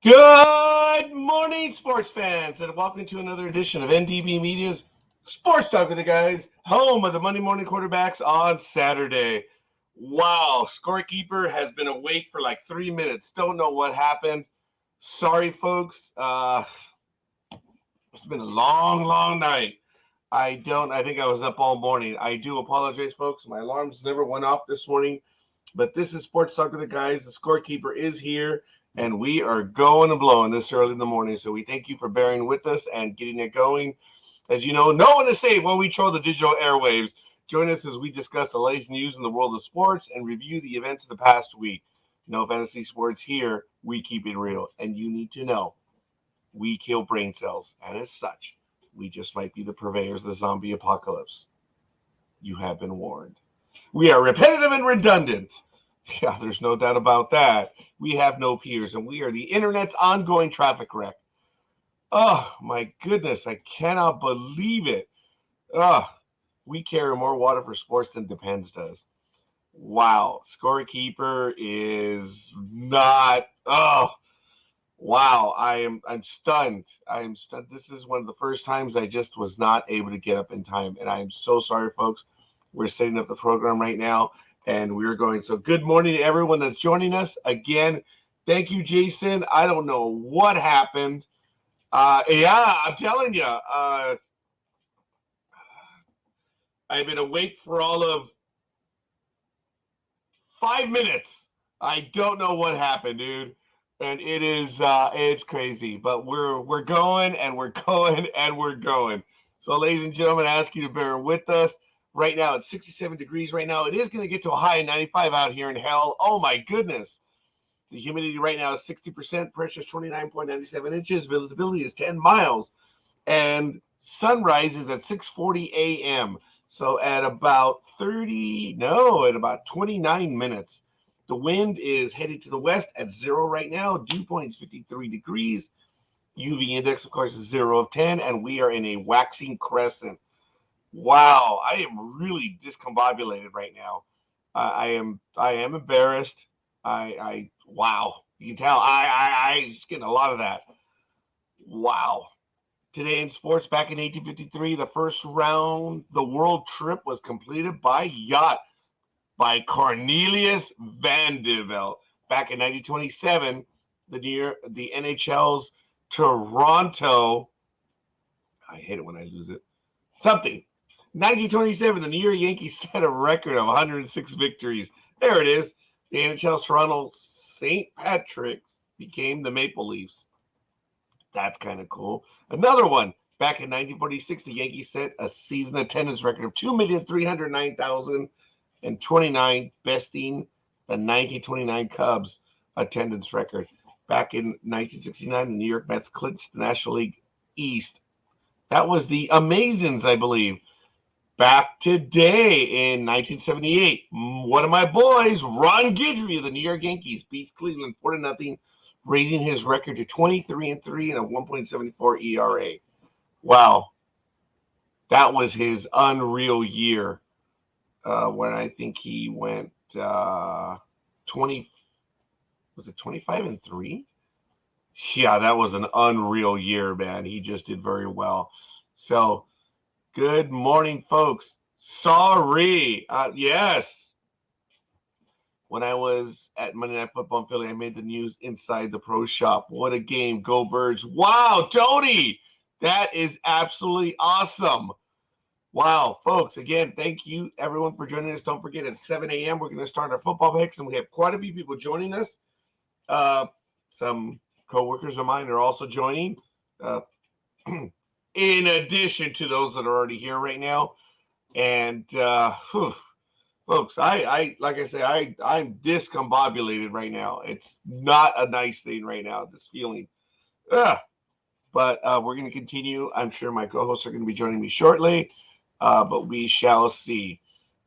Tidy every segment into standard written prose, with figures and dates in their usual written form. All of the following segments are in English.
Good morning, sports fans, and welcome to another edition of NDB Media's Sports Talk with the Guys, home of the Monday morning quarterbacks on Saturday. Wow, Scorekeeper has been awake for like 3 minutes. Don't know what happened. Sorry, folks. It's been a long night. I think I was up all morning. I do apologize, folks. My alarms never went off this morning, but this is Sports Talk with the Guys. The Scorekeeper is here. And we are going and blowing this early in the morning. So we thank you for bearing with us and getting it going. As you know, no one is safe when we troll the digital airwaves. Join us as we discuss the latest news in the world of sports and review the events of the past week. No fantasy sports here. We keep it real. And you need to know, we kill brain cells. And as such, we just might be the purveyors of the zombie apocalypse. You have been warned. We are repetitive and redundant. Yeah, there's no doubt about that. We have no peers, and we are the internet's ongoing traffic wreck. Oh, my goodness. I cannot believe it. We carry more water for sports than Depends does. Wow. Scorekeeper is not. Oh, wow. I'm stunned. I am stunned. This is one of the first times I just was not able to get up in time, and I am so sorry, folks. We're setting up the program right now. And we're going. So good morning to everyone that's joining us. Again, thank you, Jason. I don't know what happened. Yeah, I'm telling you. I've been awake for all of 5 minutes. I don't know what happened, dude. And it's crazy. But we're going and we're going and we're going. So, ladies and gentlemen, I ask you to bear with us. Right now, it's 67 degrees right now. It is going to get to a high of 95 out here in hell. Oh, my goodness. The humidity right now is 60%. Pressure is 29.97 inches. Visibility is 10 miles. And sunrise is at 6:40 a.m. So at about 29 minutes. The wind is headed to the west at 0 right now. Dew point is 53 degrees. UV index, of course, is 0 of 10. And we are in a waxing crescent. Wow, I am really discombobulated right now. I am embarrassed. Wow. You can tell I just getting a lot of that. Wow. Today in sports, back in 1853, the first round, the world trip was completed by yacht by Cornelius Vanderbilt. Back in 1927, the NHL's Toronto. I hate it when I lose it. 1927, the New York Yankees set a record of 106 victories. There it is. The NHL's Toronto St. Patrick's became the Maple Leafs. That's kind of cool. Another one. Back in 1946, the Yankees set a season attendance record of 2,309,029, besting the 1929 Cubs attendance record. Back in 1969, the New York Mets clinched the National League East. That was the Amazins, I believe. Back today in 1978, one of my boys, Ron Guidry of the New York Yankees, beats Cleveland 4-0, raising his record to 23-3 and a 1.74 ERA. Wow. That was his unreal year when I think he went 25-3? Yeah, that was an unreal year, man. He just did very well. So, good morning, folks. Sorry. Yes. When I was at Monday Night Football in Philly, I made the news inside the pro shop. What a game. Go Birds. Wow, Tony. That is absolutely awesome. Wow, folks. Again, thank you, everyone, for joining us. Don't forget, at 7 a.m., we're going to start our football picks, and we have quite a few people joining us. Some coworkers of mine are also joining. In addition to those that are already here right now. And folks, I like I say, I'm discombobulated right now. It's not a nice thing right now, this feeling. But we're going to continue. I'm sure my co-hosts are going to be joining me shortly, but we shall see.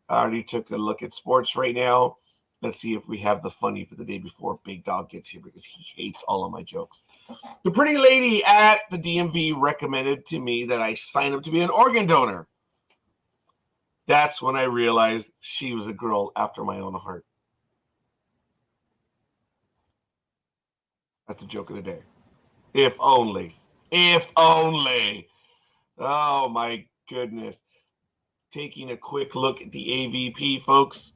I already took a look at sports right now. Let's see if we have the funny for the day before Big Dog gets here, because he hates all of my jokes. The pretty lady at the DMV recommended to me that I sign up to be an organ donor. That's when I realized she was a girl after my own heart. That's the joke of the day. If only. If only. Oh, my goodness. Taking a quick look at the AVP, folks.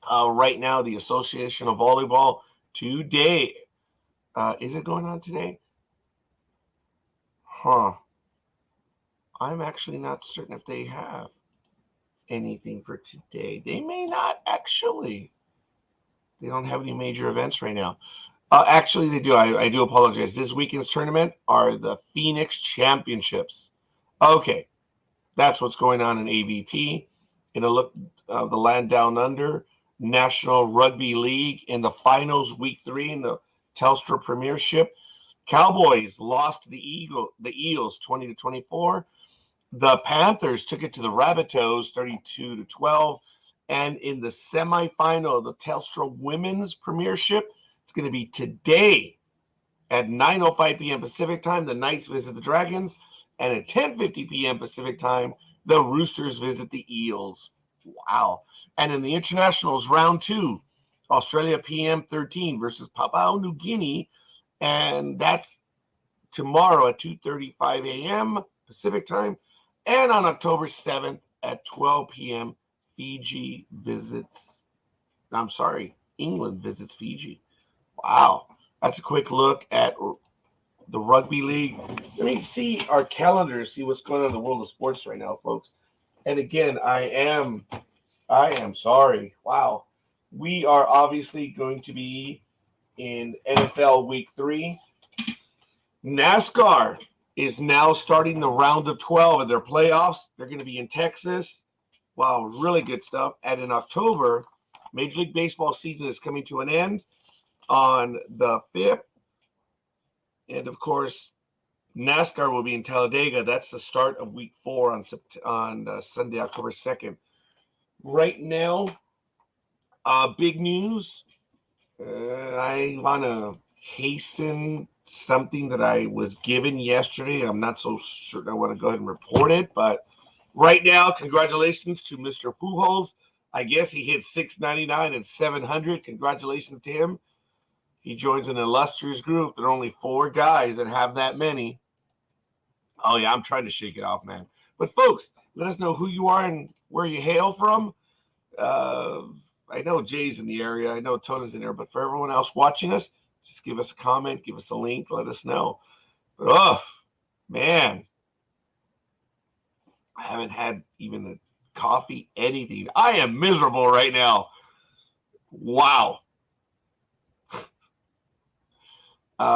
Right now, the Association of Volleyball today. Is it going on today? Huh. I'm actually not certain if they have anything for today. They may not actually. They don't have any major events right now. Actually, they do. I do apologize. This weekend's tournament are the Phoenix Championships. Okay, that's what's going on in AVP. In a look of the Land Down Under National Rugby League in the finals, week 3 in the Telstra Premiership. Cowboys lost to the Eels 20-24. The Panthers took it to the Rabbitohs 32-12. And in the semifinal of the Telstra Women's Premiership, it's going to be today at 9:05 p.m. Pacific time. The Knights visit the Dragons. And at 10:50 p.m. Pacific time, the Roosters visit the Eels. Wow. And in the internationals, round 2, Australia PM13 versus Papua New Guinea. And that's tomorrow at 2:35 a.m. Pacific time. And on October 7th at 12 p.m., England visits Fiji. Wow. That's a quick look at the rugby league. Let me see our calendar, see what's going on in the world of sports right now, folks. And again, I am sorry. Wow. We are obviously going to be in NFL week 3. NASCAR is now starting the round of 12 of their playoffs. They're going to be in Texas. Wow, really good stuff. And in October, Major League Baseball season is coming to an end on the 5th. And, of course, NASCAR will be in Talladega. That's the start of week 4 on Sunday, October 2nd. Right now, big news. I want to hasten something that I was given yesterday. I'm not so sure I want to go ahead and report it, but right now, congratulations to Mr. Pujols. I guess he hit 699 and 700. Congratulations to him. He joins an illustrious group. There are only 4 guys that have that many. Oh, yeah, I'm trying to shake it off, man. But, folks, let us know who you are and where you hail from. I know Jay's in the area. I know Tony's in there. But for everyone else watching us, just give us a comment, give us a link, let us know. But, oh, man, I haven't had even a coffee, anything. I am miserable right now. Wow.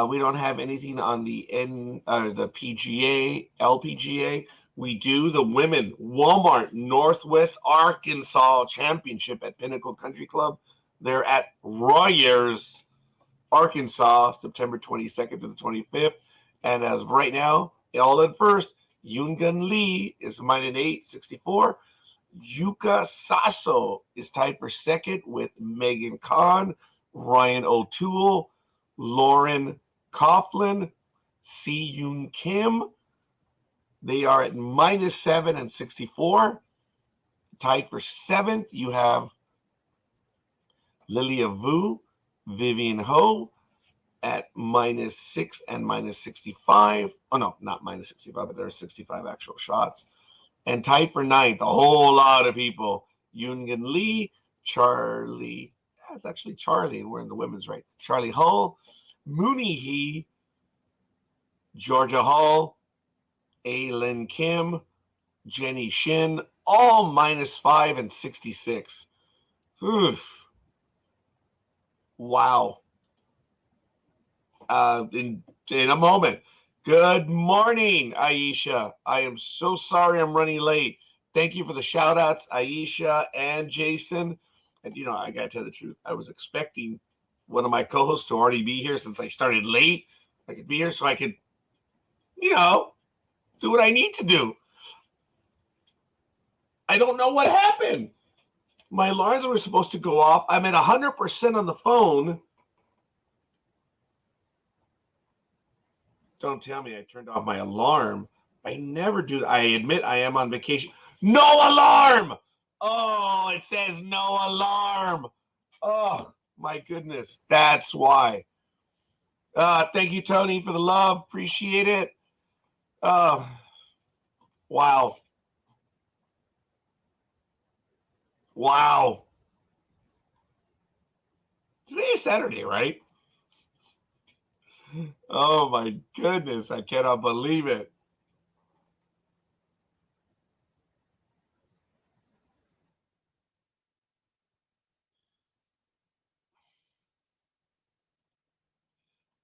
We don't have anything on the PGA, LPGA. We do the women Walmart Northwest Arkansas Championship at Pinnacle Country Club. They're at Royers, Arkansas, September 22nd to the 25th. And as of right now, all in first, Yoongun Lee is -864. Yuka Sasso is tied for second with Megan Kahn, Ryan O'Toole, Lauren Coughlin, Si Yoon Kim. They are at -7 and 64. Tied for 7th, you have Lilia Vu, Vivian Ho at -6 and -65. Oh, no, not -65, but there are 65 actual shots. And tied for 9th, a whole lot of people. Yoongun Lee, Charlie. It's actually Charlie, and we're in the women's right. Charlie Hull, Mooney He, Georgia Hall, Aylin Kim, Jenny Shin, all -5 and 66. Oof. Wow. In a moment. Good morning, Aisha. I am so sorry I'm running late. Thank you for the shout outs, Aisha and Jason. And, I got to tell the truth. I was expecting one of my co-hosts to already be here since I started late. I could be here so I could, do what I need to do. I don't know what happened. My alarms were supposed to go off. I'm at 100% on the phone. Don't tell me I turned off my alarm. I never do. I admit I am on vacation. No alarm! Oh, it says no alarm. Oh, my goodness. That's why. Thank you, Tony, for the love. Appreciate it. Wow. Wow. Today is Saturday, right? Oh, my goodness. I cannot believe it.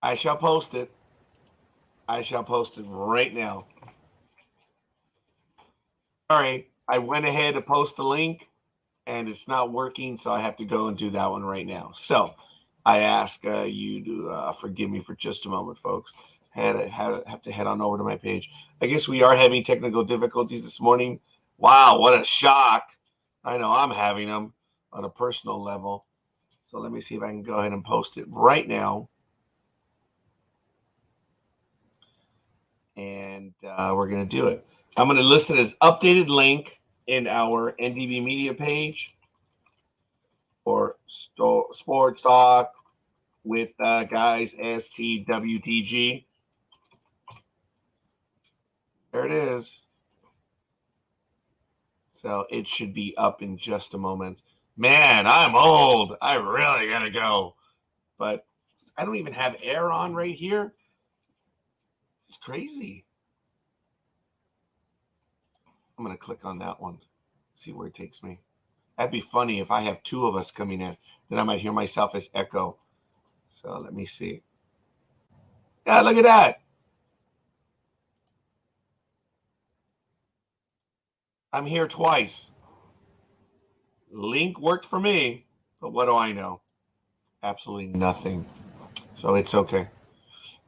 I shall post it. I shall post it right now. All right. I went ahead to post the link, and it's not working, so I have to go and do that one right now. So I ask you to forgive me for just a moment, folks. Have to head on over to my page. I guess we are having technical difficulties this morning. Wow, what a shock. I know I'm having them on a personal level. So let me see if I can go ahead and post it right now. And we're going to do it. I'm going to list it as updated link in our NDB media page for Sports Talk with guys STWTG. There it is. So it should be up in just a moment. Man, I'm old. I really got to go. But I don't even have air on right here. It's crazy. I'm going to click on that one. See where it takes me. That'd be funny if I have two of us coming in. Then I might hear myself as echo. So let me see. Yeah, look at that. I'm here twice. Link worked for me, but what do I know? Absolutely nothing. So it's okay.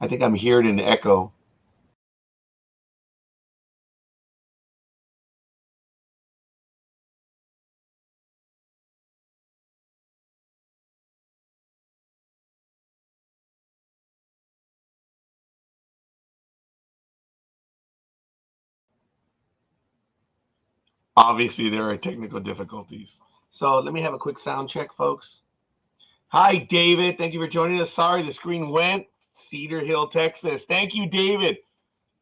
I think I'm hearing an echo. Obviously, there are technical difficulties. So let me have a quick sound check, folks. Hi, David. Thank you for joining us. Sorry, the screen went. Cedar Hill, Texas. Thank you, David.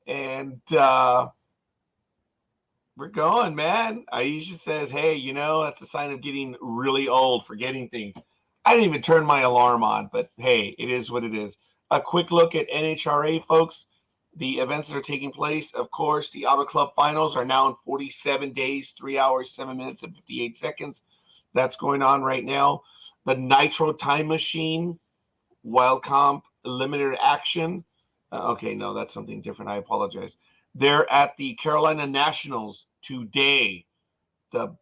And we're going, man. Aisha says, hey, you know, that's a sign of getting really old, forgetting things. I didn't even turn my alarm on, but hey, it is what it is. A quick look at NHRA, folks. The events that are taking place, of course, the Auto Club Finals are now in 47 days, 3 hours, 7 minutes, and 58 seconds. That's going on right now. The Nitro Time Machine, Wild Comp, Limited Action. Okay, no, that's something different. I apologize. They're at the Carolina Nationals today. The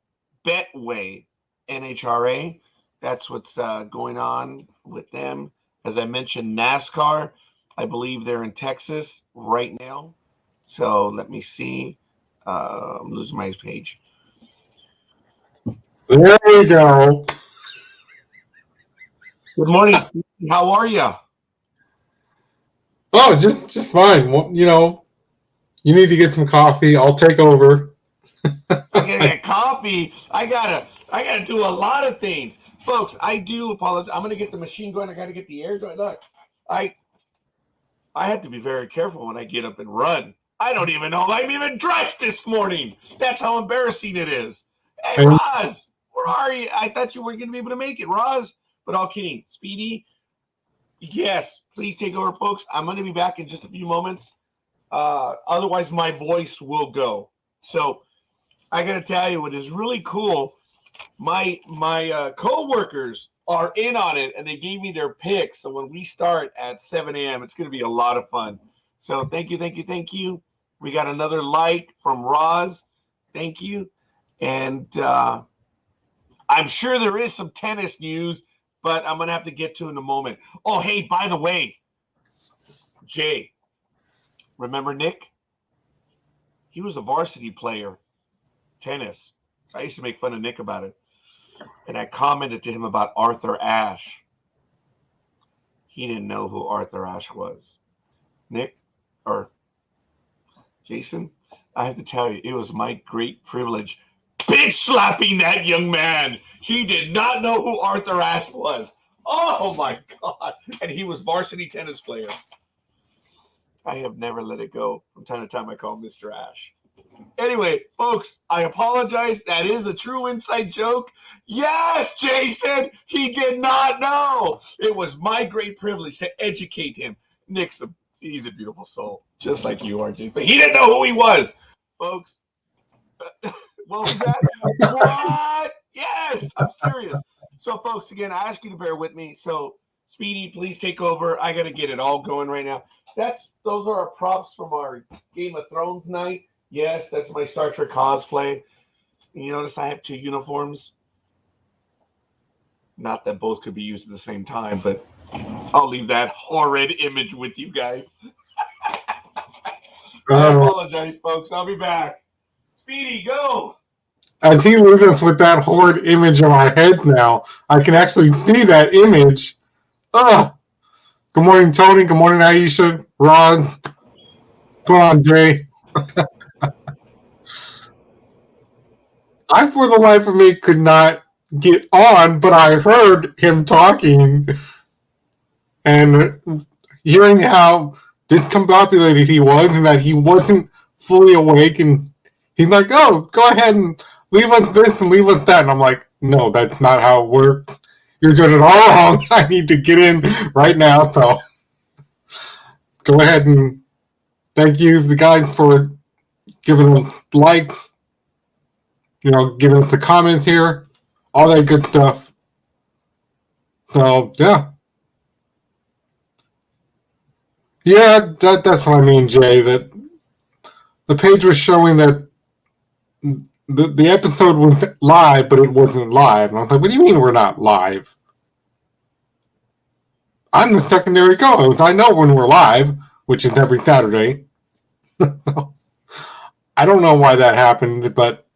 Betway NHRA. That's what's going on with them. As I mentioned, NASCAR. I believe they're in Texas right now. So let me see. I'm losing my page. There we go. Good morning. How are you? Oh, just fine. Well, you know, you need to get some coffee. I'll take over. I gotta get coffee. I gotta do a lot of things, folks. I do apologize. I'm gonna get the machine going. I gotta get the air going. Look, I have to be very careful when I get up and run. I don't even know if I'm even dressed this morning. That's how embarrassing it is. Hey, And Roz, where are you? I thought you weren't gonna be able to make it, Roz. But all kidding, Speedy. Yes, please take over, folks. I'm gonna be back in just a few moments. Otherwise, my voice will go. So I got to tell you, what is really cool, my co-workers are in on it, and they gave me their picks. So when we start at 7 a.m., it's going to be a lot of fun. So thank you. We got another like from Roz. Thank you. And I'm sure there is some tennis news, but I'm going to have to get to in a moment. Oh, hey, by the way, Jay, remember Nick? He was a varsity player, tennis. So I used to make fun of Nick about it. And I commented to him about Arthur Ashe. He didn't know who Arthur Ashe was. Nick, or Jason, I have to tell you, it was my great privilege bitch slapping that young man. He did not know who Arthur Ashe was. Oh my God! And he was varsity tennis player. I have never let it go. From time to time, I call him Mr. Ash. Anyway, folks, I apologize. That is a true inside joke. Yes, Jason, he did not know. It was my great privilege to educate him. Nick's he's a beautiful soul, just like you are, dude. But he didn't know who he was, folks. What was that? What? Yes, I'm serious. So, folks, again, I ask you to bear with me. So, Speedy, please take over. I got to get it all going right now. Those are our props from our Game of Thrones night. Yes, that's my Star Trek cosplay. You notice I have two uniforms. Not that both could be used at the same time, but I'll leave that horrid image with you guys. I apologize, folks. I'll be back. Speedy, go. As he leaves us with that horrid image in our heads now, I can actually see that image. Ugh. Good morning, Tony. Good morning, Aisha. Ron. What's going on, Jay? I, for the life of me, could not get on, but I heard him talking and hearing how discombobulated he was and that he wasn't fully awake. And he's like, oh, go ahead and leave us this and leave us that. And I'm like, no, that's not how it works. You're doing it all wrong. I need to get in right now. So go ahead and thank you, the guys, for giving us like, giving us the comments here, all that good stuff. So, yeah. Yeah, that's what I mean, Jay, that the page was showing that the episode was live, but it wasn't live. And I was like, what do you mean we're not live? I'm the secondary co-host. I know when we're live, which is every Saturday. I don't know why that happened, but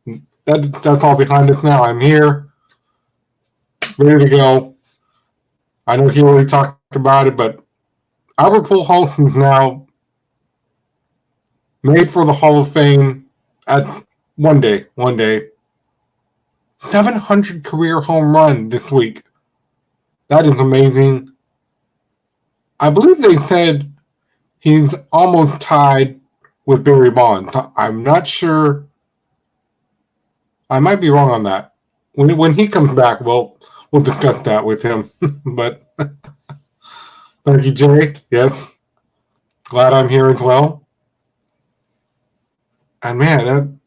that's all behind us now. I'm here, ready to go. I know he already talked about it, but Albert Pujols is now made for the Hall of Fame at one day. 700 career home run this week. That is amazing. I believe they said he's almost tied with Barry Bonds. I'm not sure. I might be wrong on that. When he comes back, we'll discuss that with him. But thank you, Jay. Yes. Glad I'm here as well. And man,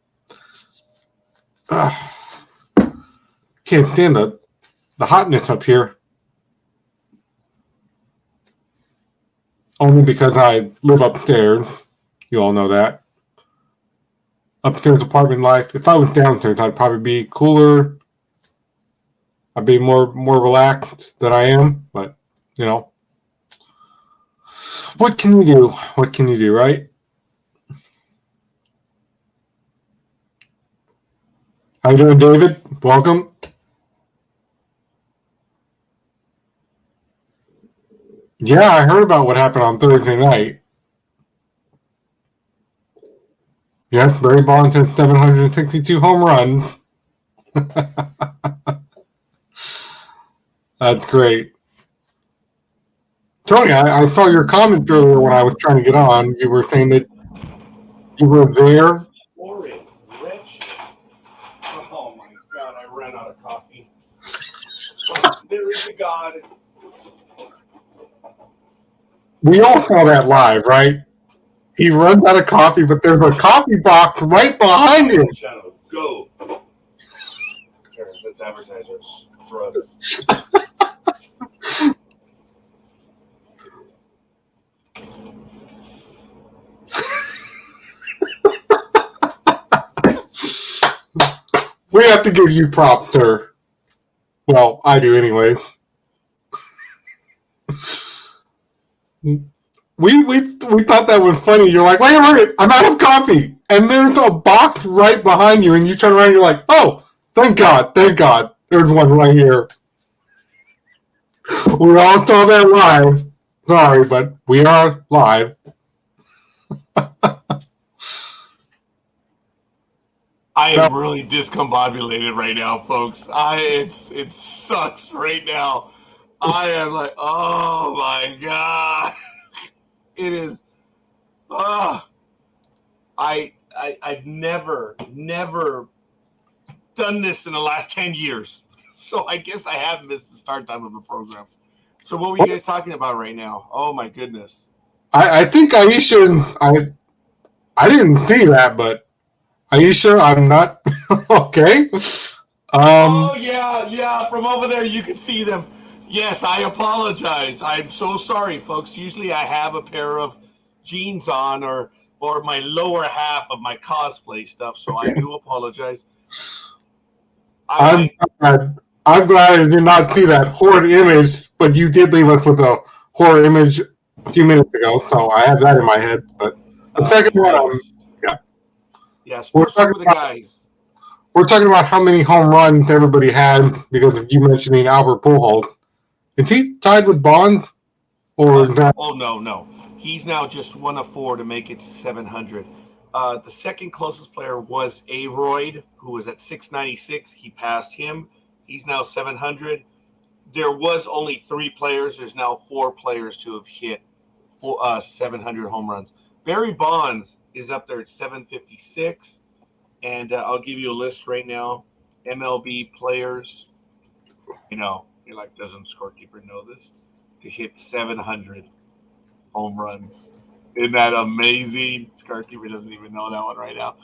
can't stand the hotness up here. Only because I live upstairs. You all know that. Upstairs apartment life. If I was downstairs, I'd probably be cooler. I'd be more relaxed than I am. But, what can you do? What can you do, right? How you doing, David? Welcome. Yeah, I heard about what happened on Thursday night. Yes, Barry Bonds has 762 home runs. That's great. Tony, I saw your comment earlier when I was trying to get on. You were saying that you were there. Horrid, wretched. Oh my God, I ran out of coffee. There is a God. We all saw that live, right? He runs out of coffee, but there's a coffee box right behind him. Shadow, go. Here, let's advertise our drugs. We have to give you props, sir. Well, I do anyways. We thought that was funny. You're like, wait, I'm out of coffee. And there's a box right behind you, and you turn around and you're like, oh, thank God. There's one right here. We all saw that live. Sorry, but we are live. I am really discombobulated right now, folks. It sucks right now. I am like, oh my God. It is. I've never done this in the last 10 years. So I guess I have missed the start time of the program. So what were you guys talking about right now? Oh my goodness. I think Aisha, I didn't see that, but Aisha, I'm not okay. Oh yeah, from over there you can see them. Yes, I apologize. I'm so sorry, folks. Usually I have a pair of jeans on or my lower half of my cosplay stuff, so I do apologize. I'm glad. I'm glad I did not see that horrid image, but you did leave us with a horror image a few minutes ago, so I have that in my head. But the second one, yes. yeah, Yeah, we're sports talk talking with the about guys. we're talking about how many home runs everybody had because of you mentioning Albert Pujols. Is he tied with Bond or not? Oh no. He's now just one of four to make it to 700. The second closest player was Aroyd, who was at 696. He passed him. He's now 700. There was only three players. There's now four players to have hit 700 home runs. Barry Bonds is up there at 756. And I'll give you a list right now. MLB players. You're like, doesn't Scorekeeper know this? To hit 700 home runs. Isn't that amazing? Scorekeeper doesn't even know that one right now.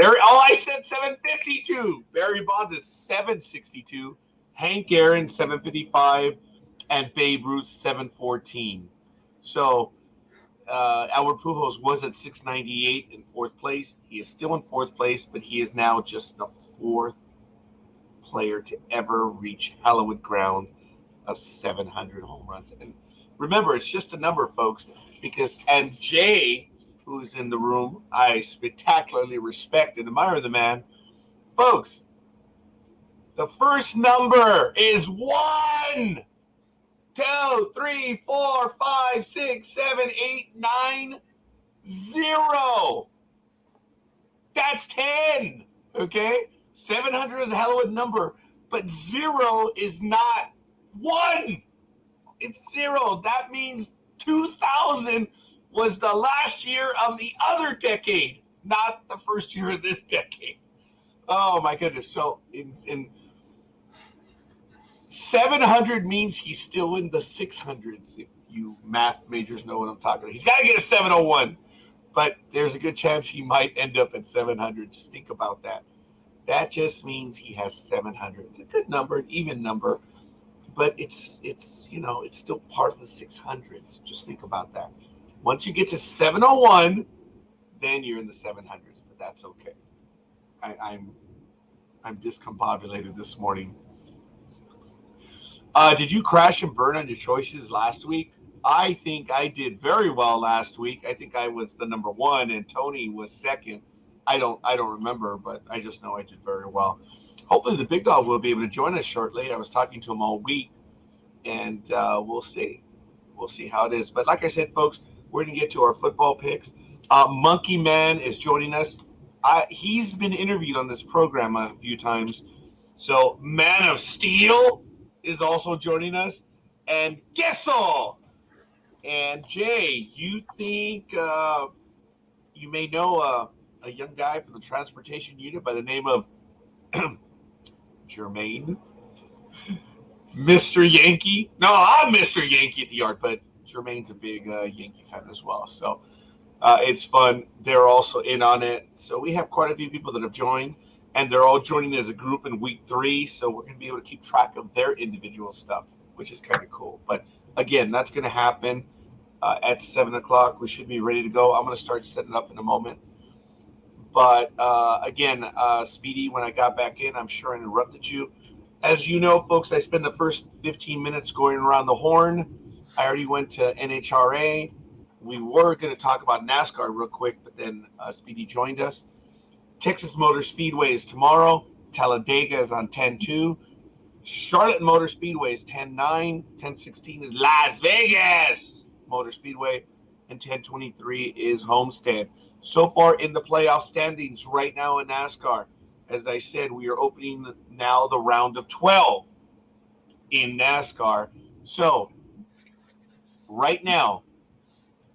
I said 752. Barry Bonds is 762. Hank Aaron, 755. And Babe Ruth, 714. So Albert Pujols was at 698 in fourth place. He is still in fourth place, but he is now just the fourth player to ever reach hallowed ground of 700 home runs. And remember, it's just a number, folks, and Jay, who's in the room, I spectacularly respect and admire the man. Folks, the first number is 1, 2, 3, 4, 5, 6, 7, 8, 9, 0. That's 10. Okay? 700 is a hell of a number, but 0 is not 1. It's 0. That means 2000 was the last year of the other decade, not the first year of this decade. Oh my goodness. So in 700 means he's still in the 600s, if you math majors know what I'm talking about. He's got to get a 701, but there's a good chance he might end up at 700. Just think about that. That just means he has 700. It's a good number, an even number, but it's still part of the 600s. Just think about that. Once you get to 701, then you're in the 700s, but that's okay. I'm discombobulated this morning. Did you crash and burn on your choices last week? I think I did very well last week. I think I was the number one and Tony was second. I don't remember, but I just know I did very well. Hopefully the big dog will be able to join us shortly. I was talking to him all week, and we'll see. We'll see how it is. But like I said, folks, we're going to get to our football picks. Monkey Man is joining us. He's been interviewed on this program a few times. So Man of Steel is also joining us. And Gessel. And Jay, you think you may know a young guy from the transportation unit by the name of Jermaine? Mr. Yankee? No, I'm Mr. Yankee at the yard, but Jermaine's a big Yankee fan as well. So it's fun. They're also in on it. So we have quite a few people that have joined, and they're all joining as a group in week 3. So we're going to be able to keep track of their individual stuff, which is kind of cool. But again, that's going to happen at 7 o'clock. We should be ready to go. I'm going to start setting up in a moment. But again, Speedy, when I got back in, I'm sure I interrupted you. As you know, folks, I spent the first 15 minutes going around the horn. I already went to NHRA. We were going to talk about NASCAR real quick, but then Speedy joined us. Texas Motor Speedway is tomorrow. Talladega is on 10-2. Charlotte Motor Speedway is 10-9. 10-16 is Las Vegas Motor Speedway. And 10-23 is Homestead. So far in the playoff standings right now in NASCAR, as I said, we are opening now the round of 12 in NASCAR. So right now,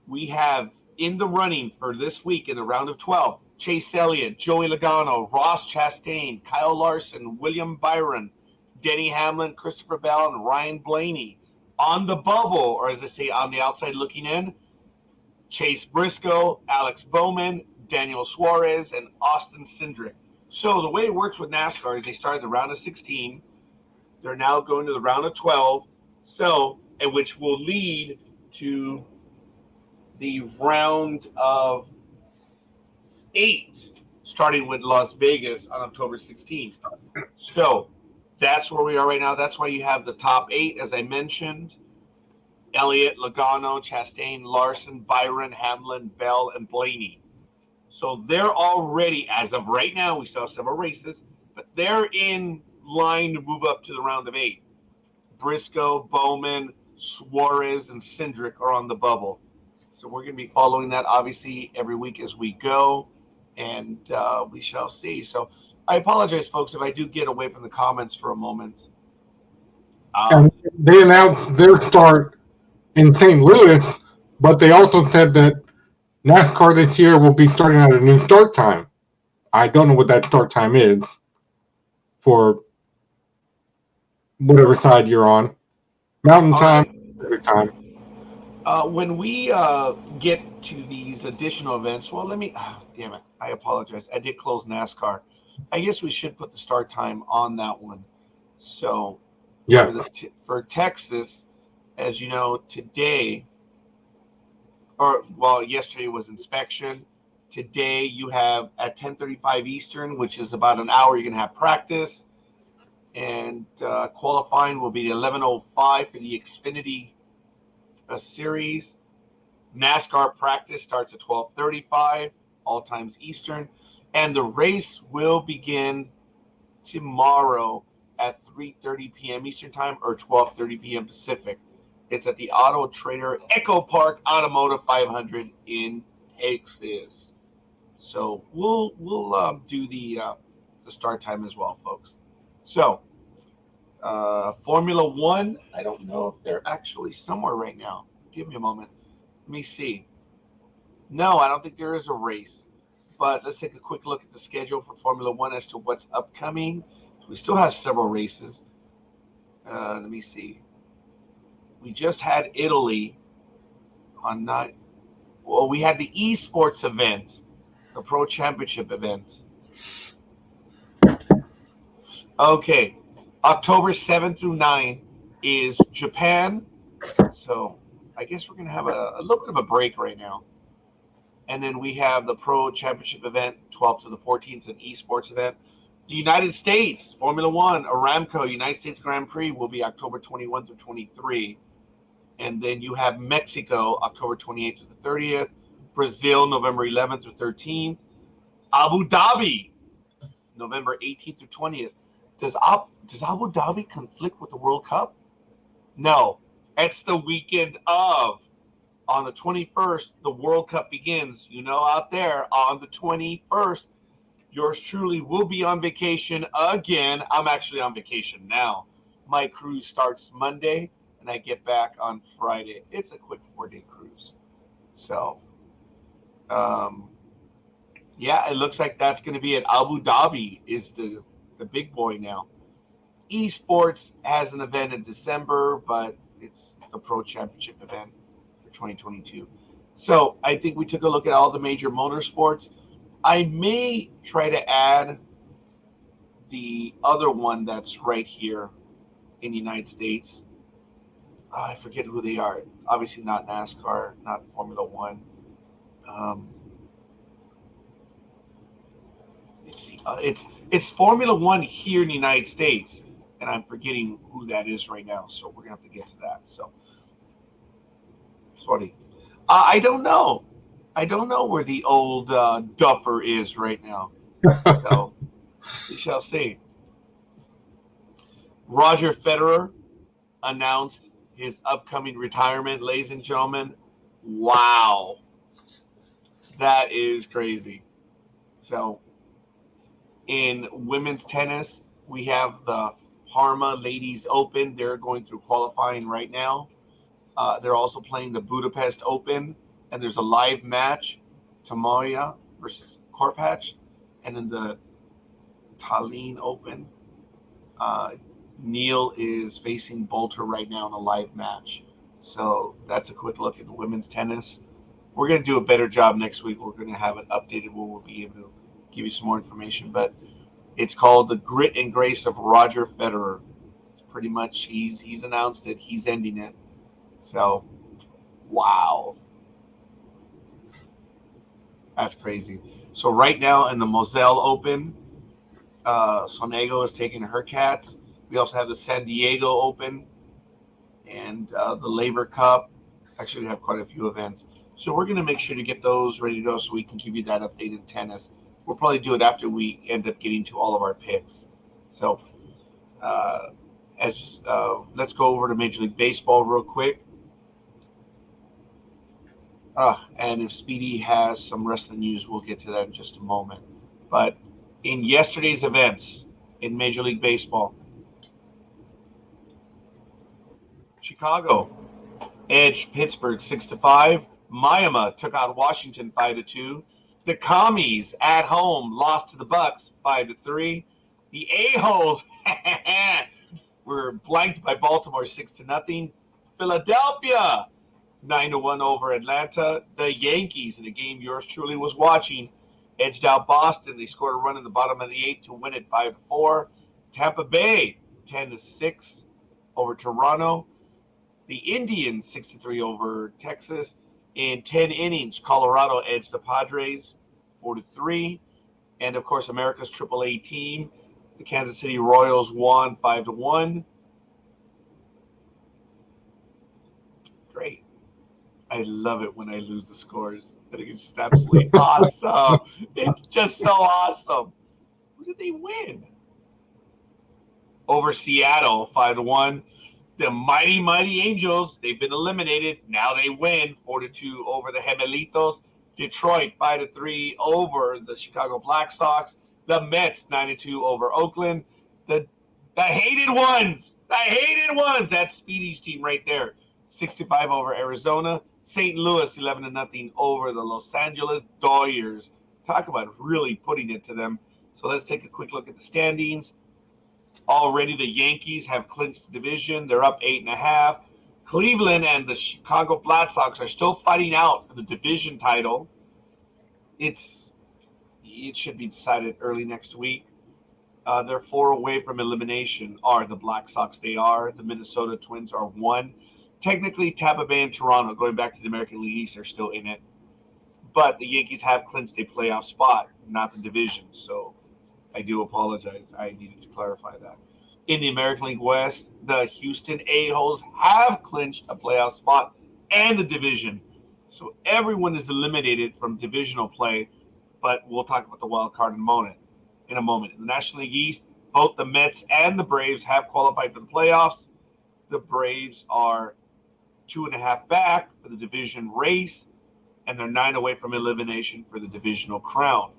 we have in the running for this week in the round of 12, Chase Elliott, Joey Logano, Ross Chastain, Kyle Larson, William Byron, Denny Hamlin, Christopher Bell, and Ryan Blaney. On the bubble, or as they say, on the outside looking in, Chase Briscoe, Alex Bowman, Daniel Suarez, and Austin Cindric. So the way it works with NASCAR is they started the round of 16. They're now going to the round of 12, and which will lead to the round of 8, starting with Las Vegas on October 16th. So that's where we are right now. That's why you have the top 8, as I mentioned. Elliott, Logano, Chastain, Larson, Byron, Hamlin, Bell, and Blaney. So they're already, as of right now, we still have several races, but they're in line to move up to the round of 8. Briscoe, Bowman, Suarez, and Cindric are on the bubble. So we're going to be following that, obviously, every week as we go, and we shall see. So I apologize, folks, if I do get away from the comments for a moment. And they announced their start in St. Louis, but they also said that NASCAR this year will be starting at a new start time. I don't know what that start time is for whatever side you're on. Mountain time, Pacific time. When we get to these additional events, well, damn it, I apologize. I did close NASCAR. I guess we should put the start time on that one. So, yeah, for Texas, as you know, today, yesterday was inspection. Today you have at 10:35 Eastern, which is about an hour, you're going to have practice. And qualifying will be 11:05 for the Xfinity series. NASCAR practice starts at 12:35, all times Eastern. And the race will begin tomorrow at 3:30 p.m. Eastern Time or 12:30 p.m. Pacific. It's at the Auto Trader Echo Park Automotive 500 in Texas. So we'll do the start time as well, folks. So Formula One, I don't know if they're actually somewhere right now. Give me a moment. Let me see. No, I don't think there is a race. But let's take a quick look at the schedule for Formula One as to what's upcoming. We still have several races. Let me see. We just had Italy on night. Well, we had the esports event, the Pro Championship event. Okay. October 7th through 9th is Japan. So I guess we're going to have a little bit of a break right now. And then we have the Pro Championship event, 12th to the 14th, an esports event. The United States, Formula One, Aramco, United States Grand Prix will be October 21 through 23. And then you have Mexico, October 28th to the 30th. Brazil, November 11th through 13th. Abu Dhabi, November 18th through 20th. Does Abu Dhabi conflict with the World Cup? No. It's the weekend of. On the 21st, the World Cup begins. You know, out there on the 21st, yours truly will be on vacation again. I'm actually on vacation now. My cruise starts Monday, and I get back on Friday. It's a quick 4-day cruise. So, yeah, it looks like that's going to be at Abu Dhabi is the big boy now. Esports has an event in December, but it's the Pro Championship event for 2022. So I think we took a look at all the major motorsports. I may try to add the other one that's right here in the United States. I forget who they are. Obviously not NASCAR, not Formula One. It's Formula One here in the United States, and I'm forgetting who that is right now. So we're gonna have to get to that. So sorry, I don't know. I don't know where the old duffer is right now. So we shall see. Roger Federer announced his upcoming retirement, ladies and gentlemen. Wow, that is crazy. So in women's tennis, we have the Parma Ladies Open. They're going through qualifying right now. They're also playing the Budapest Open, and there's a live match, Tamoya versus Korpatch, and in the Tallinn Open, Neil is facing Bolter right now in a live match. So that's a quick look at the women's tennis. We're going to do a better job next week. We're going to have it updated where we'll be able to give you some more information. But it's called The Grit and Grace of Roger Federer. Pretty much he's announced it. He's ending it. So, wow. That's crazy. So right now in the Moselle Open, Sonego is taking her cats. We also have the San Diego Open and the Laver Cup. Actually, we have quite a few events. So we're going to make sure to get those ready to go so we can give you that update in tennis. We'll probably do it after we end up getting to all of our picks. So let's go over to Major League Baseball real quick. And if Speedy has some wrestling news, we'll get to that in just a moment. But in yesterday's events in Major League Baseball, Chicago edged Pittsburgh 6-5. Miami took out Washington 5-2. The Commies at home lost to the Bucks 5-3. The A-holes were blanked by Baltimore 6-0. Philadelphia 9-1 over Atlanta. The Yankees, in a game yours truly was watching, edged out Boston. They scored a run in the bottom of the 8th to win it 5-4. Tampa Bay 10-6 over Toronto. The Indians 6-3 over Texas. In 10 innings, Colorado edged the Padres 4-3. And of course, America's AAA team, the Kansas City Royals, won 5-1. Great. I love it when I lose the scores. I think it's just absolutely awesome. It's just so awesome. Who did they win? Over Seattle, 5-1. The mighty Angels, they've been eliminated. Now they win 4-2 over the Gemelitos. Detroit 5-3 over the Chicago Black Sox. The Mets 9-2 over Oakland. The hated ones. That's Speedy's team right there. 65 over Arizona. St. Louis 11-0 over the Los Angeles Dodgers. Talk about really putting it to them. So let's take a quick look at the standings. Already the Yankees have clinched the division. They're up 8.5. Cleveland and the Chicago Black Sox are still fighting out for the division title. It should be decided early next week. They're 4 away from elimination are the Black Sox. They are. The Minnesota Twins are 1. Technically, Tampa Bay and Toronto, going back to the American League East, are still in it. But the Yankees have clinched a playoff spot, not the division. So I do apologize. I needed to clarify that. In the American League West, the Houston A-holes have clinched a playoff spot and the division. So everyone is eliminated from divisional play, but we'll talk about the wild card in a moment. In the National League East, both the Mets and the Braves have qualified for the playoffs. The Braves are 2.5 back for the division race, and they're 9 away from elimination for the divisional crown.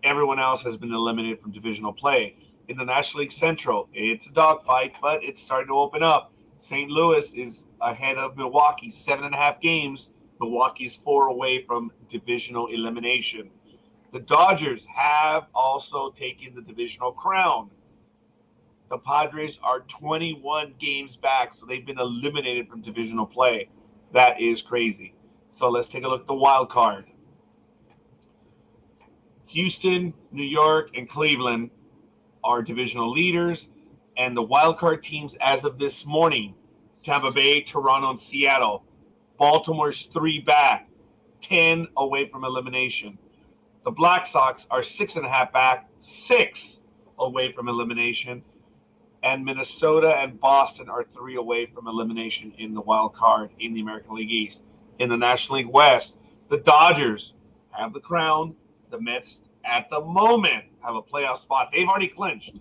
Everyone else has been eliminated from divisional play. In the National League Central, it's a dogfight, but it's starting to open up. St. Louis is ahead of Milwaukee, 7.5 games. Milwaukee is 4 away from divisional elimination. The Dodgers have also taken the divisional crown. The Padres are 21 games back, so they've been eliminated from divisional play. That is crazy. So let's take a look at the wild card. Houston, New York, and Cleveland are divisional leaders, and the wild card teams as of this morning, Tampa Bay, Toronto, and Seattle. Baltimore's 3 back, 10 away from elimination. The Black Sox are 6.5 back, 6 away from elimination. And Minnesota and Boston are 3 away from elimination in the wild card in the American League East. In the National League West, the Dodgers have the crown. The Mets, at the moment, have a playoff spot. They've already clinched.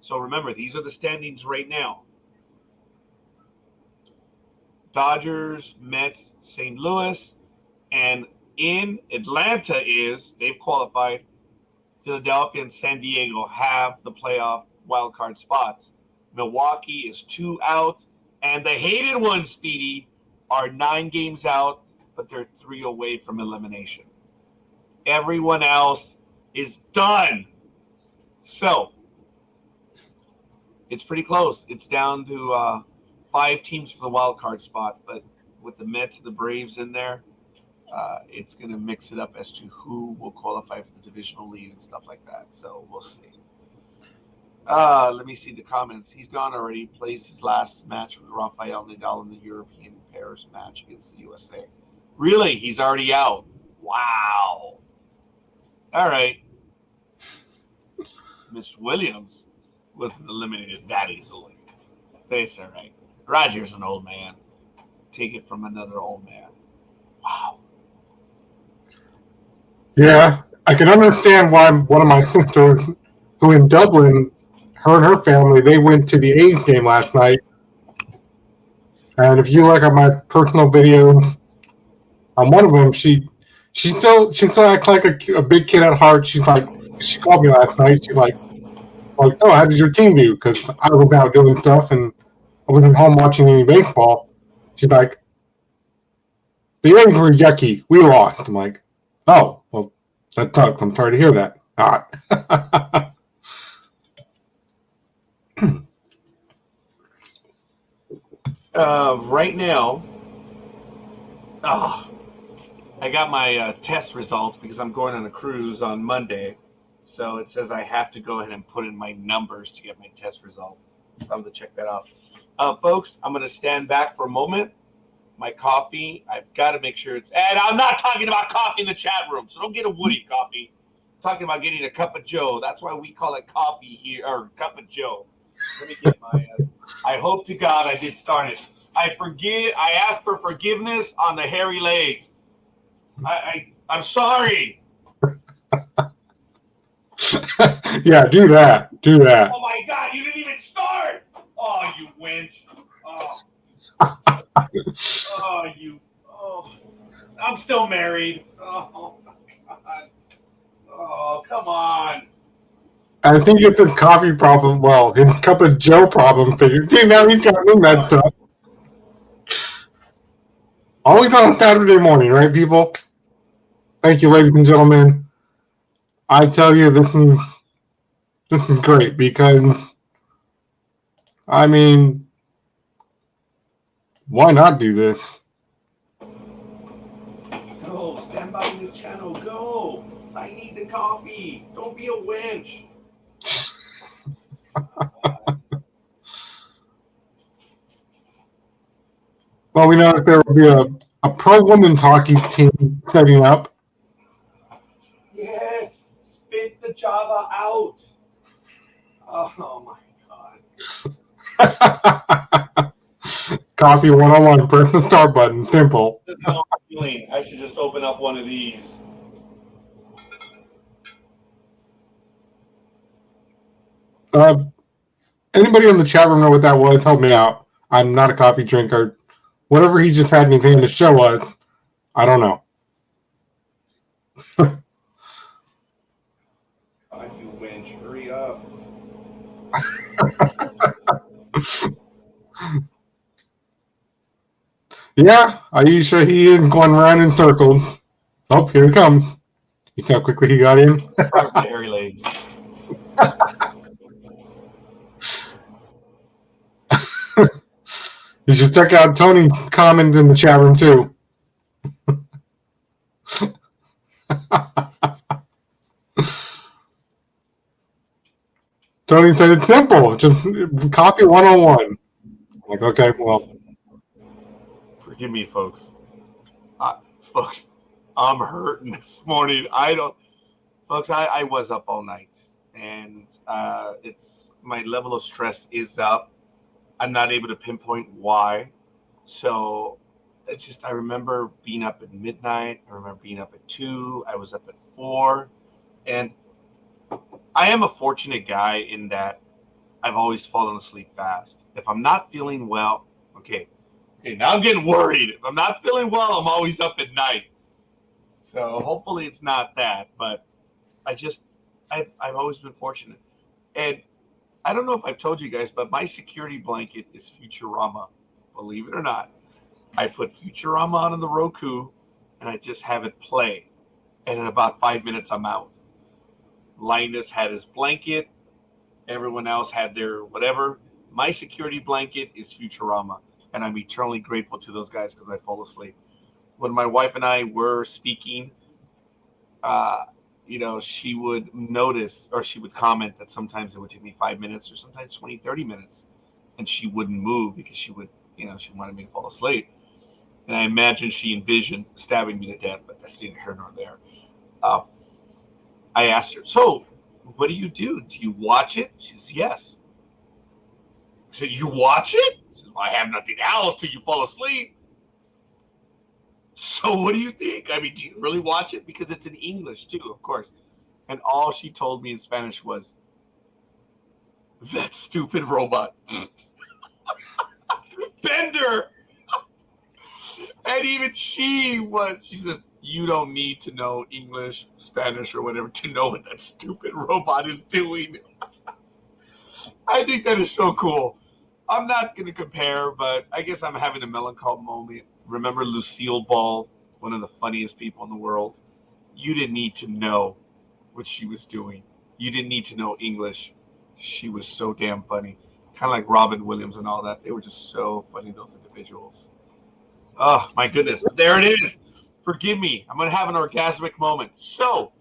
So remember, these are the standings right now. Dodgers, Mets, St. Louis, and in Atlanta they've qualified. Philadelphia and San Diego have the playoff wild card spots. Milwaukee is 2 out, and the hated ones, Speedy, are 9 games out, but they're 3 away from elimination. Everyone else is done. So it's pretty close. It's down to 5 teams for the wild card spot, but with the Mets and the Braves in there, it's going to mix it up as to who will qualify for the divisional lead and stuff like that. So we'll see. Let me see the comments. He's gone already. Plays his last match with Rafael Nadal in the European Pairs match against the USA. Really? He's already out. Wow. All right. Miss Williams wasn't eliminated that easily. That's all right. Roger's an old man. Take it from another old man. Wow. Yeah, I can understand why one of my sisters, who in Dublin, her and her family, they went to the A's game last night. And if you look at my personal videos, on one of them, she still acts like a big kid at heart. She's like, she called me last night. She's like, oh, how did your team do? Because I was out doing stuff and I wasn't home watching any baseball. She's like, the A's were yucky. We lost. I'm like, oh, well, that sucks. I'm sorry to hear that. Right now, I got my test results because I'm going on a cruise on Monday. So it says I have to go ahead and put in my numbers to get my test results. So I'm going to check that out. Folks, I'm going to stand back for a moment. My coffee, I've got to make sure it's... And I'm not talking about coffee in the chat room, so don't get a Woody coffee. I'm talking about getting a cup of Joe. That's why we call it coffee here, or cup of Joe. Let me get my... I hope to God I did start it. I asked for forgiveness on the hairy legs. I'm sorry. Yeah, do that. Oh my God, you didn't even start. Oh, you winch. I'm still married. Oh my God. Oh, come on. I think it's his coffee problem. Well, his cup of Joe problem figured. See, now he's got me messed up. Always on a Saturday morning, right, people? Thank you, ladies and gentlemen. I tell you, this is great because, I mean, why not do this? Go, stand by this channel. Go. I need the coffee. Don't be a winch. Well, we know that there will be a pro women's hockey team setting up. Yes, spit the Java out. Oh my God. Coffee 101. Press the start button. Simple. I should just open up one of these. Anybody in the chat room know what that was? Help me out. I'm not a coffee drinker. Whatever he just had me saying the show was, I don't know. God, you winch. Hurry up. Yeah, Aisha, he is going around in circles. Oh, here he comes. You see how quickly he got in? Hairy legs. You should check out Tony's comments in the chat room, too. Tony said it's simple. Just coffee 101. Like, okay, well. Forgive me, folks. Folks, I'm hurting this morning. Folks, I was up all night, and it's my level of stress is up. I'm not able to pinpoint why. So it's just, I remember being up at midnight. I remember being up at 2. I was up at 4. And I am a fortunate guy in that I've always fallen asleep fast. If I'm not feeling well, okay, now I'm getting worried. If I'm not feeling well, I'm always up at night. So hopefully it's not that. But I've always been fortunate. And I don't know if I've told you guys, but my security blanket is Futurama. Believe it or not. I put Futurama on the Roku, and I just have it play. And in about 5 minutes, I'm out. Linus had his blanket. Everyone else had their whatever. My security blanket is Futurama, and I'm eternally grateful to those guys because I fall asleep. When my wife and I were speaking, she would notice or she would comment that sometimes it would take me 5 minutes or sometimes 20, 30 minutes, and she wouldn't move because she wanted me to fall asleep. And I imagine she envisioned stabbing me to death, but that's neither here nor there. I asked her, so what do? Do you watch it? She says, yes. I said, you watch it? She says, well, I have nothing else till you fall asleep. So what do you think? I mean, do you really watch it? Because it's in English too, of course. And all she told me in Spanish was, that stupid robot. Bender. And even she says, you don't need to know English, Spanish, or whatever to know what that stupid robot is doing. I think that is so cool. I'm not going to compare, but I guess I'm having a melancholy moment. Remember Lucille Ball, one of the funniest people in the world? You didn't need to know what she was doing. You didn't need to know English. She was so damn funny. Kind of like Robin Williams and all that. They were just so funny, those individuals. Oh, my goodness. There it is. Forgive me. I'm going to have an orgasmic moment. So,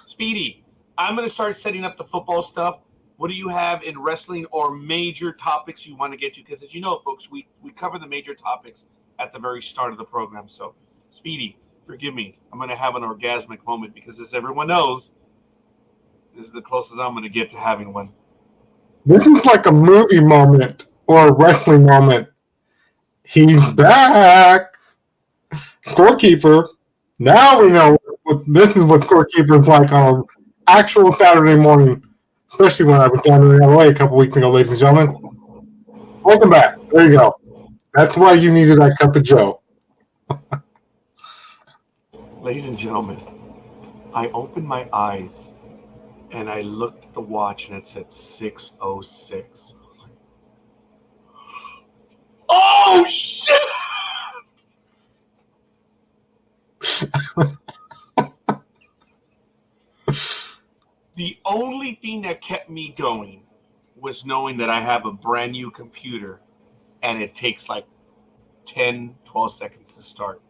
Speedy, I'm going to start setting up the football stuff. What do you have in wrestling or major topics you want to get to? Because as you know, folks, we cover the major topics at the very start of the program. So, Speedy, forgive me. I'm going to have an orgasmic moment because as everyone knows, this is the closest I'm going to get to having one. This is like a movie moment or a wrestling moment. He's back. Scorekeeper. Now we know this is what Scorekeeper is like on an actual Saturday morning, especially when I was down in LA a couple weeks ago, ladies and gentlemen. Welcome back. There you go. That's why you needed that cup of Joe. Ladies and gentlemen, I opened my eyes and I looked at the watch and it said 6:06. I was like, oh shit! The only thing that kept me going was knowing that I have a brand new computer and it takes like 10, 12 seconds to start.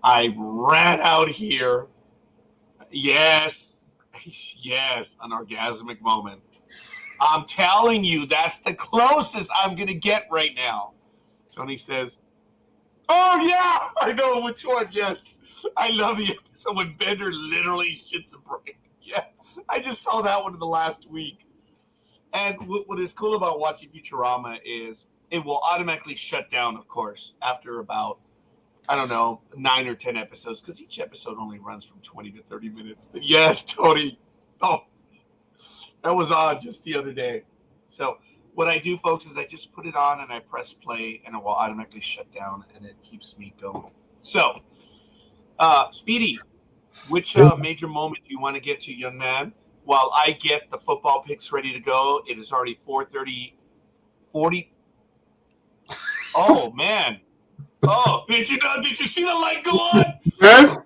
I ran out here. Yes, an orgasmic moment. I'm telling you, that's the closest I'm going to get right now. Tony says, oh, yeah, I know which one. Yes, I love the episode when Bender literally shits a brick. Yeah, I just saw that one in the last week. And what is cool about watching Futurama is it will automatically shut down, of course, after about, 9 or 10 episodes, because each episode only runs from 20 to 30 minutes. But yes, Tony, that was on just the other day. So what I do, folks, is I just put it on and I press play, and it will automatically shut down, and it keeps me going. So, Speedy, which major moment do you want to get to, young man? While I get the football picks ready to go, it is already 4:30, 40. Oh, man. Oh, did you see the light go on? Yes.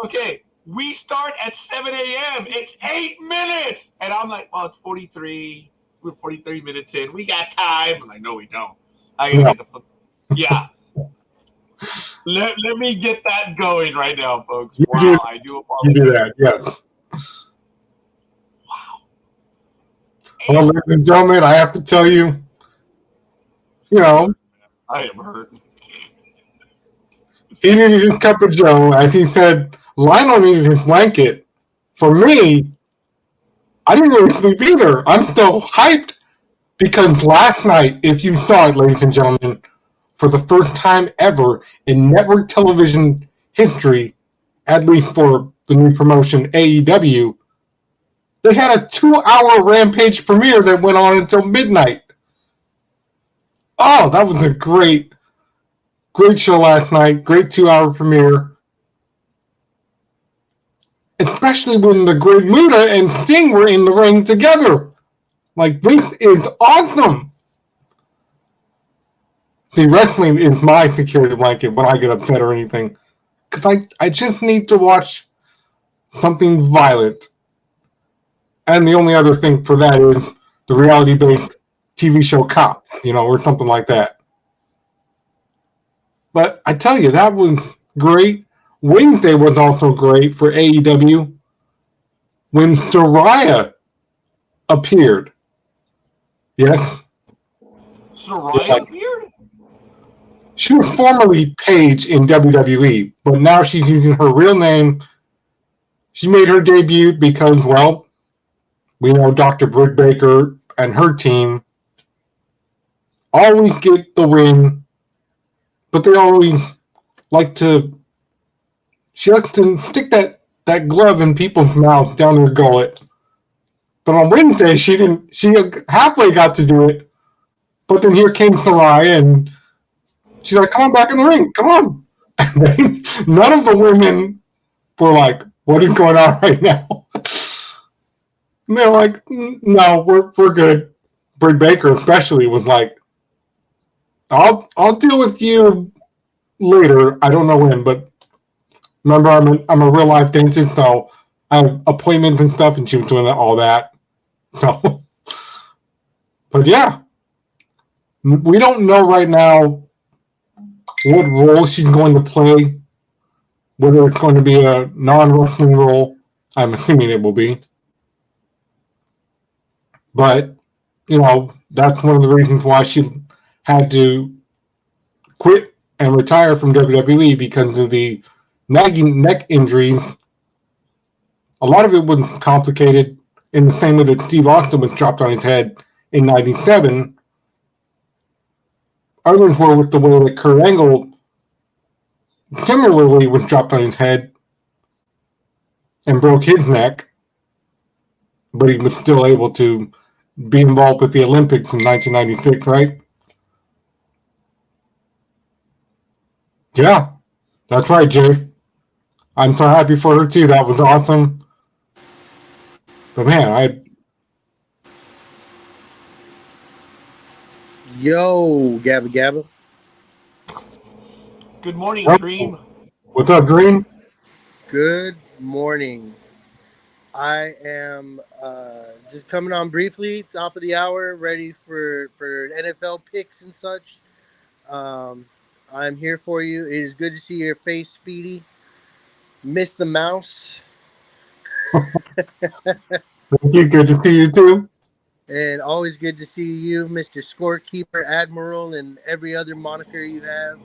Okay, we start at 7 a.m. It's 8 minutes. And I'm like, well, it's 43. We're 43 minutes in. We got time. And I know we don't. I gotta get the foot. Yeah. Let me get that going right now, folks. Wow, I do apologize. You do that, yes. Wow. Well, ladies and gentlemen, I have to tell you, I am hurt. He needed his cup of Joe, as he said, Lionel needed his blanket. For me, I didn't really sleep either. I'm still hyped because last night, if you saw it, ladies and gentlemen, for the first time ever in network television history, at least for the new promotion AEW, they had a 2-hour Rampage premiere that went on until midnight. Oh, that was a great show last night. Great 2-hour premiere. Especially when the Great Muta and Sting were in the ring together. Like, this is awesome. See, wrestling is my security blanket when I get upset or anything. Because I just need to watch something violent. And the only other thing for that is the reality-based TV show Cop, or something like that. But I tell you, that was great. Wednesday was also great for AEW when Soraya appeared. Yes. Soraya appeared? She was formerly Paige in WWE, but now she's using her real name. She made her debut because, well, we know Dr. Britt Baker and her team always get the win, but they always she likes to stick that glove in people's mouths down their gullet. But on Wednesday, she halfway got to do it. But then here came Sarai, and she's like, come on back in the ring, come on. And then none of the women were like, what is going on right now? And they're like, no, we're good. Britt Baker especially was like, I'll deal with you later. I don't know when, but remember, I'm a real life dentist, so I have appointments and stuff, and she was doing all that. So, but yeah, we don't know right now what role she's going to play. Whether it's going to be a non-wrestling role, I'm assuming it will be. But that's one of the reasons why she had to quit and retire from WWE because of the nagging neck injuries. A lot of it was complicated in the same way that Steve Austin was dropped on his head in '97. Others were with the way that Kurt Angle similarly was dropped on his head and broke his neck, but he was still able to be involved with the Olympics in 1996, right? Yeah, that's right, Jay. I'm so happy for her too. That was awesome. But man, Yo, Gabba Gabba. Good morning, Dreem. What's up, Dreem? Good morning. I am just coming on briefly, top of the hour, ready for NFL picks and such. I'm here for you. It is good to see your face, Speedy. Miss the mouse. Thank you. Good to see you too. And always good to see you, Mr. Scorekeeper, Admiral, and every other moniker you have.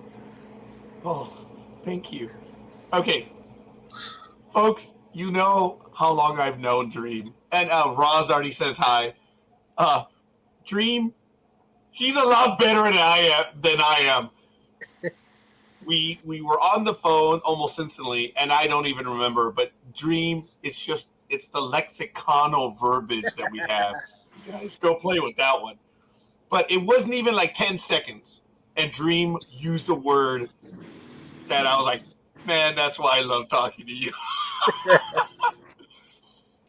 Oh, thank you. Okay, folks, you know how long I've known Dreem. And Roz already says hi. Dreem, he's a lot better than I am. We were on the phone almost instantly, and I don't even remember, but Dreem, it's the lexiconal verbiage that we have. You guys go play with that one. But it wasn't even like 10 seconds, and Dreem used a word that I was like, man, that's why I love talking to you.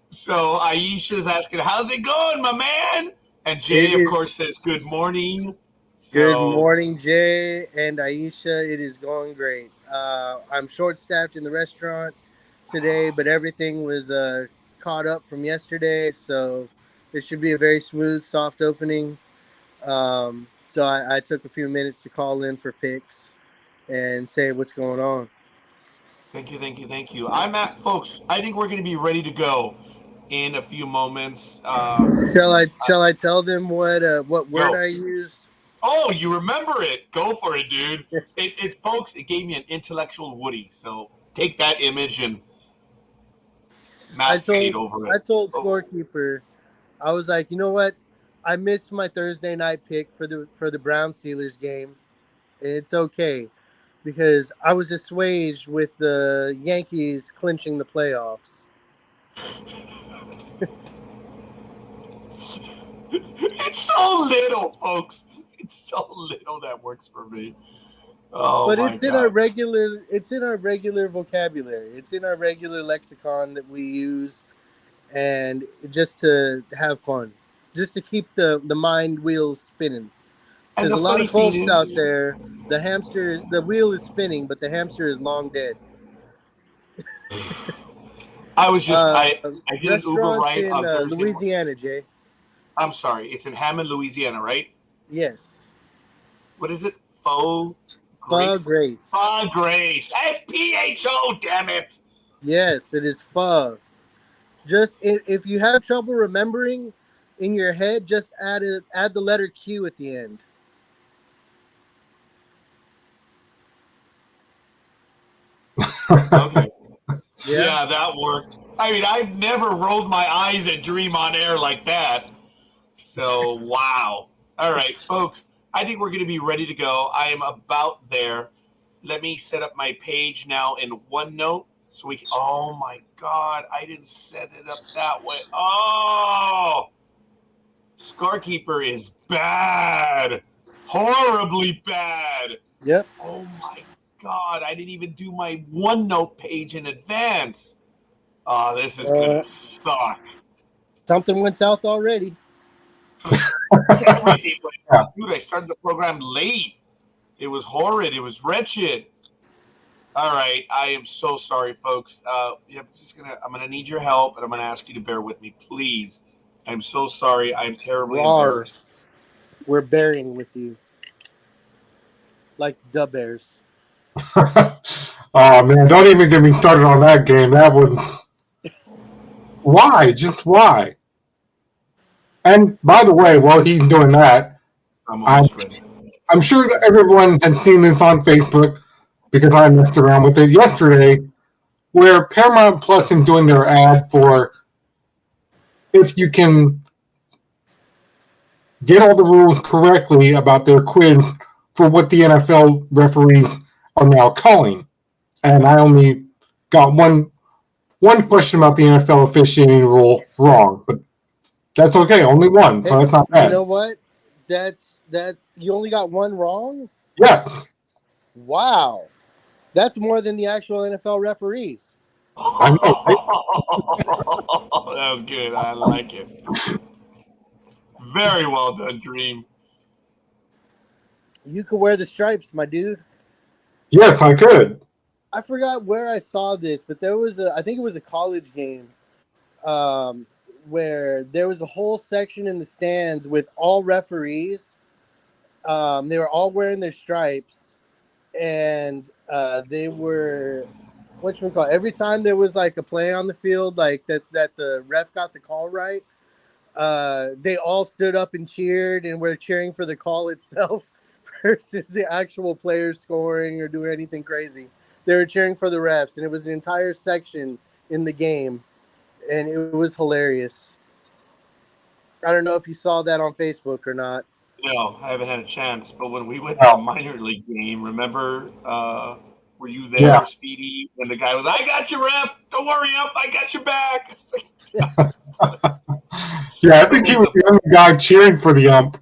So Aisha's asking, how's it going, my man? And Jay, of course, says, good morning. Good morning, Jay and Aisha. It is going great. I'm short-staffed in the restaurant today, but everything was caught up from yesterday, so this should be a very smooth, soft opening. So I took a few minutes to call in for picks and say what's going on. Thank you. Folks, I think we're going to be ready to go in a few moments. Shall I tell them what word I used? Oh, you remember it. Go for it, dude. Folks, it gave me an intellectual Woody. So take that image and masticate over it. I told Scorekeeper, I was like, you know what? I missed my Thursday night pick for the Browns Steelers game. And it's okay because I was assuaged with the Yankees clinching the playoffs. It's so little, folks. It's so little that works for me. Oh, but it's in our regular vocabulary. It's in our regular lexicon that we use, and just to have fun. just to keep the mind wheels spinning. And Because the a lot funny of folks thing out is, there, the wheel is spinning, but the hamster is long dead. I was just I did an Uber Restaurants ride in on Thursday. Louisiana, Jay. I'm sorry, it's in Hammond, Louisiana, right? Yes. What is it? Faux Pho Grace? Grace. Pho Grace. FPHO, damn it. Yes, it is pho. Just if you have trouble remembering in your head, just add the letter Q at the end. Okay. Yeah. Yeah, that worked. I mean, I've never rolled my eyes at Dreem on air like that. So, wow. All right, folks, I think we're going to be ready to go. I am about there. Let me set up my page now in OneNote so we can. Oh, my God. I didn't set it up that way. Oh, Scorekeeper is bad. Horribly bad. Yep. Oh, my God. I didn't even do my OneNote page in advance. Oh, this is going to suck. Something went south already. Everything went. Dude, I started the program late. It was horrid. It was wretched. All right, I am so sorry, folks. I'm gonna need your help, and I'm gonna ask you to bear with me, please. I'm so sorry. I'm terribly embarrassed. We're bearing with you, like the Bears. Oh man, don't even get me started on that game. That would. Why? Just why? And by the way, while he's doing that, I'm sure that everyone has seen this on Facebook because I messed around with it yesterday, where Paramount Plus is doing their ad for if you can get all the rules correctly about their quiz for what the NFL referees are now calling. And I only got one question about the NFL officiating rule wrong, but that's okay. Only one, so that's not bad. You know what? That's you only got one wrong? Yes. Wow. That's more than the actual NFL referees. I know, right? That was good. I like it. Very well done, Dreem. You could wear the stripes, my dude. Yes, I could. I forgot where I saw this, but there was I think it was a college game where there was a whole section in the stands with all referees. They were all wearing their stripes, and they were whatchamacallit, every time there was like a play on the field, like that the ref got the call right, they all stood up and cheered and were cheering for the call itself versus the actual players scoring or doing anything crazy. They were cheering for the refs, and it was an entire section in the game, and it was hilarious. I don't know if you saw that on Facebook or not. No, I haven't had a chance. But when we went to the minor league game, remember, were you there, Yeah. Speedy? When the guy was, I got you, ref. Don't worry, up. I got your back. Yeah, I think he was the only guy cheering for the ump.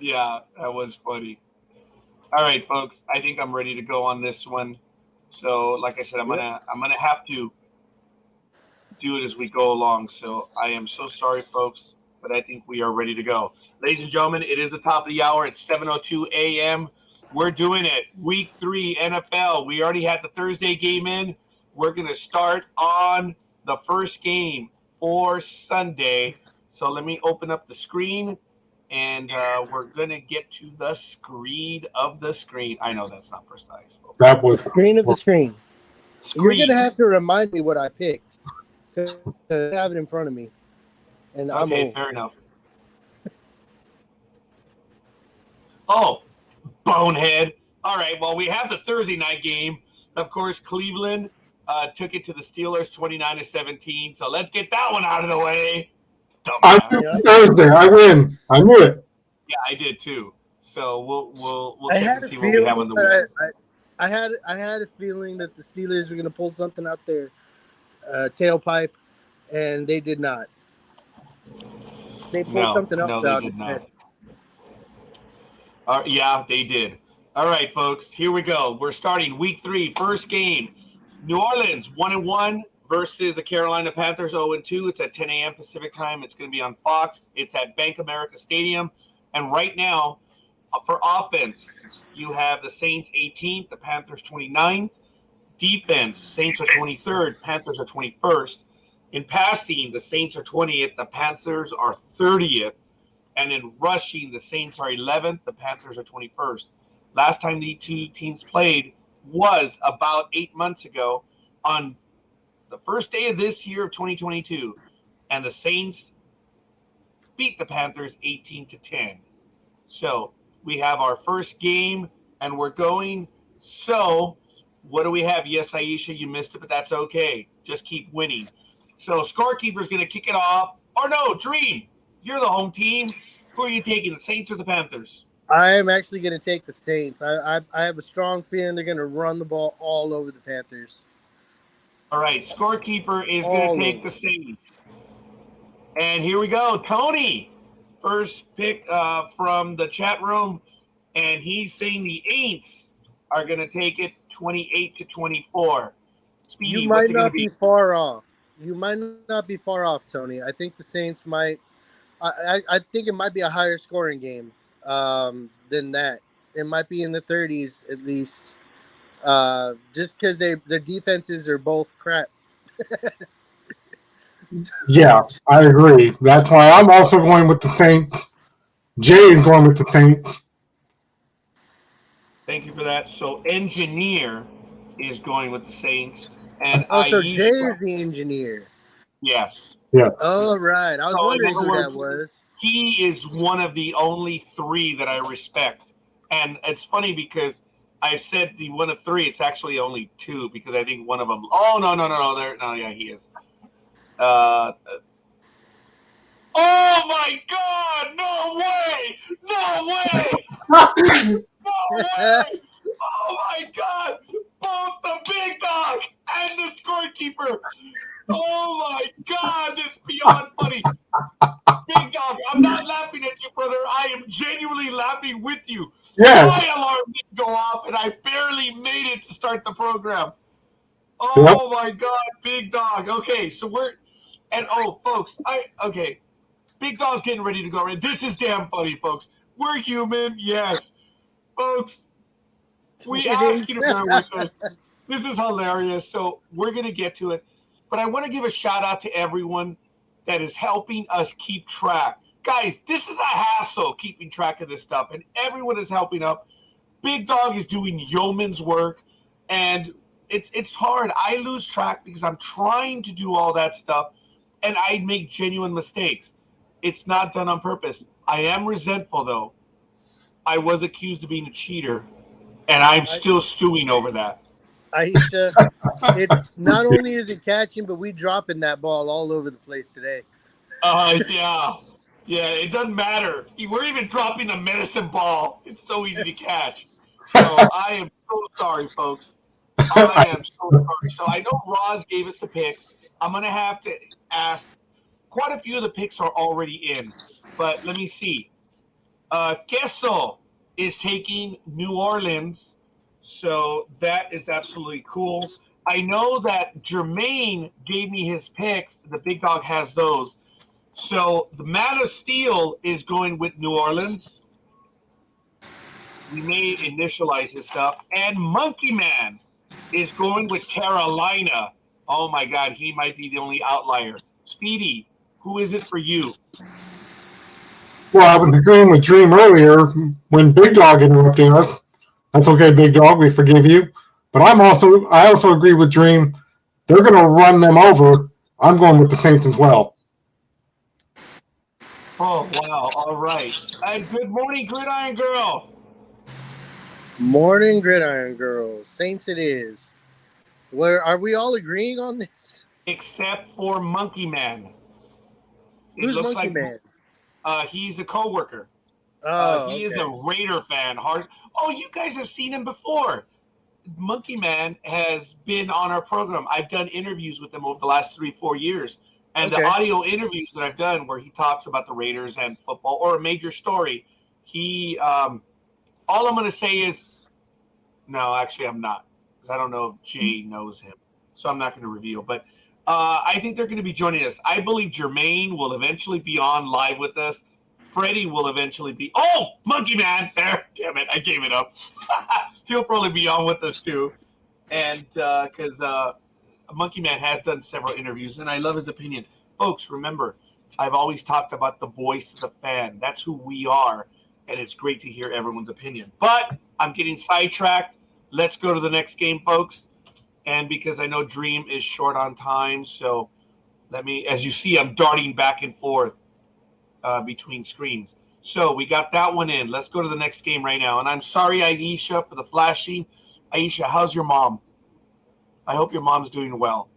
Yeah, that was funny. All right, folks. I think I'm ready to go on this one. So, like I said, I'm gonna have to do it as we go along. So I am so sorry, folks, but I think we are ready to go. Ladies and gentlemen, it is the top of the hour. It's 7:02 a.m. We're doing it. Week 3 NFL. We already had the Thursday game in. We're gonna start on the first game for Sunday. So let me open up the screen. And we're going to get to the screen of the screen. I know that's not precise. That was Screen of the screen. Screen. You're going to have to remind me what I picked. Because I have it in front of me. And I'm Okay, old. fair enough. Oh, bonehead. All right, well, we have the Thursday night game. Of course, Cleveland took it to the Steelers 29-17. So let's get that one out of the way. I knew Thursday. I win. I knew it. Yeah, I did too. So we'll I check had and a see what we have on the feeling, wheel. I had a feeling that the Steelers were going to pull something out their tailpipe, and they did not. They pulled something else out instead. Yeah, they did. All right, folks, here we go. We're starting week 3, first game. New Orleans 1-1 versus the Carolina Panthers 0-2. It's at 10 a.m. Pacific time. It's going to be on Fox. It's at Bank America Stadium. And right now, for offense, you have the Saints 18th, the Panthers 29th. Defense, Saints are 23rd, Panthers are 21st. In passing, the Saints are 20th, the Panthers are 30th. And in rushing, the Saints are 11th, the Panthers are 21st. Last time the two teams played was about 8 months ago on the first day of this year of 2022. And the Saints beat the Panthers 18-10. So we have our first game, and we're going. So what do we have? Yes, Aisha, you missed it, but that's okay. Just keep winning. So Scorekeeper is going to kick it off. Or no, Dreem, you're the home team. Who are you taking, the Saints or the Panthers? I am actually going to take the Saints. I have a strong feeling they're going to run the ball all over the Panthers. All right, Scorekeeper is going to take the Saints. And here we go. Tony, first pick from the chat room, and he's saying the Aints are going to take it 28-24. Speedy, You might not be far off. You might not be far off, Tony. I think the Saints might. I think it might be a higher scoring game than that. It might be in the 30s at least, just because their defenses are both crap. Yeah, I agree. That's why I'm also going with the Saints. Jay is going with the Saints. Thank you for that. So Engineer is going with the Saints. And so Aisha, Jay is the engineer. yes. Yeah. Oh, right. I was wondering who that was. He is one of the only three that I respect. And it's funny because I've said the one of three. It's actually only two because I think one of them. Oh, no. Yeah, he is. Oh, my God. No way. No way. No way. Oh, my God. Both the Big Dog and the Scorekeeper. Oh, my God. This is beyond funny. Big Dog, I'm not laughing at you, brother. I am genuinely laughing with you. Yes. My alarm didn't go off, and I barely made it to start the program. Oh, my God. Big Dog. Okay, so folks, Big Dog's getting ready to go in. This is damn funny, folks. We're human, yes. Folks, we ask you to bear with us. This is hilarious. So we're going to get to it. But I want to give a shout out to everyone that is helping us keep track. Guys, this is a hassle keeping track of this stuff. And everyone is helping up. Big Dog is doing yeoman's work. And it's hard. I lose track because I'm trying to do all that stuff. And I make genuine mistakes. It's not done on purpose. I am resentful, though. I was accused of being a cheater. And I'm still stewing over that. Aisha, it's not only is it catching, but we dropping that ball all over the place today. Yeah, it doesn't matter. We're even dropping the medicine ball. It's so easy to catch. So I am so sorry, folks. I am so sorry. So I know Roz gave us the picks. I'm going to have to ask. Quite a few of the picks are already in. But let me see. Queso is taking New Orleans. So that is absolutely cool. I know that Jermaine gave me his picks. The Big Dog has those. So the Man of Steel is going with New Orleans. We may initialize his stuff. And Monkey Man is going with Carolina. Oh, my God. He might be the only outlier. Speedy, who is it for you? Well, I was agreeing with Dreem earlier when Big Dog interrupted us. That's okay, Big Dog. We forgive you. But I also agree with Dreem. They're going to run them over. I'm going with the Saints as well. Oh, wow. All right. Good morning, Gridiron Girl. Morning, Gridiron Girls. Saints it is. Where are we all agreeing on this? Except for Monkey Man. Who's Monkey Man? He's a coworker. He is a Raider fan. Oh, you guys have seen him before. Monkey Man has been on our program. I've done interviews with him over the last 3-4 years. And the audio interviews that I've done where he talks about the Raiders and football or a major story, all I'm going to say is, no, actually I'm not. Because I don't know if Jay knows him. So I'm not going to reveal. But I think they're going to be joining us. I believe Jermaine will eventually be on live with us. Freddie will eventually be. Oh, Monkey Man! There, damn it, I gave it up. He'll probably be on with us too, and because Monkey Man has done several interviews, and I love his opinion. Folks, remember, I've always talked about the voice of the fan. That's who we are, and it's great to hear everyone's opinion. But I'm getting sidetracked. Let's go to the next game, folks. And because I know Dreem is short on time, so let me, as you see, I'm darting back and forth between screens. So we got that one in. Let's go to the next game right now. And I'm sorry, Aisha, for the flashing. Aisha, how's your mom? I hope your mom's doing well.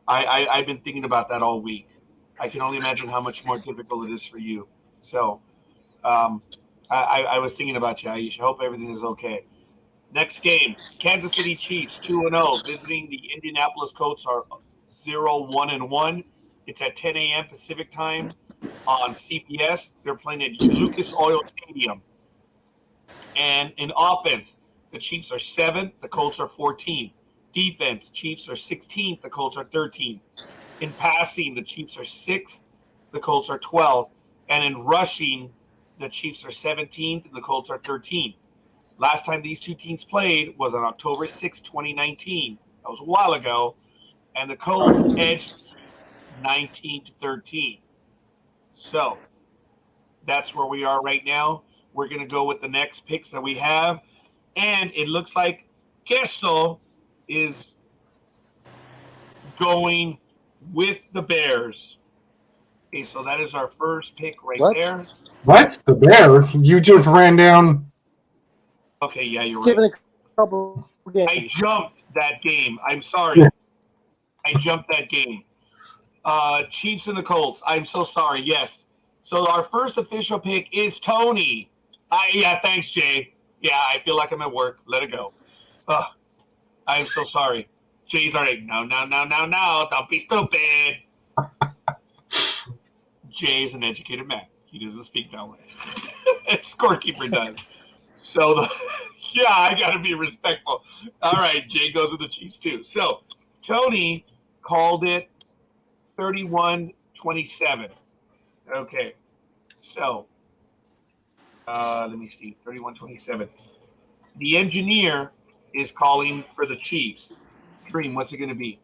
I've been thinking about that all week. I can only imagine how much more difficult it is for you. So I was thinking about you, Aisha. Hope everything is okay. Next game, Kansas City Chiefs 2-0 visiting the Indianapolis Colts are 0-1-1. It's at 10 a.m. Pacific time on CBS. They're playing at Lucas Oil Stadium. And in offense, the Chiefs are 7th, the Colts are 14th. Defense, Chiefs are 16th, the Colts are 13th. In passing, the Chiefs are 6th, the Colts are 12th. And in rushing, the Chiefs are 17th, and the Colts are 13th. Last time these two teams played was on October 6, 2019. That was a while ago. And the Colts edged 19-13. So that's where we are right now. We're going to go with the next picks that we have. And it looks like Queso is going with the Bears. Okay, so that is our first pick right there. What? The Bears? You just ran down. Okay, yeah, you're Skipping right. a couple games. I jumped that game. I'm sorry. Yeah. I jumped that game. Chiefs and the Colts. I'm so sorry. Yes. So our first official pick is Tony. Yeah, thanks, Jay. Yeah, I feel like I'm at work. Let it go. I'm so sorry. Jay's already, no, don't be stupid. Jay's an educated man. He doesn't speak that way. Scorekeeper does. So, yeah, I got to be respectful. All right, Jay goes with the Chiefs too. So, Tony called it 31-27. Okay, so let me see, 31-27. The engineer is calling for the Chiefs. Dreem, what's it going to be?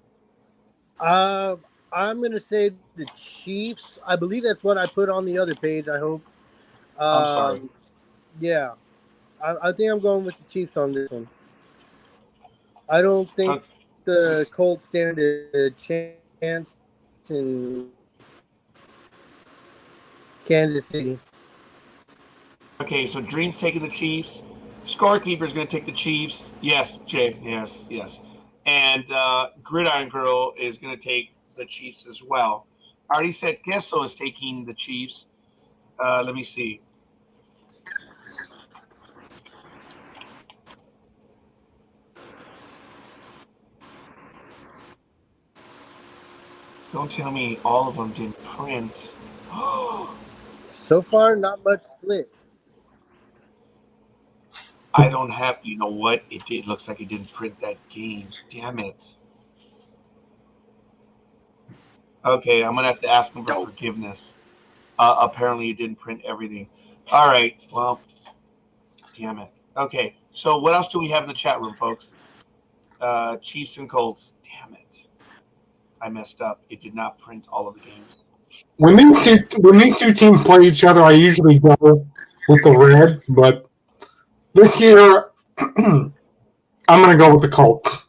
I'm going to say the Chiefs. I believe that's what I put on the other page, I hope. I'm sorry. Yeah. I think I'm going with the Chiefs on this one. I don't think the Colts stand a chance in Kansas City. Okay, so Dream's taking the Chiefs. Scorekeeper is going to take the Chiefs. Yes, Jay. Yes. And Gridiron Girl is going to take the Chiefs as well. I already said Queso is taking the Chiefs. Let me see. Don't tell me all of them didn't print. So far, not much split. I don't have, you know what? It looks like it didn't print that game. Damn it. Okay, I'm going to have to ask him for forgiveness. Apparently, it didn't print everything. All right, well, damn it. Okay, so what else do we have in the chat room, folks? Chiefs and Colts. Damn it. I messed up. It did not print all of the games. When these two teams play each other, I usually go with the red, but this year I'm going to go with the Colts.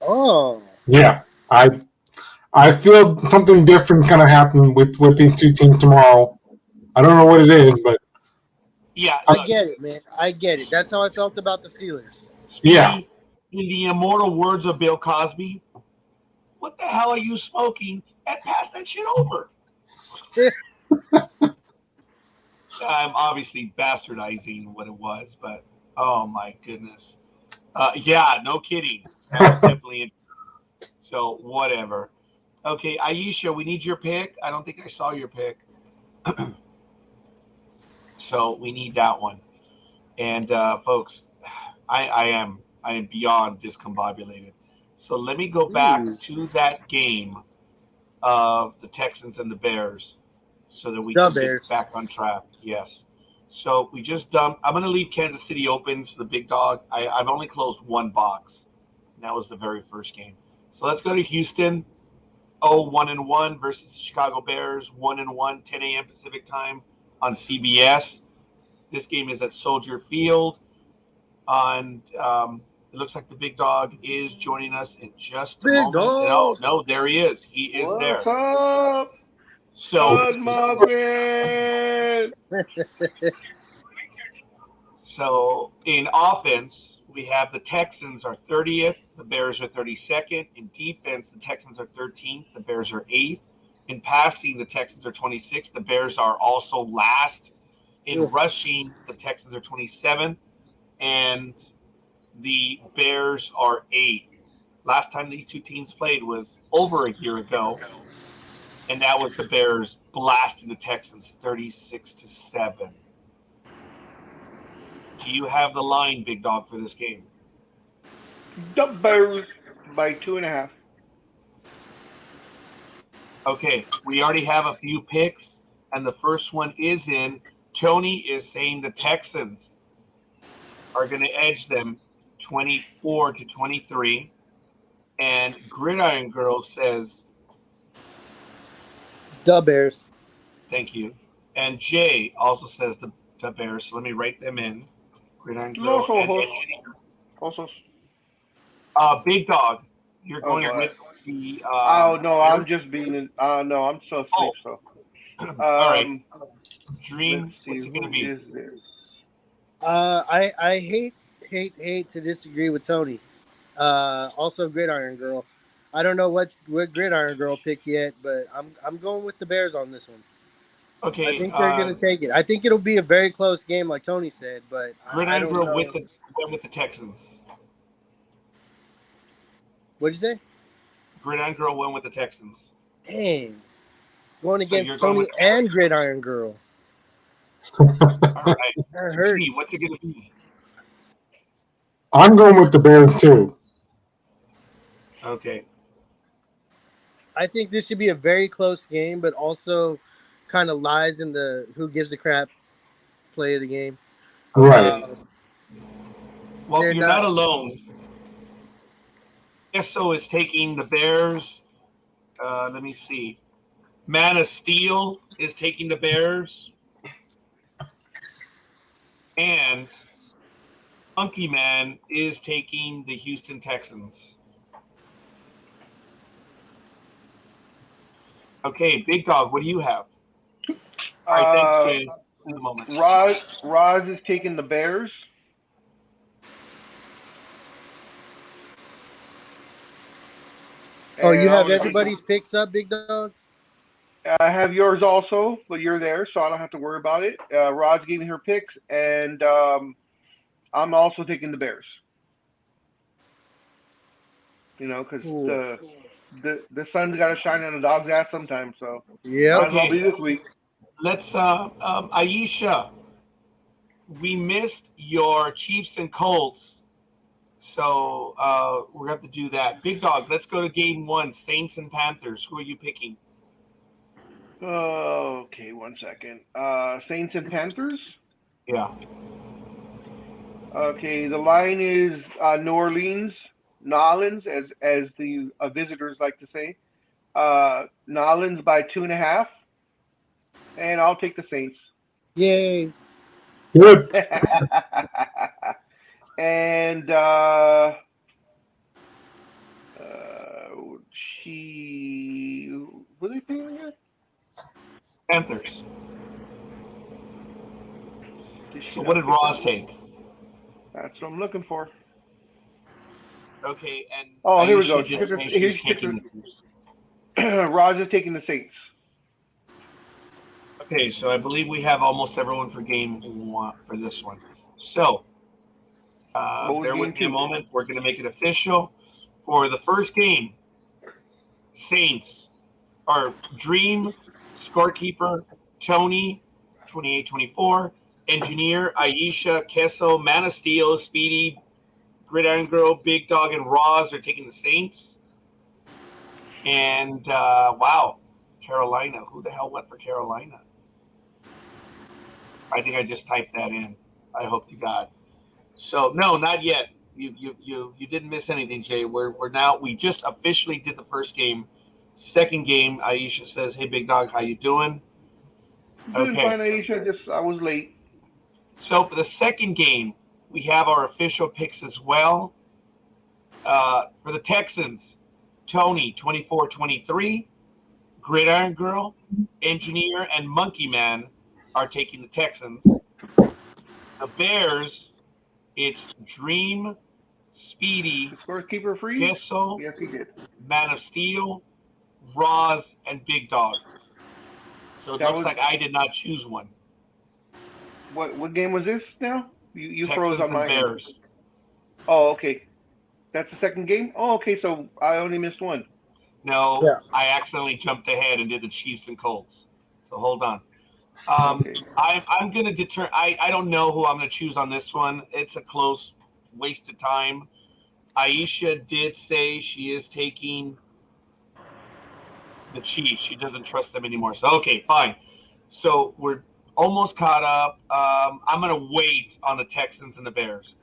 Oh. Yeah, I feel something different going to happen with these two teams tomorrow. I don't know what it is, but yeah, I get it, man. I get it. That's how I felt about the Steelers. Speedy, yeah. In the immortal words of Bill Cosby, what the hell are you smoking? And pass that shit over. I'm obviously bastardizing what it was, but oh my goodness. Yeah, no kidding. That was definitely so whatever. Okay, Aisha, we need your pick. I don't think I saw your pick. So we need that one. And folks, I am beyond discombobulated. So let me go back Ooh. to that game of the Texans and the Bears so that we The can Bears. get back on track. Yes. So we just dumped. I'm going to leave Kansas City open to the big dog. I've only closed one box. And that was the very first game. So let's go to Houston. 1-1 versus the Chicago Bears. 1-1, 10 a.m. Pacific time on CBS. This game is at Soldier Field. And it looks like the big dog is joining us in just a Big moment. dog. No, there he is. He is there. What's up? So, Bud Muffin. so in offense, we have the Texans are 30th, the Bears are 32nd. In defense, the Texans are 13th, the Bears are 8th. In passing, the Texans are 26th, the Bears are also last. In rushing, the Texans are 27th, and the Bears are 8th. Last time these two teams played was over a year ago, and that was the Bears blasting the Texans 36-7. Do you have the line, Big Dog, for this game? The Bears by 2.5. Okay, we already have a few picks, and the first one is in. Tony is saying the Texans are going to edge them 24-23, and Gridiron Girl says, The Bears. thank you. And Jay also says the Bears, so let me write them in. Gridiron Girl Los and ojos. Engineer. Osos. Big Dog, you're going boy. with the. Oh no, Bears? I'm just being. No, I'm so asleep. So. All right. Dream, Let's see, what's it going to who be? is this? I hate to disagree with Tony. Also Gridiron Girl. I don't know what Gridiron Girl picked yet, but I'm going with the Bears on this one. Okay. I think they're going to take it. I think it'll be a very close game, like Tony said, but I Gridiron don't Girl know. with the Texans. What'd you say? Gridiron Girl went with the Texans. Dang. Going you're against going Tony with- and Gridiron Girl. All right. That Gee, hurts. what's it going to be? I'm going with the Bears too. Okay. I think this should be a very close game, but also kind of lies in the who gives a crap play of the game. Right. Well, They're you're not alone. Esso is taking the Bears. Let me see. Man of Steel is taking the Bears. And Funky Man is taking the Houston Texans. Okay, Big Dog, what do you have? All right, thanks, Jay. In a moment. Roz is taking the Bears. Oh, you And have I'm gonna everybody's picks up, Big Dog? I have yours also, but you're there, so I don't have to worry about it. Roz gave me her picks, and I'm also taking the Bears. You know, because the sun's got to shine on the dog's ass sometime, so Yeah. might as well be this week. Let's, Aisha, we missed your Chiefs and Colts, so we're going to have to do that. Big Dog, let's go to game one, Saints and Panthers. Who are you picking? Okay, 1 second. Saints and Panthers. Yeah. Okay, the line is Nolans, as the visitors like to say. Nolans by 2.5, and I'll take the Saints. Yay. Good. And what are they paying again? Panthers. So what did Ross take? That's what I'm looking for. Okay, and Oh, here we Aisha go. did say Here's she's taking the Chiefs. Roz is taking the Saints. Okay, so I believe we have almost everyone for game one for this one. So bear with me a moment. We're going to make it official. For the first game, Saints are Dreem, Scorekeeper, Tony, 28-24, Engineer, Aisha, Kesso, Man of Steel, Speedy, Gridiron Girl, Big Dog, and Roz are taking the Saints. And wow, Carolina. Who the hell went for Carolina? I think I just typed that in. I hope you got. So no, not yet. You didn't miss anything, Jay. We just officially did the first game. Second game, Aisha says, "Hey, Big Dog, how you doing?" Doing fine, Aisha. I was late. So for the second game, we have our official picks as well. For the Texans, Tony 24-23, Gridiron Girl, Engineer, and Monkey Man are taking the Texans. The Bears, it's Dreem, Speedy, Scorekeeper free? Kissel, Yes, he did. Man of Steel, Roz, and Big Dog. So it looks like I did not choose one. What game was this now? You Texans froze on and my Bears. end. Oh, okay. That's the second game? Oh, okay, so I only missed one. No, Yeah. I accidentally jumped ahead and did the Chiefs and Colts. So hold on. Okay. I'm going to determine. I don't know who I'm going to choose on this one. It's a close waste of time. Aisha did say she is taking the Chiefs. She doesn't trust them anymore. So, okay, fine. So we're almost caught up. I'm going to wait on the Texans and the Bears.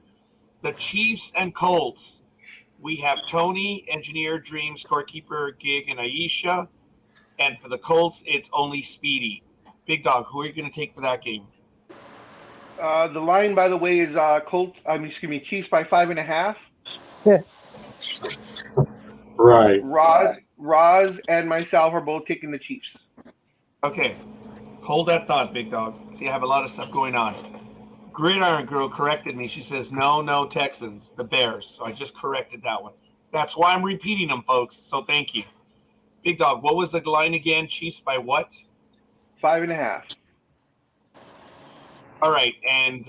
The Chiefs and Colts. We have Tony, Engineer, Dream, Scorekeeper, Gig, and Aisha. And for the Colts, it's only Speedy. Big Dog, who are you going to take for that game? The line, by the way, is Chiefs by 5.5. Right. Roz and myself are both taking the Chiefs. Okay. Hold that thought, Big Dog. See, I have a lot of stuff going on. Gridiron Girl corrected me. She says, no, Texans, the Bears. So I just corrected that one. That's why I'm repeating them, folks. So thank you. Big Dog, what was the line again? Chiefs by what? 5.5. All right. And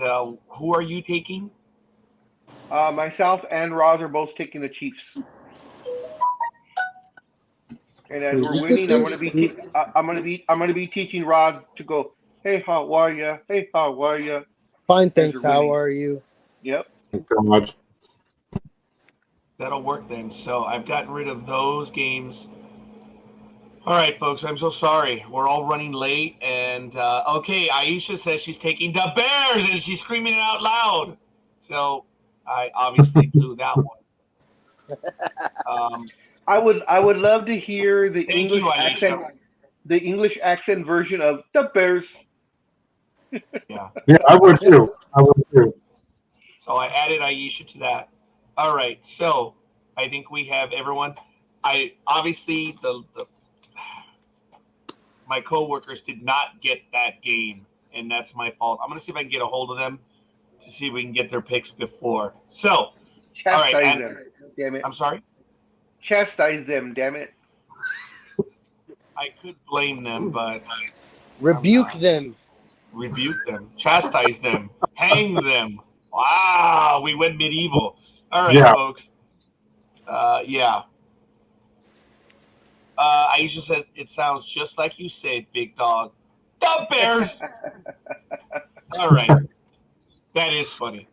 who are you taking? Myself and Roz are both taking the Chiefs. And as we're winning, I'm gonna be teaching Roz to go, "Hey, how are ya? Hey, how are ya?" Fine, thanks. How are you? Yep. God. That'll work then. So I've gotten rid of those games. All right, folks, I'm so sorry. We're all running late. And, okay, Aisha says she's taking the Bears, and she's screaming it out loud. So I obviously blew that one. I would love to hear the Thank English you, accent, Aisha. the English accent version of the Bears. Yeah. Yeah, I would too. So I added Aisha to that. All right. So I think we have everyone. I obviously my coworkers did not get that game, and that's my fault. I'm gonna see if I can get a hold of them to see if we can get their picks before. So, Chastise all right, them, damn it! I'm sorry. Chastise them, damn it! I could blame them, but Rebuke them. rebuke them, chastise them, hang them. Wow, we went medieval. All right, Yeah. folks. Yeah. Aisha says, it sounds just like you said, Big Dog. The Bears! All right. That is funny.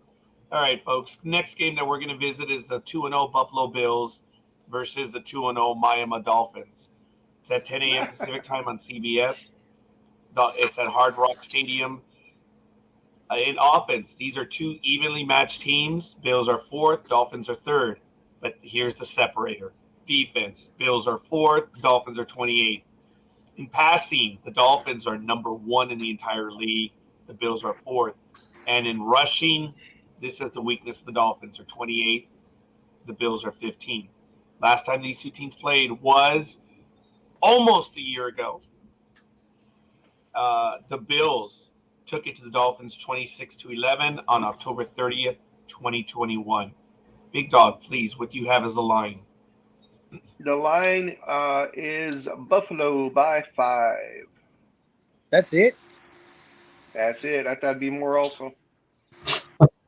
All right, folks. Next game that we're going to visit is the 2-0 Buffalo Bills versus the 2-0 Miami Dolphins. It's at 10 a.m. Pacific time on CBS. It's at Hard Rock Stadium. In offense, these are two evenly matched teams. Bills are 4th, Dolphins are 3rd. But here's the separator. Defense, Bills are 4th, Dolphins are 28th. In passing, the Dolphins are number 1 in the entire league. The Bills are 4th. And in rushing, this is the weakness of the Dolphins are 28th. The Bills are 15th. Last time these two teams played was almost a year ago. The Bills took it to the Dolphins 26-11 on October 30th, 2021. Big Dog, please, what do you have as the line? The line is Buffalo by 5. That's it? That's it. I thought it'd be more also.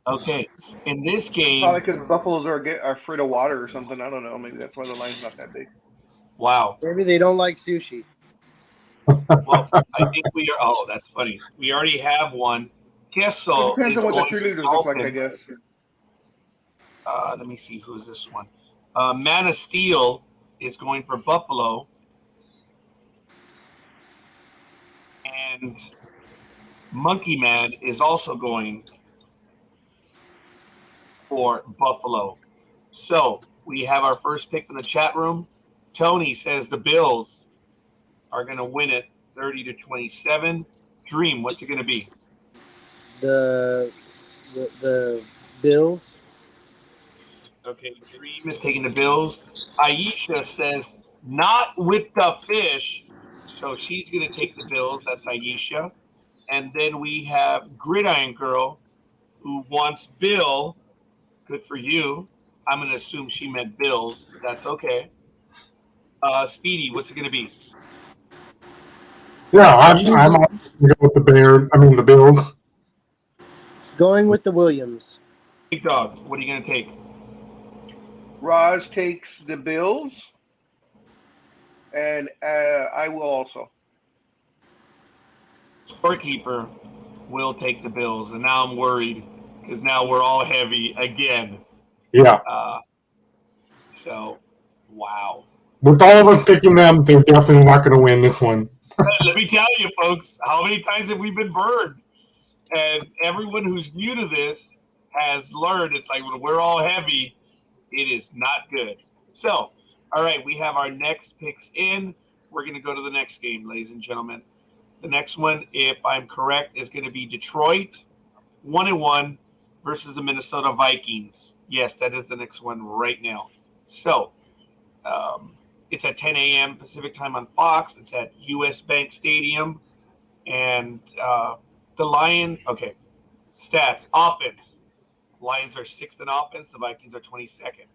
Okay. In this game, Probably because buffaloes are afraid of water or something. I don't know. Maybe that's why the line's not that big. wow. Maybe they don't like sushi. Well, I think we are. Oh, that's funny. We already have one. Guess so. It depends is on what the going to cheerleaders look like, I Dolphins. guess. Let me see, who's this one? Man of Steel is going for Buffalo. And Monkey Man is also going for Buffalo. So we have our first pick in the chat room. Tony says the Bills are going to win it 30-27. Dreem, what's it going to be? The Bills. Okay, Dreem is taking the Bills. Aisha says not with the fish. So she's going to take the Bills. That's Aisha. And then we have Gridiron Girl who wants Bill. Good for you. I'm going to assume she meant Bills, but that's okay. Speedy, what's it going to be? Yeah, I'm going to go with the Bears. I mean, the Bills. Going with the Williams. Big Dog, what are you going to take? Roz takes the Bills, and I will also. Scorekeeper will take the Bills, and now I'm worried because now we're all heavy again. Yeah. So, wow. With all of us picking them, they're definitely not going to win this one. Let me tell you, folks, how many times have we been burned? And everyone who's new to this has learned it's like when we're all heavy, it is not good. So, all right, we have our next picks in. We're going to go to the next game, ladies and gentlemen. The next one, if I'm correct, is going to be Detroit 1-1 versus the Minnesota Vikings. Yes, that is the next one right now. So, it's at 10 a.m. Pacific time on Fox. It's at US Bank Stadium. And the Lions, okay, stats, offense. Lions are 6th in offense. The Vikings are 22nd.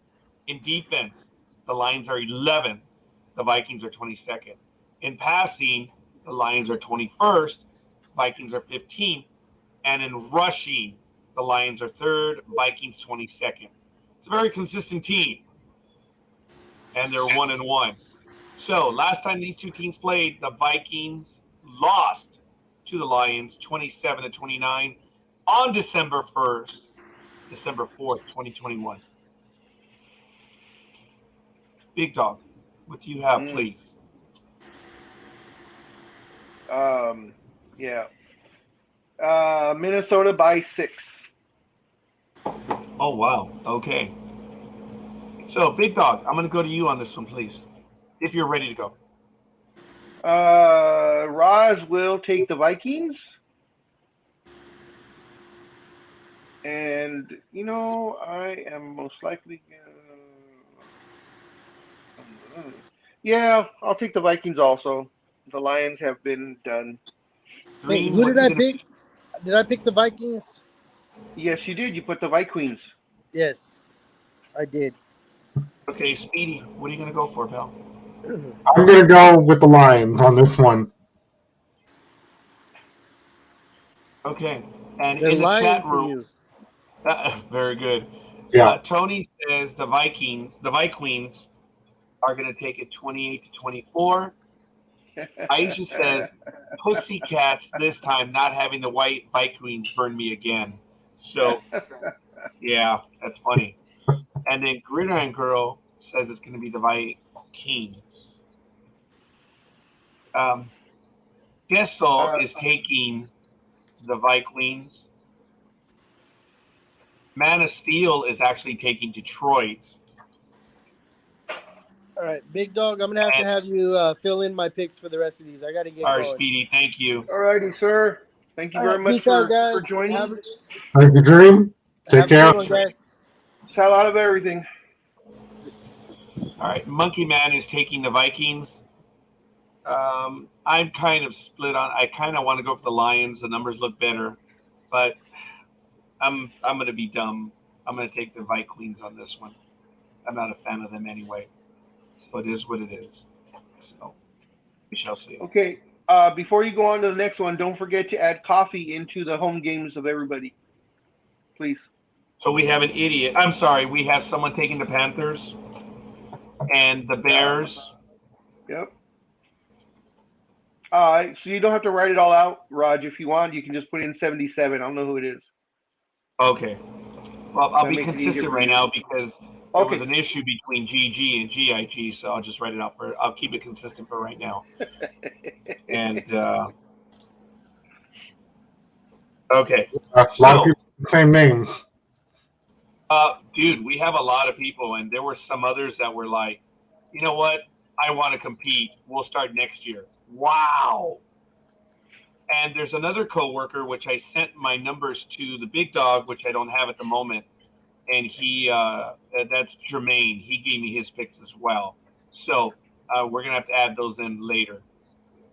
In defense, the Lions are 11th. The Vikings are 22nd. In passing, the Lions are 21st. Vikings are 15th. And in rushing, the Lions are 3rd. Vikings 22nd. It's a very consistent team. And they're 1-1. So last time these two teams played, the Vikings lost to the Lions 27-29 on December 4th, 2021. Big Dog, what do you have, please? Yeah. Minnesota by 6. Oh, wow. Okay. So, Big Dog, I'm going to go to you on this one, please, if you're ready to go. Roz will take the Vikings. And, I am most likely yeah, I'll take the Vikings also. The Lions have been done. Hey, Dreem, who did I what's it pick? Did I pick the Vikings? Yes, you did. You put the Vikings. Yes, I did. Okay, Speedy, what are you going to go for, pal? I'm going to go with the Lions on this one. Okay, and They're in the lying chat to room, you. very good. Yeah. Tony says the Vikings are going to take it 28-24. Aisha says, Pussycats this time, not having the white Vikings burn me again. So, yeah, that's funny. And then Gridiron Girl says it's going to be the Vikings. Gessel is taking the Vikings. Man of Steel is actually taking Detroit. All right, Big Dog, I'm going to have you fill in my picks for the rest of these. I got to get Sorry, going. Speedy. Thank you. All righty, sir. Thank you very much peace out, for guys. joining. Thank you, Dream. Take care. Have a good one, guys. Sell out of everything. All right, Monkey Man is taking the Vikings. I'm kind of split on. I kind of want to go for the Lions. The numbers look better, but I'm going to be dumb. I'm going to take the Vikings on this one. I'm not a fan of them anyway, so it is what it is. So we shall see. Okay. Before you go on to the next one, don't forget to add coffee into the home games of everybody, please. So we have an idiot. I'm sorry. We have someone taking the Panthers and the Bears. Yep. So you don't have to write it all out, Raj. If you want, you can just put in 77. I don't know who it is. Okay. Well, I'll That be makes it easier consistent for right you. now because there was Okay. an issue between GG and GIG, so I'll just write it out for. I'll keep it consistent for right now. And okay, A lot of so people with the same name. dude, we have a lot of people, and there were some others that were like, you know what? I want to compete. We'll start next year. Wow. And there's another coworker, which I sent my numbers to the big dog, which I don't have at the moment. And he, that's Jermaine. He gave me his picks as well. So we're going to have to add those in later.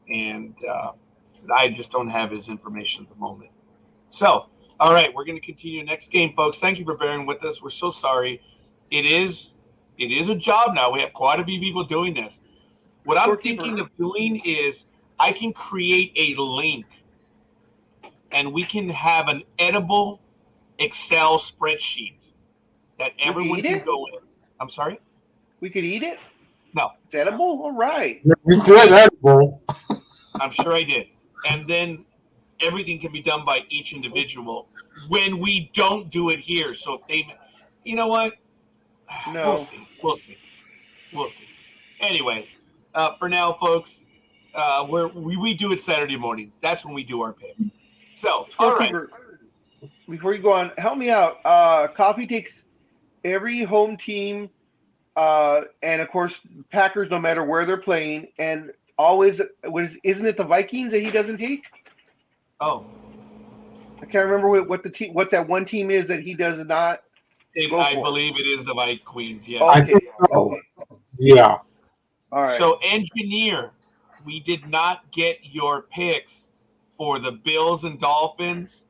And I just don't have his information at the moment. So, all right, we're going to continue next game, folks. Thank you for bearing with us. We're so sorry. It is a job now. We have quite a few people doing this. What I'm Scorekeeper. thinking of doing is I can create a link and we can have an edible Excel spreadsheet that can everyone eat can it? go in. I'm sorry? We could eat it? No. It's edible? All right. We said edible. I'm sure I did. And then everything can be done by each individual when we don't do it here. So if they, you know what? No. We'll see. Anyway, for now, folks, we do it Saturday mornings. That's when we do our picks. So, all right. Scorekeeper, before you go on, help me out. Coffee takes every home team, and of course, Packers, no matter where they're playing, and always, isn't it the Vikings that he doesn't take? Oh, I can't remember what that one team is that he does not go I for. believe it is the White Queens. Yeah. I Okay. think so. Okay. Yeah. All right. So, engineer, we did not get your picks for the Bills and Dolphins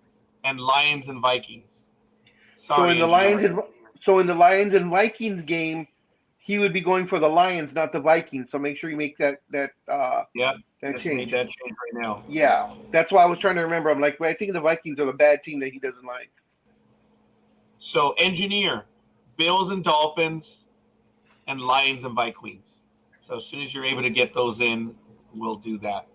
and Lions and Vikings. Sorry, in the Lions and Vikings game, he would be going for the Lions, not the Vikings. So make sure you make that yeah, that just change. made that change right now. Yeah, that's why I was trying to remember. I'm like, well, I think the Vikings are the bad team that he doesn't like. So, engineer, Bills and Dolphins and Lions and Vikings. So, as soon as you're able to get those in, we'll do that.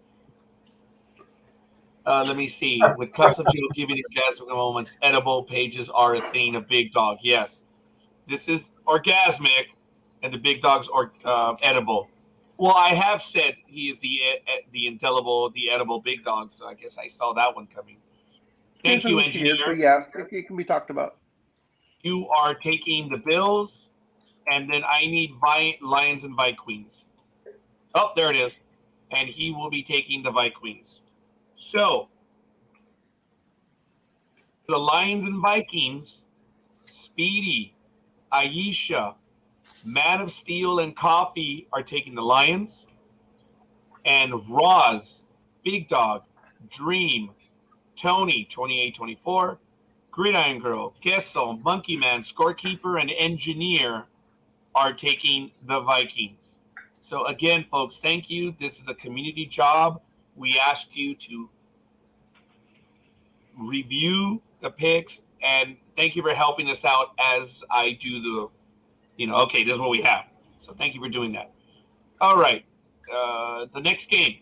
Let me see. With cups of Joe giving orgasmic moments, edible pages are a thing of Big Dog. Yes, this is orgasmic, and the Big Dog's edible. Well, I have said he is the indelible, the edible Big Dog, so I guess I saw that one coming. Thank you, engineer. So yeah, it can be talked about. You are taking the Bills, and then I need Lions and Vikings. Oh, there it is. And he will be taking the Vikings. So, the Lions and Vikings, Speedy, Aisha, Man of Steel, and Coffee are taking the Lions. And Roz, Big Dog, Dreem, Tony, 2824, Gridiron Girl, Kessel, Monkey Man, Scorekeeper, and Engineer are taking the Vikings. So again, folks, thank you. This is a community job. We ask you to review the picks, and thank you for helping us out as I do okay, this is what we have. So thank you for doing that. All right. The next game,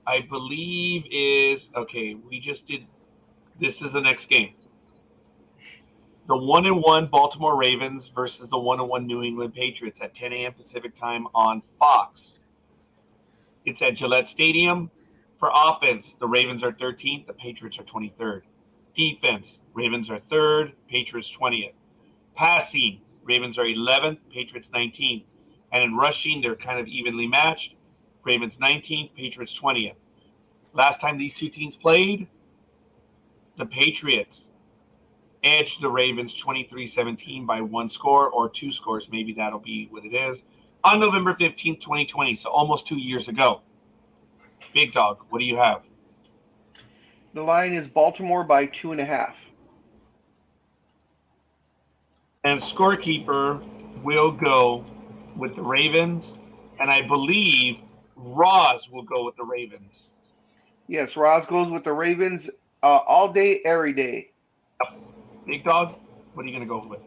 I believe is, okay, we just did, this is the next game. The 1-1 Baltimore Ravens versus the 1-1 New England Patriots at 10 a.m. Pacific time on Fox. It's at Gillette Stadium. For offense, the Ravens are 13th, the Patriots are 23rd. Defense, Ravens are 3rd, Patriots 20th. Passing, Ravens are 11th, Patriots 19th. And in rushing, they're kind of evenly matched. Ravens 19th, Patriots 20th. Last time these two teams played, the Patriots edged the Ravens 23-17 by one score or two scores. Maybe that'll be what it is. On November 15th, 2020, so almost 2 years ago. Big Dog, what do you have? The line is Baltimore by 2.5. And Scorekeeper will go with the Ravens, and I believe Roz will go with the Ravens. Yes, Roz goes with the Ravens all day, every day. Big Dog, what are you going to go with?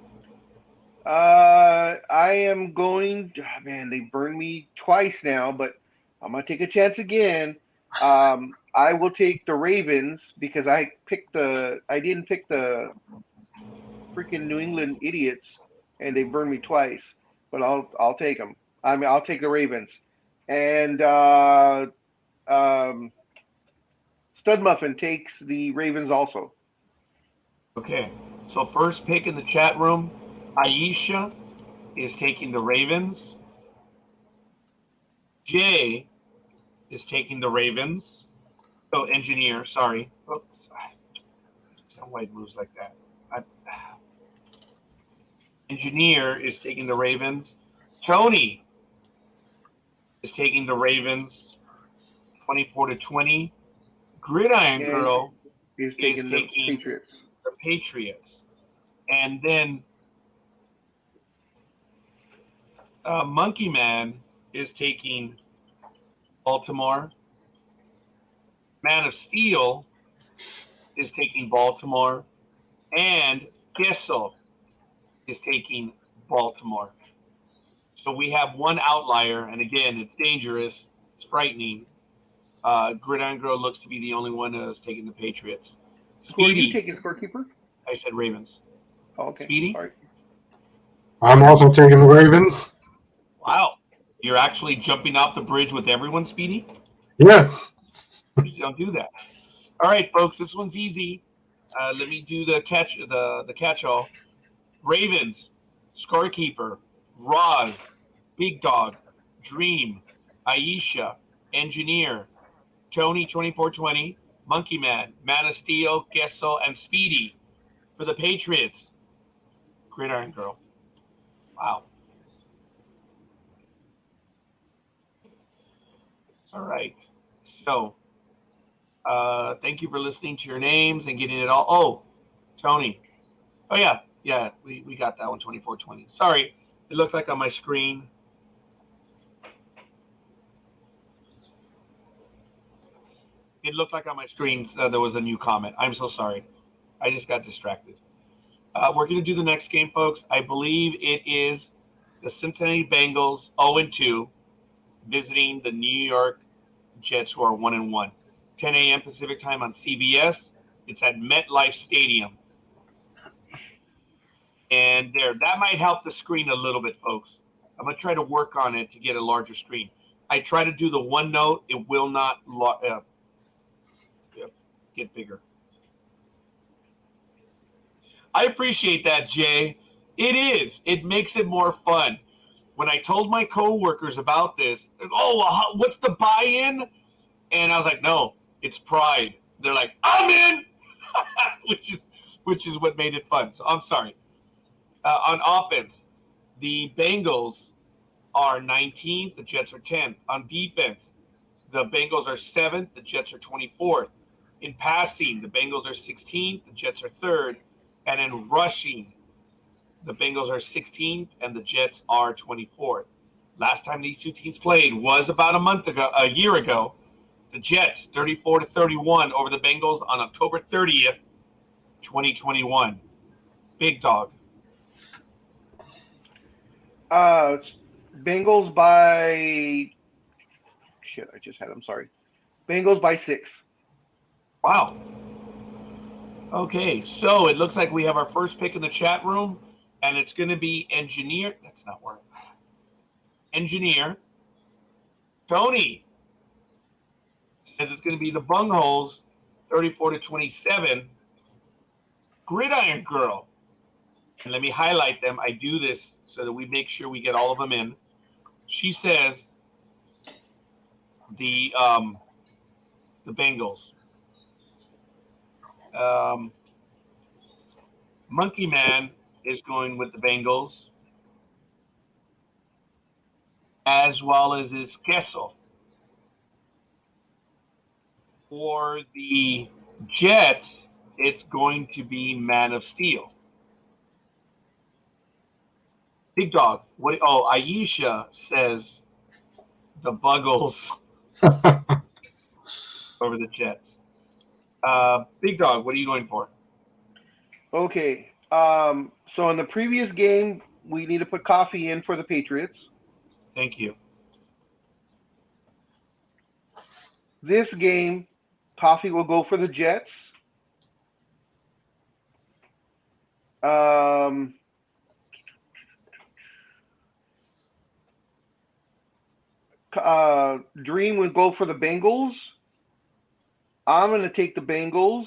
I am going. Oh, man, they burned me twice now, but I'm gonna take a chance again. I will take the Ravens because I didn't pick the freaking New England idiots, and they burned me twice. But I'll take them. I mean, I'll take the Ravens. And Stud Muffin takes the Ravens also. Okay. So first pick in the chat room, Aisha is taking the Ravens. Jay is taking the Ravens. Oh, Engineer, sorry. Oops. I don't know why it moves like that. Engineer is taking the Ravens. Tony is taking the Ravens 24-20. Gridiron And Girl he's is taking the taking Patriots. the Patriots. And then Monkey Man is taking Baltimore. Man of Steel is taking Baltimore. And Kessel is taking Baltimore. So we have one outlier, and again, it's dangerous. It's frightening. Gridiron Girl looks to be the only one that's taking the Patriots. Who are you Speedy, taking, Scorekeeper? I said Ravens. Oh, okay. Speedy? Sorry. I'm also taking the Ravens. Wow. You're actually jumping off the bridge with everyone, Speedy? Yeah. You don't do that. All right, folks, this one's easy. Let me do the catch-all. Ravens, Scorekeeper, Roz, Big Dog, Dreem, Aisha, Engineer, Tony 2420, Monkey Man, Man of Steel, Gessel, and Speedy for the Patriots. Gridiron Girl. Wow. All right. So, thank you for listening to your names and getting it all. Oh, Tony. Oh, yeah. Yeah, we got that one, 2420. Sorry. It looked like on my screen. It looked like on my screen there was a new comment. I'm so sorry. I just got distracted. We're going to do the next game, folks. I believe it is the Cincinnati Bengals 0-2 visiting the New York Jets, who are 1-1. 10 a.m. Pacific time on CBS. It's at MetLife Stadium. And that might help the screen a little bit, folks. I'm going to try to work on it to get a larger screen. I try to do the OneNote. It will not get bigger. I appreciate that, Jay. It is. It makes it more fun. When I told my coworkers about this, what's the buy-in? And I was like, no, it's pride. They're like, I'm in, which is what made it fun. So I'm sorry. On offense, the Bengals are 19th. The Jets are 10th. On defense, the Bengals are 7th. The Jets are 24th. In passing, the Bengals are 16th. The Jets are 3rd. And in rushing, the Bengals are 16th and the Jets are 24th. Last time these two teams played was about a year ago. The Jets 34-31 over the Bengals on October 30th, 2021. Big Dog. Bengals by shit. I just had. I'm sorry. Bengals by 6. Wow. Okay, so it looks like we have our first pick in the chat room, and it's going to be Engineer. That's not working. Engineer. Tony says it's going to be the Bungholes, 34-27. Gridiron Girl. And let me highlight them. I do this so that we make sure we get all of them in. She says the Bengals. Monkey Man is going with the Bengals, as well as his Kessel. For the Jets, it's going to be Man of Steel. Big Dog. Aisha says the Buggles over the Jets. Big Dog, what are you going for? Okay. So in the previous game, we need to put coffee in for the Patriots. Thank you. This game, coffee will go for the Jets. Dreem would go for the Bengals. I'm going to take the Bengals.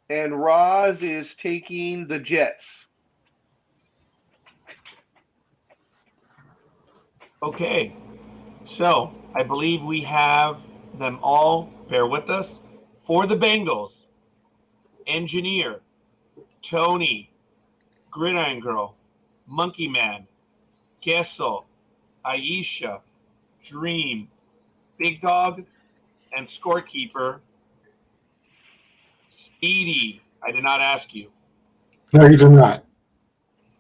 And Roz is taking the Jets. Okay. So I believe we have them all. Bear with us. For the Bengals, Engineer, Tony, Gridiron Girl, Monkey Man, Kessel, Aisha, Dreem, Big Dog, and Scorekeeper. Speedy, I did not ask you. No, you did not.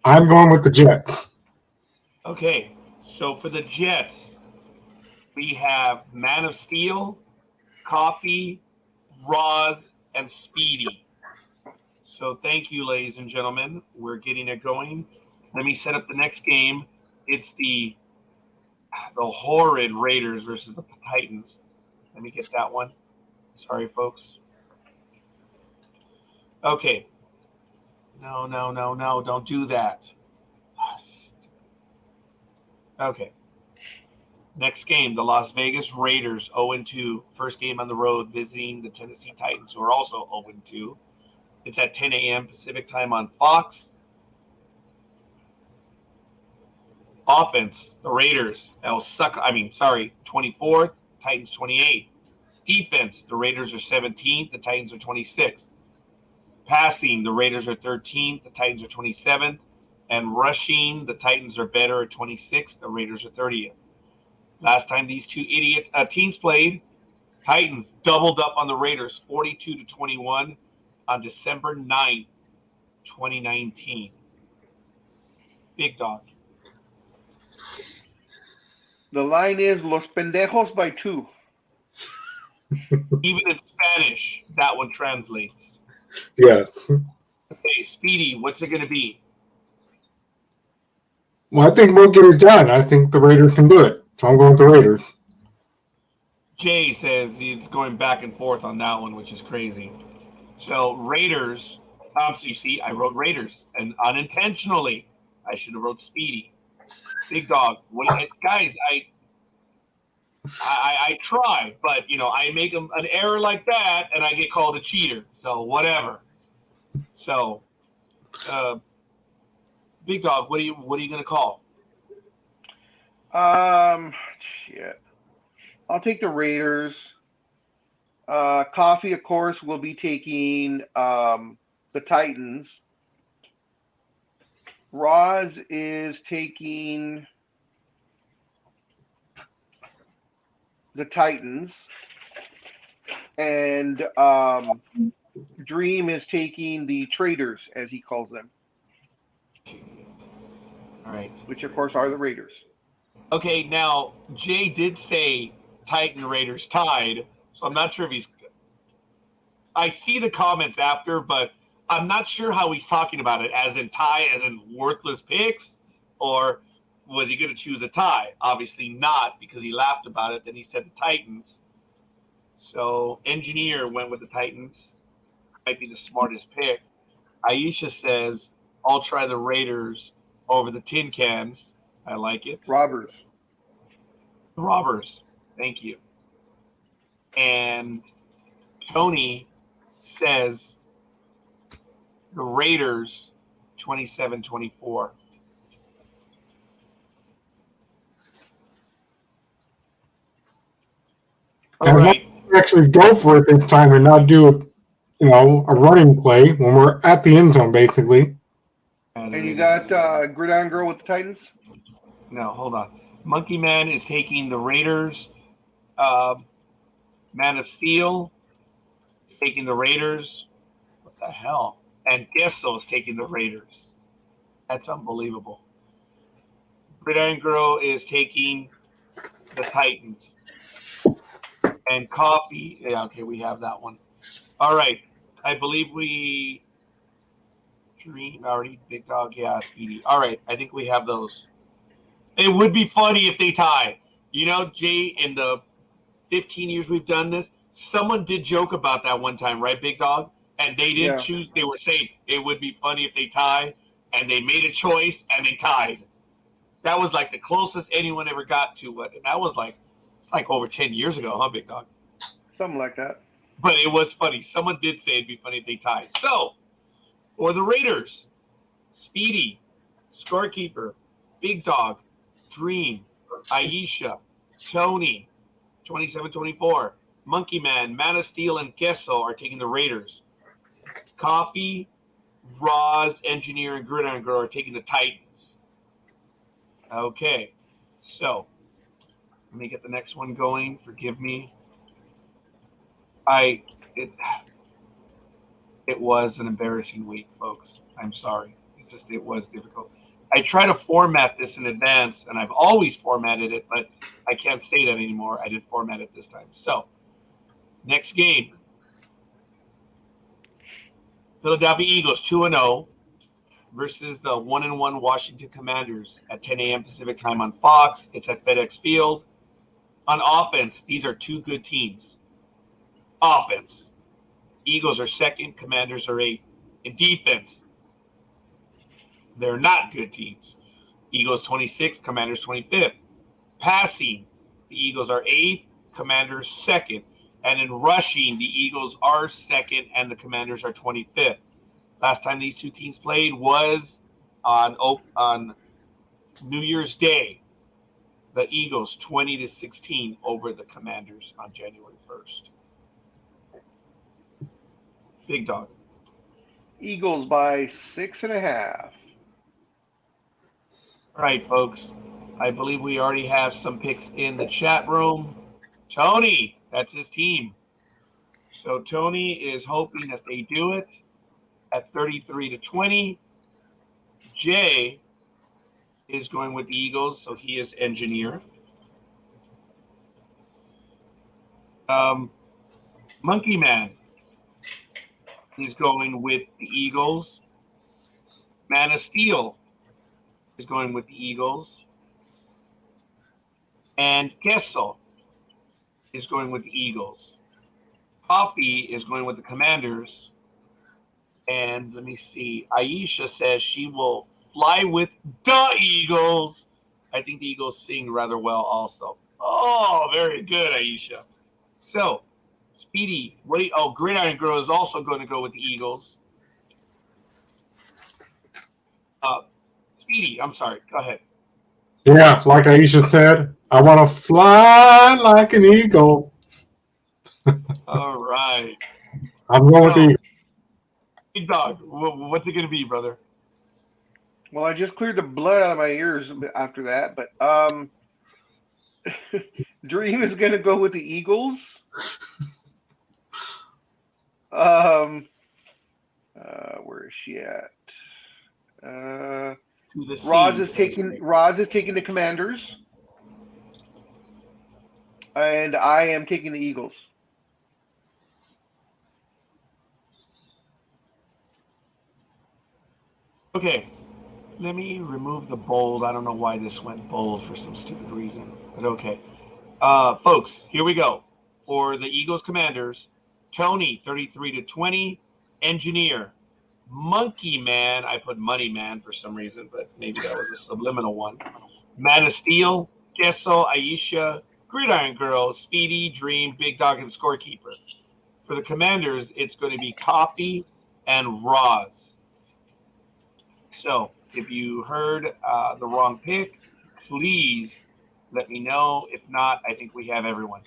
I'm going with the Jets. Okay, so for the Jets, we have Man of Steel, Coffee, Roz, and Speedy. So thank you, ladies and gentlemen. We're getting it going. Let me set up the next game. It's the horrid Raiders versus the Titans. Let me get that one. Sorry, folks. Okay. No, don't do that. Okay. Next game, the Las Vegas Raiders 0-2. First game on the road visiting the Tennessee Titans, who are also 0-2. It's at 10 a.m. Pacific time on Fox. Offense, the Raiders, 24th, Titans 28th. Defense, the Raiders are 17th, the Titans are 26th. Passing, the Raiders are 13th, the Titans are 27th. And rushing, the Titans are better at 26th, the Raiders are 30th. Last time these two teams played, Titans doubled up on the Raiders 42-21 on December 9th, 2019. Big Dog. The line is Los Pendejos by 2. Even in Spanish, that one translates. Yeah. Okay, Speedy, what's it going to be? Well, I think we'll get it done. I think the Raiders can do it. So I'm going with the Raiders. Jay says he's going back and forth on that one, which is crazy. So Raiders, so you see, I wrote Raiders, and unintentionally, I should have wrote Speedy. Big Dog, guys, I try, but I make an error like that, and I get called a cheater. So whatever. So, Big Dog, what are you going to call? Shit. I'll take the Raiders. Coffee, of course, will be taking the Titans. Roz is taking the Titans. And Dreem is taking the Traders, as he calls them. All right. Which, of course, are the Raiders. Okay, now, Jay did say Titan Raiders tied, so I'm not sure if he's... I see the comments after, but I'm not sure how he's talking about it, as in tie, as in worthless picks, or was he going to choose a tie? Obviously not, because he laughed about it, then he said the Titans. So, Engineer went with the Titans. Might be the smartest pick. Aisha says, I'll try the Raiders over the Tin Cans. I like it. Robbers. Thank you. And Tony says the Raiders 27-24. All right. Actually go for it this time and not do a running play when we're at the end zone, basically. And you got Gridiron Girl with the Titans? No, hold on. Monkey Man is taking the Raiders. Man of Steel is taking the Raiders. What the hell? And Gesso is taking the Raiders. That's unbelievable. Gridiron Girl is taking the Titans. And Coffee, yeah, okay, we have that one. All right, I believe we Dreem already, Big Dog, yeah, Speedy. All right, I think we have those. It would be funny if they tie. Jay, in the 15 years we've done this, someone did joke about that one time, right, Big Dog? And they didn't choose. They were saying it would be funny if they tie, and they made a choice and they tied. That was like the closest anyone ever got to it, and that was it's like over 10 years ago, huh, Big Dog? Something like that. But it was funny. Someone did say it'd be funny if they tie. So, for the Raiders, Speedy, Scorekeeper, Big Dog, Dreem, Aisha, Tony, 27-24, Monkey Man, Man of Steel, and Gesso are taking the Raiders. Coffee, Roz, Engineer, and Gridiron Girl are taking the Titans. Okay, so let me get the next one going. Forgive me. It was an embarrassing week, folks. I'm sorry. It was difficult. I try to format this in advance, and I've always formatted it, but I can't say that anymore. I didn't format it this time. So, next game. Philadelphia Eagles 2-0 versus the 1-1 Washington Commanders at 10 a.m. Pacific time on Fox. It's at FedEx Field. On offense, these are two good teams. Offense, Eagles are second, Commanders are 8. In defense, they're not good teams. Eagles 26, Commanders 25th. Passing, the Eagles are 8th, Commanders 2nd. And in rushing, the Eagles are 2nd and the Commanders are 25th. Last time these two teams played was on New Year's Day. The Eagles 20-16 over the Commanders on January 1st. Big Dog. Eagles by 6.5. All right, folks. I believe we already have some picks in the chat room. Tony, that's his team. So Tony is hoping that they do it at 33-20. Jay is going with the Eagles, so he is engineer. Monkey Man is going with the Eagles. Man of Steel is going with the Eagles. And Kessel is going with the Eagles. Coffee is going with the Commanders. And let me see. Aisha says she will fly with the Eagles. I think the Eagles sing rather well also. Oh, very good, Aisha. So, Speedy, Gridiron Girl is also going to go with the Eagles. Speedy, I'm sorry. Go ahead. Yeah, like Aisha said, I want to fly like an eagle. All right. I'm going with the Eagles. Big Dog, what's it going to be, brother? Well, I just cleared the blood out of my ears after that, but Dreem is going to go with the Eagles. Where is she at? Roz is taking the Commanders, and I am taking the Eagles. Okay, let me remove the bold. I don't know why this went bold for some stupid reason, but okay. Folks, here we go. For the Eagles Commanders, Tony, 33-20. Engineer, Monkey Man. I put Money Man for some reason, but maybe that was a subliminal one. Man of Steel, Gesso, Aisha, Gridiron Girl, Speedy, Dreem, Big Dog, and Scorekeeper. For the Commanders, it's going to be Coffee and Roz. So, if you heard the wrong pick, please let me know. If not, I think we have everyone.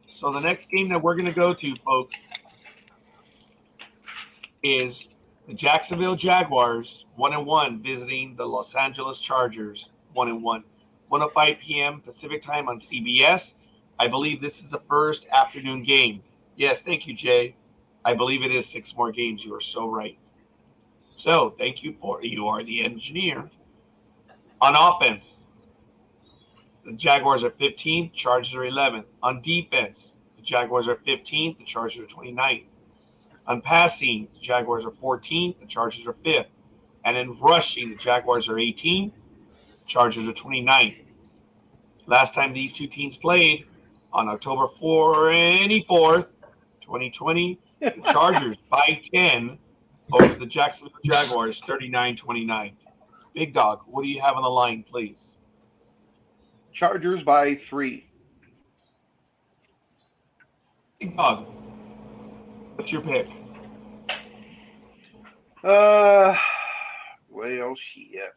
So the next game that we're going to go to, folks, is the Jacksonville Jaguars 1-1 visiting the Los Angeles Chargers 1-1. 1:05 p.m. Pacific time on CBS. I believe this is the first afternoon game. Yes, thank you, Jay. I believe it is 6 more games. You are so right. So, thank you for you are the engineer. On offense, the Jaguars are 15th, Chargers are 11th. On defense, the Jaguars are 15th, the Chargers are 29th. On passing, the Jaguars are 14th, the Chargers are 5th. And in rushing, the Jaguars are 18th, the Chargers are 29th. Last time these two teams played on October 24th, 2020, The Chargers by 10 over the Jacksonville Jaguars, 39-29. Big Dog, what do you have on the line, please? Chargers by 3. Big Dog, what's your pick? Well, shit.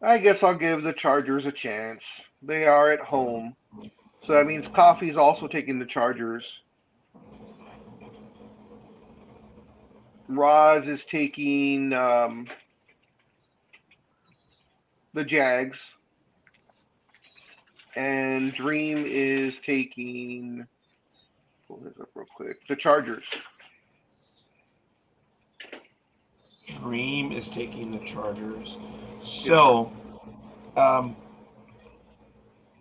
I guess I'll give the Chargers a chance. They are at home. So that means Coffee's also taking the Chargers. Roz is taking the Jags. And Dreem is taking, pull this up real quick, the Chargers. Dreem is taking the Chargers. So,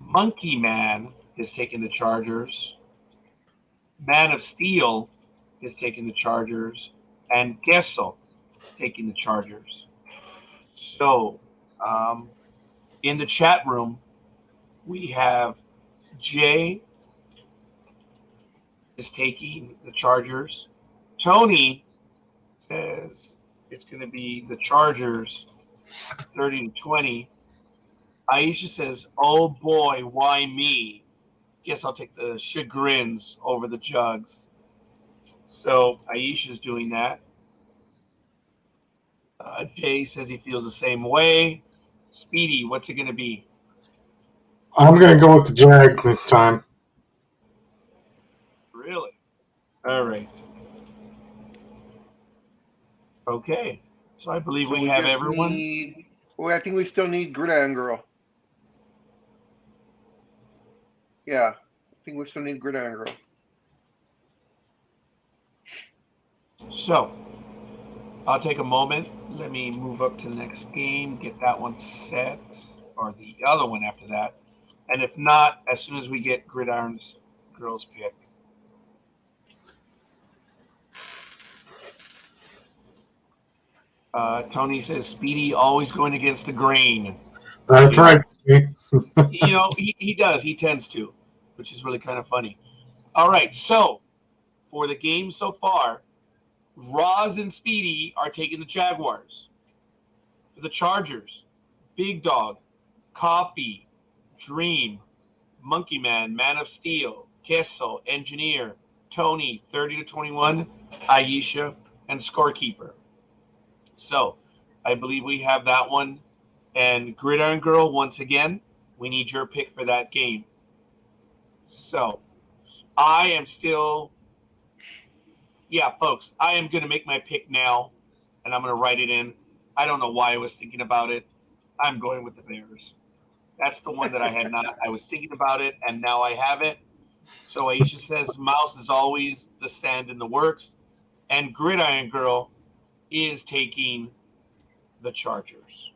Monkey Man is taking the Chargers. Man of Steel is taking the Chargers. And Gessel taking the Chargers. So, in the chat room, we have Jay is taking the Chargers. Tony says it's going to be the Chargers 30-20. Aisha says, oh boy, why me? Guess I'll take the Chagrins over the Jugs. So Aisha's doing that. Jay says he feels the same way. Speedy, what's it going to be? I'm going to go with the Jag this time. Really? All right. Okay. So I believe we have everyone. I think we still need Gridiron Girl. Yeah, I think we still need Gridiron Girl. So I'll take a moment. Let me move up to the next game, get that one set, or the other one after that. And if not, as soon as we get Gridiron's Girl's pick. Tony says, Speedy always going against the grain. That's right. You know, he does. He tends to, which is really kind of funny. All right. So for the game so far, Roz and Speedy are taking the Jaguars. For the Chargers, Big Dog, Coffee, Dreem, Monkey Man, Man of Steel, Kessel, Engineer, Tony, 30-21, Aisha, and Scorekeeper. So I believe we have that one. And Gridiron Girl, once again, we need your pick for that game. So I am still, folks, I am going to make my pick now, and I'm going to write it in. I don't know why I was thinking about it. I'm going with the Bears. That's the one that I had not. I was thinking about it, and now I have it. So Aisha says Mouse is always the sand in the works. And Gridiron Girl is taking the Chargers.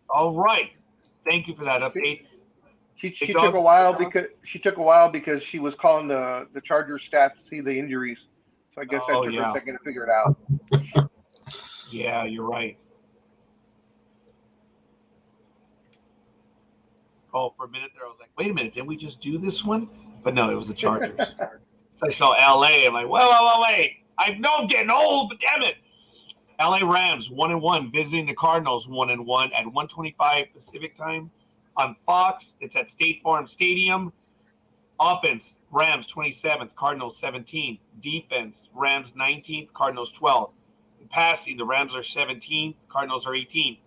All right. Thank you for that update. She took a while because she was calling the Chargers staff to see the injuries. So I guess that took her a second to figure it out. Yeah, you're right. Oh, for a minute there, I was like, wait a minute, didn't we just do this one? But no, it was the Chargers. So I saw LA. I'm like, wait. I know I'm getting old, but damn it. LA Rams 1-1 visiting the Cardinals 1-1 at 1:25 Pacific time on Fox. It's at State Farm Stadium. Offense, Rams 27th, Cardinals 17th. Defense, Rams 19th, Cardinals 12th. In passing, the Rams are 17th, Cardinals are 18th.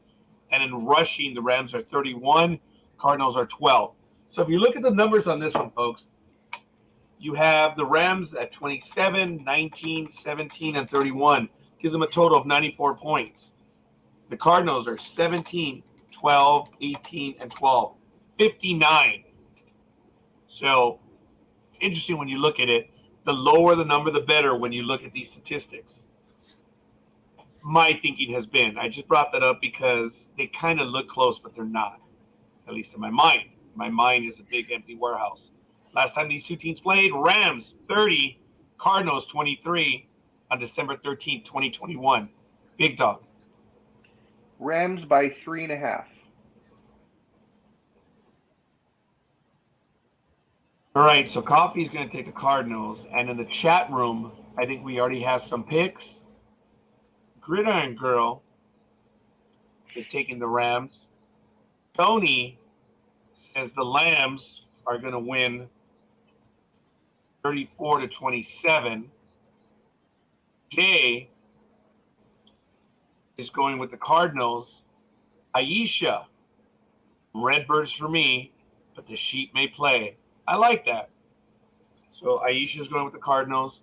And in rushing, the Rams are 31, Cardinals are 12. So if you look at the numbers on this one, folks, you have the Rams at 27, 19, 17, and 31. Gives them a total of 94 points. The Cardinals are 17, 12, 18, and 12. 59. So it's interesting when you look at it. The lower the number, the better when you look at these statistics. My thinking has been, I just brought that up because they kind of look close, but they're not, at least in my mind. My mind is a big empty warehouse. Last time these two teams played, Rams 30, Cardinals 23 on December 13th, 2021. Big Dog. Rams by 3.5. All right, so Coffee's going to take the Cardinals. And in the chat room, I think we already have some picks. Gridiron Girl is taking the Rams. Tony says the Lambs are going to win 34-27. Jay is going with the Cardinals. Aisha, Redbirds for me, but the sheep may play. I like that. So Aisha's going with the Cardinals.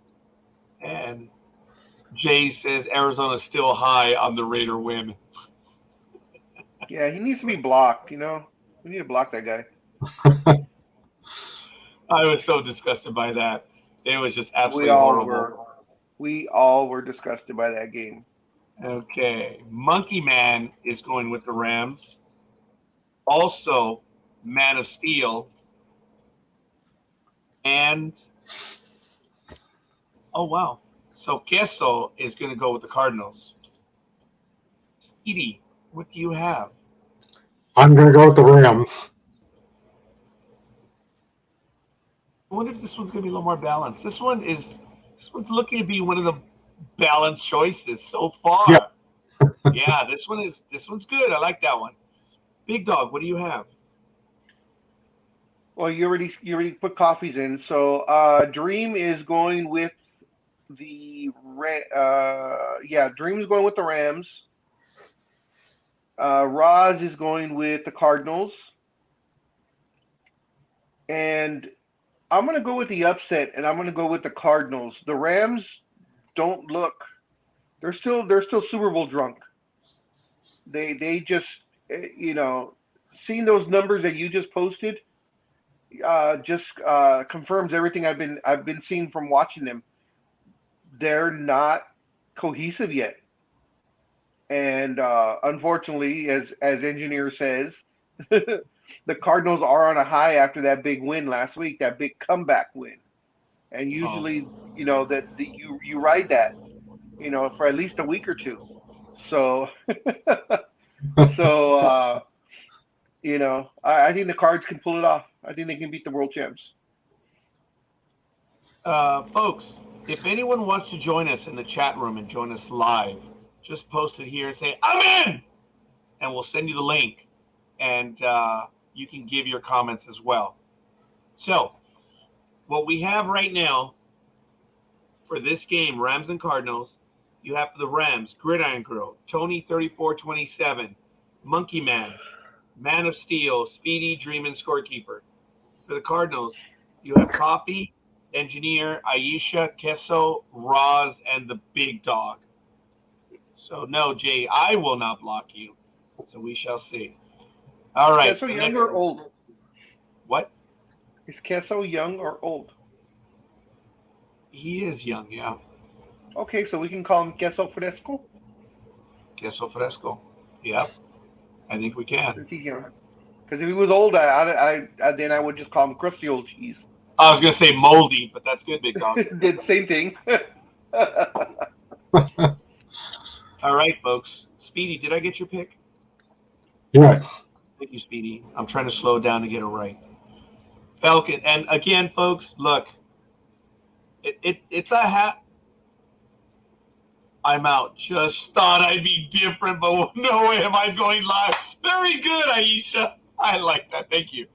And Jay says Arizona's still high on the Raider win. Yeah, he needs to be blocked, you know? We need to block that guy. I was so disgusted by that. It was just absolutely We all horrible. were. We all were disgusted by that game. Okay. Monkey Man is going with the Rams. Also, Man of Steel. And, oh, wow. So Queso is going to go with the Cardinals. Speedy, what do you have? I'm going to go with the Rams. I wonder if this one's going to be a little more balanced. This one's looking to be one of the balanced choices so far. Yeah. Yeah, this one's good. I like that one. Big Dog, what do you have? Well, you already put Coffees in. So Dreem is going with Dream's going with the Rams. Roz is going with the Cardinals. And I'm going to go with the upset, and I'm going to go with the Cardinals. The Rams don't look. They're still Super Bowl drunk. They just, seeing those numbers that you just posted, just confirms everything I've been seeing from watching them. They're not cohesive yet, and unfortunately, as engineer says, the Cardinals are on a high after that big win last week, that big comeback win, and usually, that you ride that, for at least a week or two. So, I think the Cards can pull it off. I think they can beat the world champs. Folks, if anyone wants to join us in the chat room and join us live, just post it here and say, I'm in! And we'll send you the link. And you can give your comments as well. So, what we have right now for this game, Rams and Cardinals, you have for the Rams, Gridiron Girl, Tony 34-27, Monkey Man, Man of Steel, Speedy, Dreem, and Scorekeeper. For the Cardinals, you have Coffee, Engineer, Aisha, Queso, Roz, and the Big Dog. So, no, Jay, I will not block you. So we shall see. All right. Queso young or old? What? Is Queso young or old? He is young, yeah. Okay, so we can call him Queso Fresco? Queso Fresco. Yeah, I think we can. Because if he was old, then I would just call him crusty old cheese. I was going to say moldy, but that's good, Big Dog. Did same thing. All right, folks. Speedy, did I get your pick? Yeah. Thank you, Speedy. I'm trying to slow down to get it right. Falcon. And again, folks, look, it's a hat. I'm out. Just thought I'd be different, but no way am I going live. Very good, Aisha. I like that. Thank you.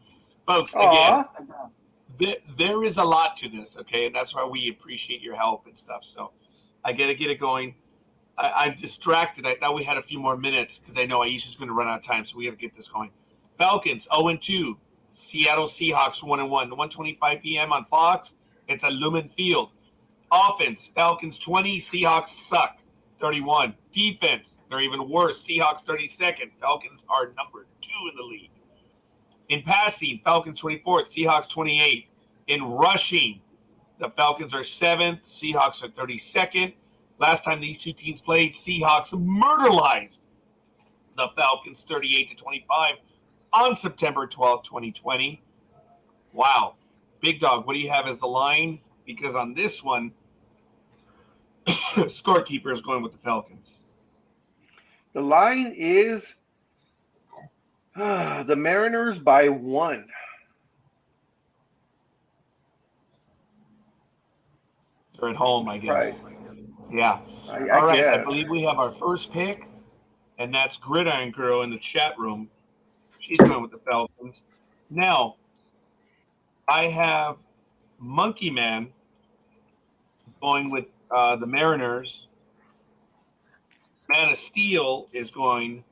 Folks, again, there is a lot to this, okay? And that's why we appreciate your help and stuff. So I got to get it going. I'm distracted. I thought we had a few more minutes because I know Aisha's going to run out of time, so we got to get this going. Falcons 0-2. Seattle Seahawks 1-1. 1:25 p.m. on Fox. It's at Lumen Field. Offense, Falcons 20. Seahawks suck. 31. Defense, they're even worse. Seahawks 32nd. Falcons are number 2 in the league. In passing, Falcons 24th. Seahawks 28th. In rushing, the Falcons are 7th. Seahawks are 32nd. Last time these two teams played, Seahawks murderized the Falcons 38-25 on September 12th, 2020. Wow. Big Dog, what do you have as the line? Because on this one, Scorekeeper is going with the Falcons. The line is the Mariners by 1. They're at home, I guess. Right. Yeah. I All right. I guess. believe we have our first pick, and that's Gridiron Girl in the chat room. She's going with the Falcons. Now, I have Monkey Man going with the Mariners. Man of Steel is going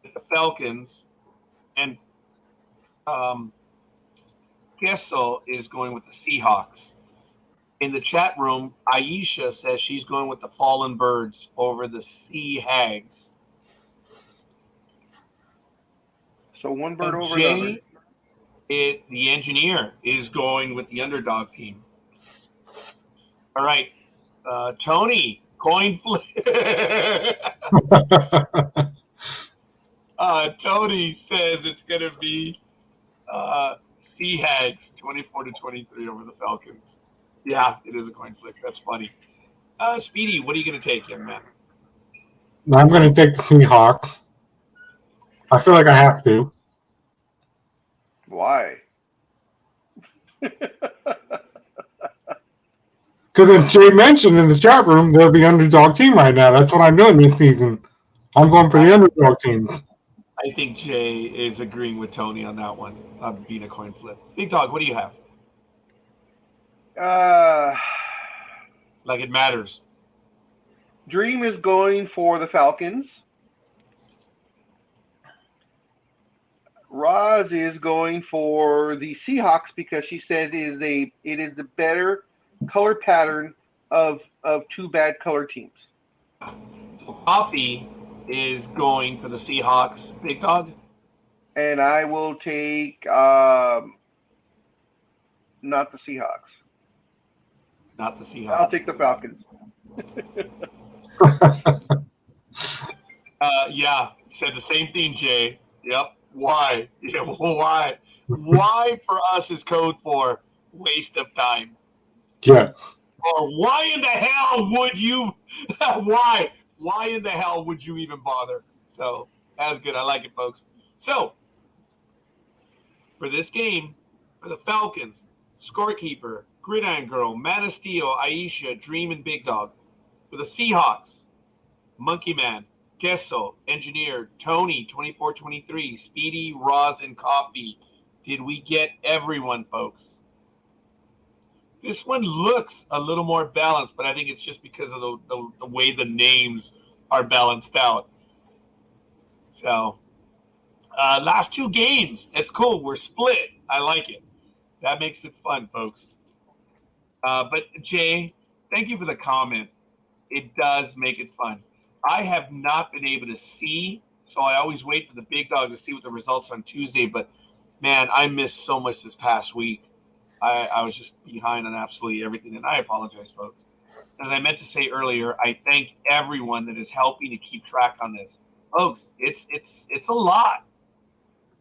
with the Falcons, and Kessel is going with the Seahawks. In the chat room, Aisha says she's going with the Fallen Birds over the Sea Hags. So one bird And over another. the engineer, is going with the underdog team. All right, Tony, coin flip. Tony says it's going to be Sea Hags 24-23 over the Falcons. Yeah, it is a coin flip. That's funny. Speedy, what are you going to take, young man? I'm going to take the Seahawks. I feel like I have to. Why? Because as Jay mentioned in the chat room, they're the underdog team right now. That's what I'm doing this season. I'm going for the underdog team. I think Jay is agreeing with Tony on that one, being a coin flip. Big Dog, what do you have? Like it matters. Dreem is going for the Falcons. Roz is going for the Seahawks because she says it is the better color pattern of two bad color teams. So Coffee is going for the Seahawks. Big Dog? And I will take not the Seahawks. Not the Seahawks. I'll take the Falcons. Yeah, said the same thing, Jay. Yep. Why? Yeah, why? Why for us is code for waste of time. Yeah. Or why in the hell would you? Why? Why in the hell would you even bother? So that's good. I like it, folks. So for this game, for the Falcons, Scorekeeper, Gridiron Girl, Man of Steel, Aisha, Dreem, and Big Dog. For the Seahawks, Monkey Man, Kessel, Engineer, Tony, 24-23, Speedy, Roz, and Coffee. Did we get everyone, folks? This one looks a little more balanced, but I think it's just because of the way the names are balanced out. So, last two games. It's cool. We're split. I like it. That makes it fun, folks. But, Jay, thank you for the comment. It does make it fun. I have not been able to see, so I always wait for the Big Dog to see what the results on Tuesday. But, man, I missed so much this past week. I was just behind on absolutely everything, and I apologize, folks. As I meant to say earlier, I thank everyone that is helping to keep track on this. Folks, it's a lot.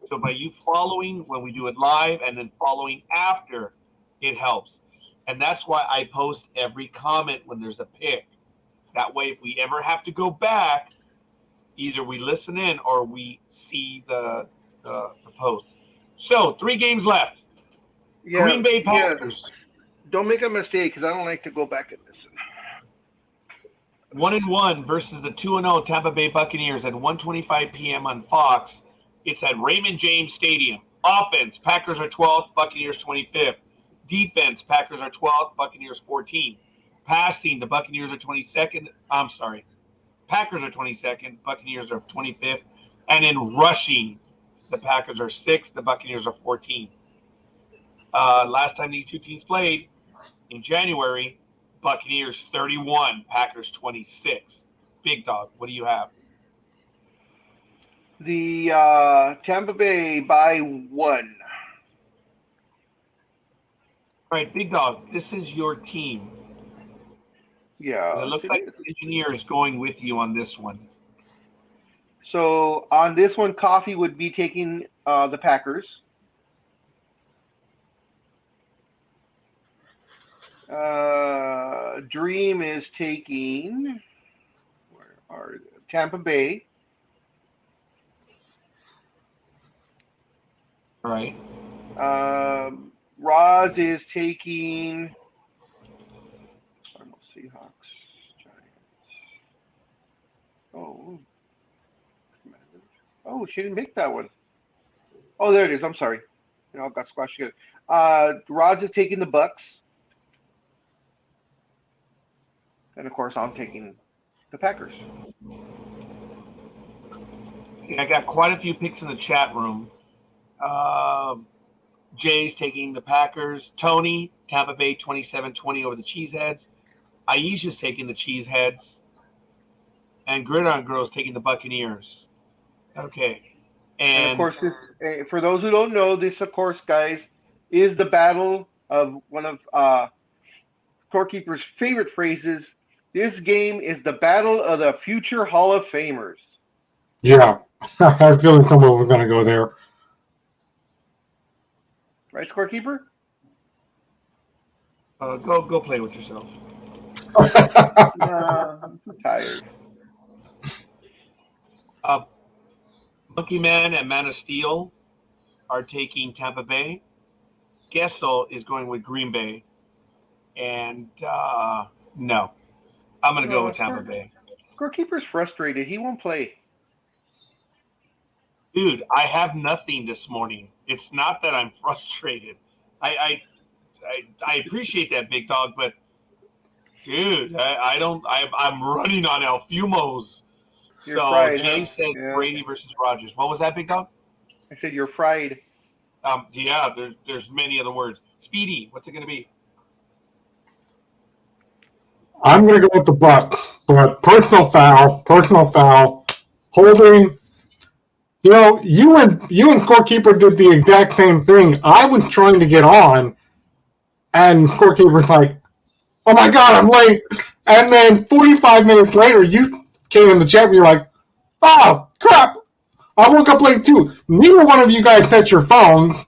So by you following when we do it live and then following after, it helps. And that's why I post every comment when there's a pick. That way, if we ever have to go back, either we listen in or we see the posts. So 3 games left. Yeah, Green Bay Packers. Don't make a mistake because I don't like to go back and listen. 1-1 versus the 2-0 Tampa Bay Buccaneers at 1:25 p.m. on Fox. It's at Raymond James Stadium. Offense, Packers are 12th, Buccaneers 25th. Defense, Packers are 12th, Buccaneers 14th. Passing, the Buccaneers are 22nd. I'm sorry. Packers are 22nd, Buccaneers are 25th. And in rushing, the Packers are 6th, the Buccaneers are 14th. Last time these two teams played, in January, Buccaneers 31, Packers 26. Big Dog, what do you have? The Tampa Bay by 1. All right, Big Dog, this is your team. Yeah. It looks like the engineer is going with you on this one. So on this one, Coffee would be taking the Packers. Dreem is taking Tampa Bay. All right. Roz is taking Oh, she didn't make that one. Oh, there it is. I'm sorry. I got squashed again. Roz is taking the Bucks. And, of course, I'm taking the Packers. I got quite a few picks in the chat room. Jay's taking the Packers. Tony, Tampa Bay 27-20 over the Cheeseheads. Aisha's taking the Cheeseheads. And Gridiron Girl's taking the Buccaneers. Okay. And of course, for those who don't know, this, of course, guys, is the battle of one of Scorekeeper's favorite phrases. This game is the battle of the future Hall of Famers. Yeah, I have a feeling some of them are going to go there. Right, Scorekeeper? Go play with yourself. I'm too tired. Monkey Man and Man of Steel are taking Tampa Bay. Gessel is going with Green Bay. And no, I'm going to go with Tampa Bay. Scorekeeper's frustrated. He won't play. Dude, I have nothing this morning. It's not that I'm frustrated. I appreciate that, Big Dog, but dude, I'm running on El Fumos. You're fried, Jay huh? says Yeah. Brady versus Rodgers. What was that, Big Dog? I said you're fried. Yeah, there's many other words. Speedy, what's it going to be? I'm going to go with the Bucks, but personal foul, holding. You know, you and Scorekeeper did the exact same thing. I was trying to get on, and Scorekeeper's like, "Oh my God, I'm late!" And then 45 minutes later, you came in the chat and you're like, "Oh crap, I woke up late too." Neither one of you guys set your phones,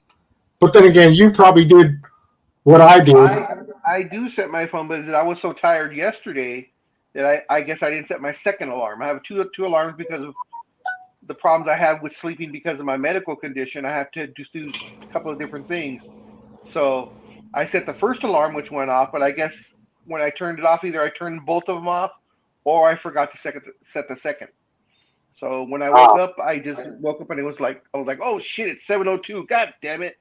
but then again, you probably did what I did. I do set my phone, but I was so tired yesterday that I guess I didn't set my second alarm. I have two alarms because of the problems I have with sleeping because of my medical condition. I have to just do a couple of different things. So I set the first alarm, which went off, but I guess when I turned it off, either I turned both of them off or I forgot to set the second. So when I woke up, I just woke up and I was like, oh shit, it's 7:02. God damn it.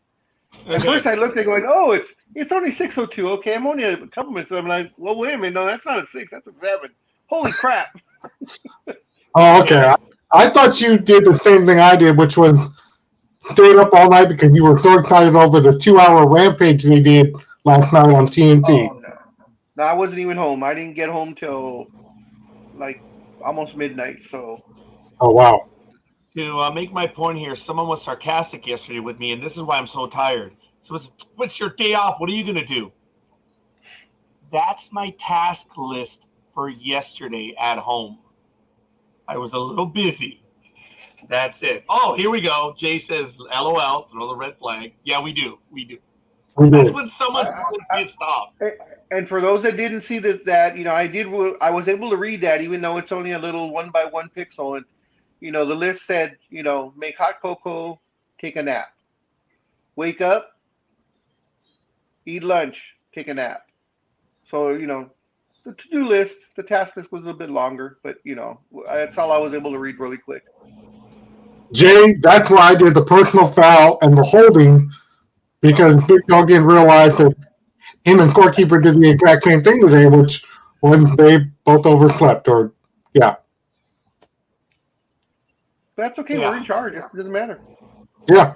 At first I looked at it going, oh, it's only 6:02. Okay, I'm only a couple minutes. I'm like, well, wait a minute. No, that's not a 6. That's a 7. Holy crap. Oh, okay. I thought you did the same thing I did, which was stayed up all night because you were so excited over the 2-hour rampage they did last night on TNT. Oh, no, I wasn't even home. I didn't get home till like almost midnight. So. Oh, wow. To make my point here, someone was sarcastic yesterday with me, and this is why I'm so tired. So what's your day off? What are you going to do? That's my task list for yesterday at home. I was a little busy. That's it. Oh, here we go. Jay says, LOL, throw the red flag. Yeah, we do. That's when someone's pissed off. And for those that didn't see that I was able to read that, even though it's only a little 1x1 pixel. And, the list said, make hot cocoa, take a nap. Wake up, eat lunch, take a nap. So, the to-do list, the task list was a little bit longer, but, that's all I was able to read really quick. Jay, that's why I did the personal foul and the holding, because Big Dog didn't realize that him and Scorekeeper did the exact same thing today, which when they both overslept, yeah. That's okay. Yeah. We're in charge. It doesn't matter. Yeah.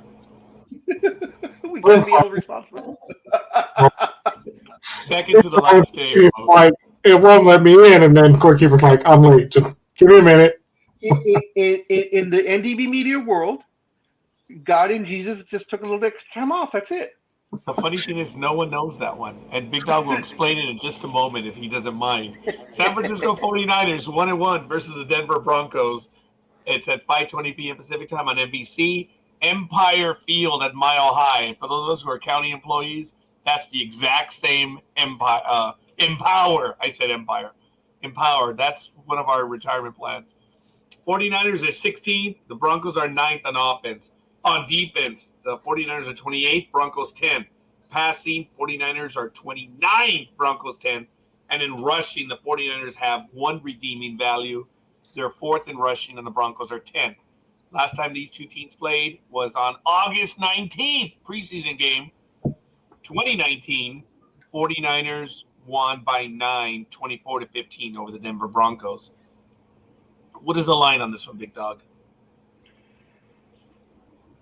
We can't be held responsible. Second to the last day. Like, it won't let me in, and then Scorekeeper's like, I'm late. Just give me a minute. In the NDB media world, God and Jesus just took a little bit of time off. That's it. The funny thing is, no one knows that one. And Big Dog will explain it in just a moment if he doesn't mind. San Francisco 49ers 1-1 versus the Denver Broncos. It's at 5:20 p.m. Pacific time on NBC. Empire Field at Mile High. And for those of us who are county employees, that's the exact same Empire. Empower. I said Empire. Empower. That's one of our retirement plans. 49ers are 16th. The Broncos are 9th on offense. On defense, the 49ers are 28th. Broncos 10th. Passing, 49ers are 29th. Broncos 10th. And in rushing, the 49ers have one redeeming value. They're 4th in rushing, and the Broncos are 10th. Last time these two teams played was on August 19th, preseason game, 2019. 49ers won by 9, 24-15 over the Denver Broncos. What is the line on this one, Big Dog?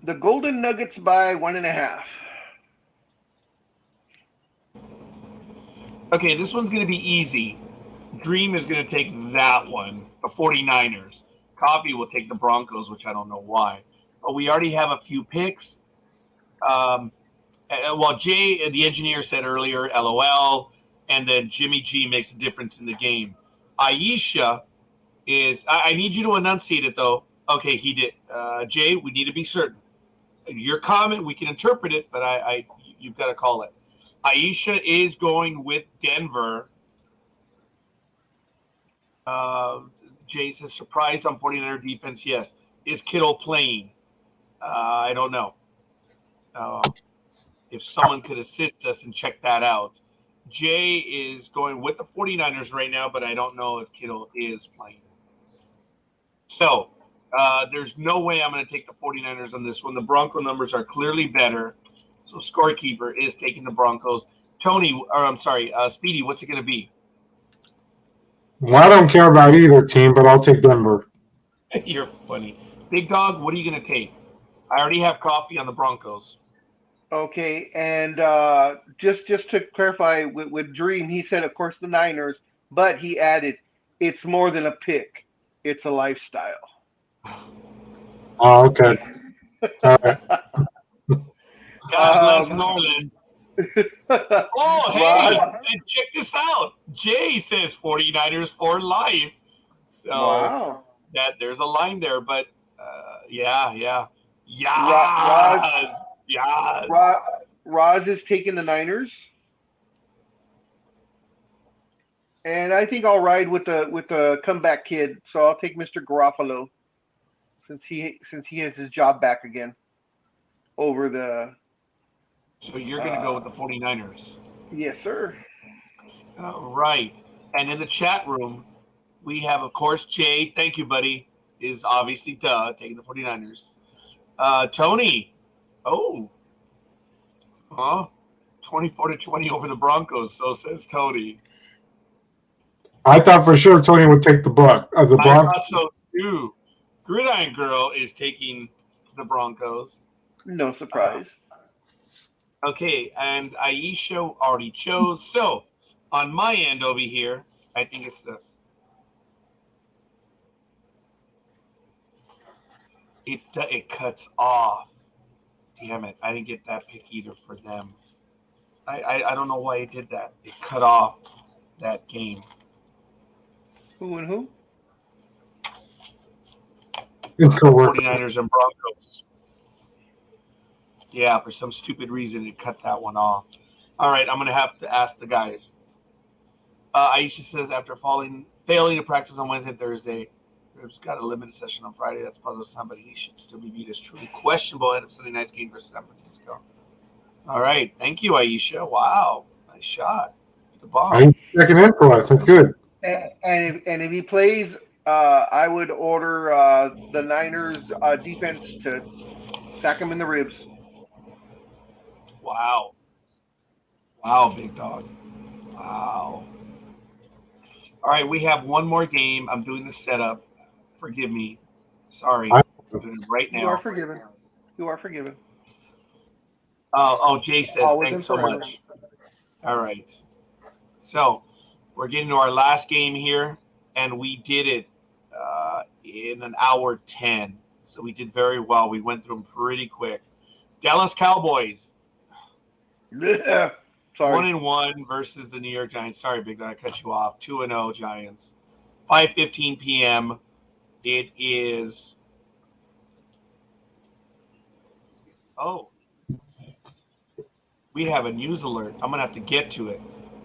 The Golden Nuggets by 1.5. Okay, this one's going to be easy. Dreem is going to take that one, the 49ers. Coffee will take the Broncos, which I don't know why. But we already have a few picks. Well, Jay, the engineer, said earlier, LOL, and then Jimmy G makes a difference in the game. Aisha is – I need you to enunciate it, though. Okay, he did. Jay, we need to be certain. Your comment, we can interpret it, but you've got to call it. Aisha is going with Denver. Jay says, surprised on 49er defense. Yes. Is Kittle playing? I don't know. If someone could assist us and check that out. Jay is going with the 49ers right now, but I don't know if Kittle is playing. So there's no way I'm going to take the 49ers on this one. The Bronco numbers are clearly better. So Scorekeeper is taking the Broncos. Speedy, what's it going to be? Well, I don't care about either team, but I'll take Denver. You're funny. Big Dog, what are you going to take? I already have coffee on the Broncos. Okay, and just to clarify, with Dreem, he said, of course, the Niners, but he added, it's more than a pick. It's a lifestyle. Oh, okay. All right. God bless Norland. Oh, hey, and check this out. Jay says 49ers for life. So wow. There's a line there, but yeah. Roz is taking the Niners. And I think I'll ride with the comeback kid. So I'll take Mr. Garofalo since he has his job back again over the. So you're going to go with the 49ers. Yes, sir. All right. And in the chat room, we have, of course, Jay. Thank you, buddy. Is obviously taking the 49ers. Tony. 24-20 over the Broncos. So says Tony. I thought for sure Tony would take the Broncos. I thought so too. Gridiron Girl is taking the Broncos. No surprise. Okay, and Aisha already chose. So on my end over here, I think it's it cuts off. Damn it! I didn't get that pick either for them. I don't know why it did that. It cut off that game. Who and who? 49ers and Broncos. Yeah, for some stupid reason, it cut that one off. All right, I'm going to have to ask the guys. Aisha says, after failing to practice on Wednesday and Thursday, Ribs got a limited session on Friday. That's positive sign, but he should still be viewed as truly questionable ahead of Sunday night's game versus San Francisco. All right. Thank you, Aisha. Wow. Nice shot. The bomb. I'm checking in for us. That's good. And if he plays, I would order the Niners defense to sack him in the ribs. Wow. Wow, Big Dog. Wow. All right, we have one more game. I'm doing the setup. Forgive me. Sorry. I'm doing it right now. You are forgiven. You are forgiven. Oh, Jay says, thanks so much. All right. So we're getting to our last game here, and we did it in an hour 10. So we did very well. We went through them pretty quick. Dallas Cowboys. Yeah. Sorry. 1-1 versus the New York Giants. Sorry, Big Dog, I cut you off. 2-0 Giants. 5:15 p.m. It is. Oh. We have a news alert. I'm going to have to get to it.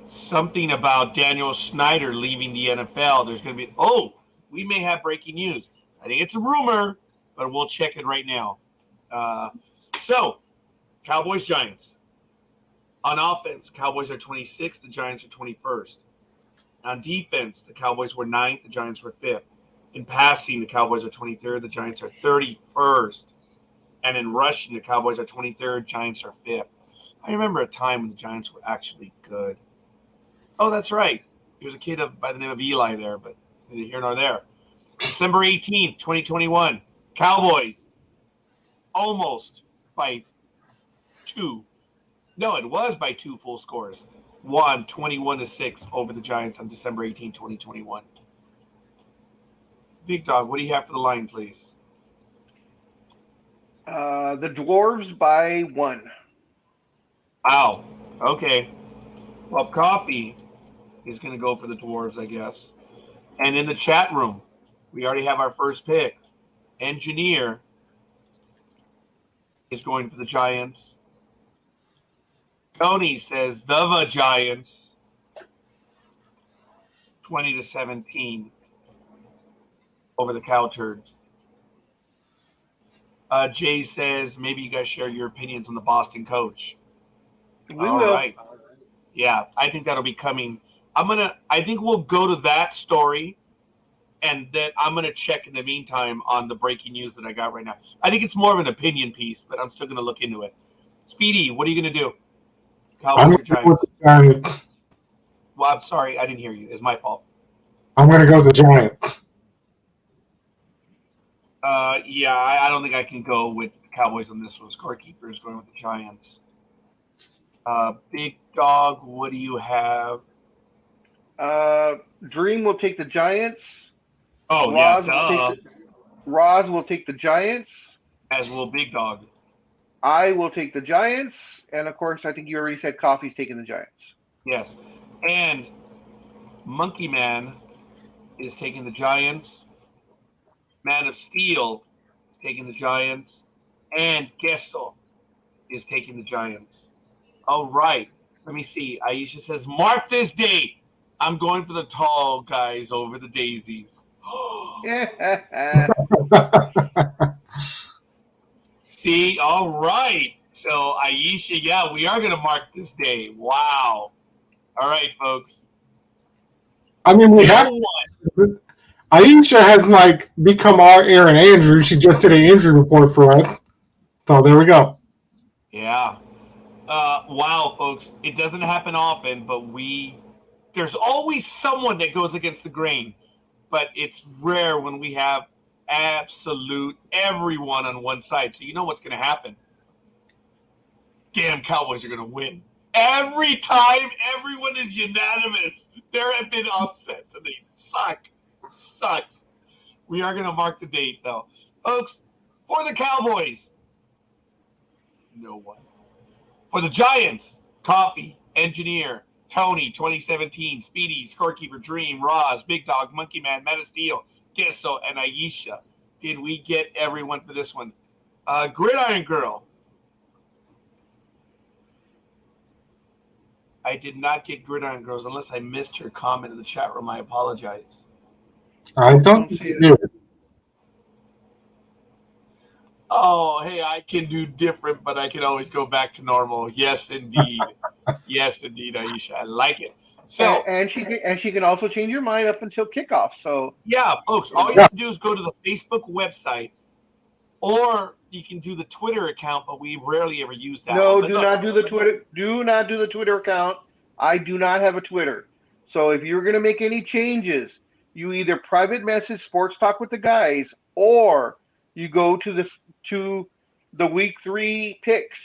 Something about Daniel Snyder leaving the NFL. There's going to be. Oh, we may have breaking news. I think it's a rumor, but we'll check it right now. So, Cowboys, Giants. On offense, Cowboys are 26th, the Giants are 21st. On defense, the Cowboys were 9th, the Giants were 5th. In passing, the Cowboys are 23rd. The Giants are 31st. And in rushing, the Cowboys are 23rd. Giants are 5th. I remember a time when the Giants were actually good. Oh, that's right. There was a kid by the name of Eli there, but it's neither here nor there. December 18th, 2021. Cowboys almost by 2. No, it was by 2 full scores. Won 21-6 over the Giants on December 18, 2021. Big Dog, what do you have for the line, please? The Dwarves by 1. Wow. Okay. Well, Coffee is going to go for the Dwarves, I guess. And in the chat room, we already have our first pick. Engineer is going for the Giants. Tony says the Giants. 20-17 over the Cow Turds. Jay says maybe you guys share your opinions on the Boston coach. We All will. right. Yeah, I think that'll be coming. I think we'll go to that story, and then I'm gonna check in the meantime on the breaking news that I got right now. I think it's more of an opinion piece, but I'm still gonna look into it. Speedy, what are you gonna do? I'm Cowboys or going to go with Giants? the Giants. Well, I'm sorry, I didn't hear you. It's my fault. I'm going to go with the Giants. Yeah, I don't think I can go with the Cowboys on this one. Scorekeeper is going with the Giants. Big Dog, what do you have? Dreem will take the Giants. Oh, Roz yeah, will Roz will take the Giants. as will Big Dog. I will take the Giants. And of course, I think you already said Coffee's taking the Giants. Yes. And Monkey Man is taking the Giants. Man of Steel is taking the Giants. And Gessel is taking the Giants. All right. Let me see. Aisha says, mark this date. I'm going for the tall guys over the daisies. See? All right. So, Aisha, yeah, we are going to mark this day. Wow. All right, folks. I mean, we You have. know what? Aisha has become our Aaron Andrews. She just did an injury report for us. So there we go. Yeah. Wow, folks. It doesn't happen often, but there's always someone that goes against the grain. But it's rare when we have absolute everyone on one side. So you know what's going to happen. Damn Cowboys are going to win. Every time, everyone is unanimous. There have been upsets, and they suck. Sucks. We are going to mark the date, though. Folks, for the Cowboys, no one. For the Giants, Coffee, Engineer, Tony, 2017, Speedy, Scorekeeper, Dreem, Roz, Big Dog, Monkey Man, Man of Steel, Gesso, and Aisha. Did we get everyone for this one? Gridiron Girl. I did not get Gridiron Girls unless I missed her comment in the chat room. I apologize. I don't think you did. Oh, hey, I can do different, but I can always go back to normal. Yes, indeed. Yes, indeed, Aisha. I like it. So, and she can also change your mind up until kickoff. So yeah, folks, all you have to do is go to the Facebook website, or you can do the Twitter account, but we rarely ever use that. No, one. do not do the Twitter. Do not do the Twitter account. I do not have a Twitter. So if you're going to make any changes, you either private message Sports Talk with the guys, or you go to the week 3 picks,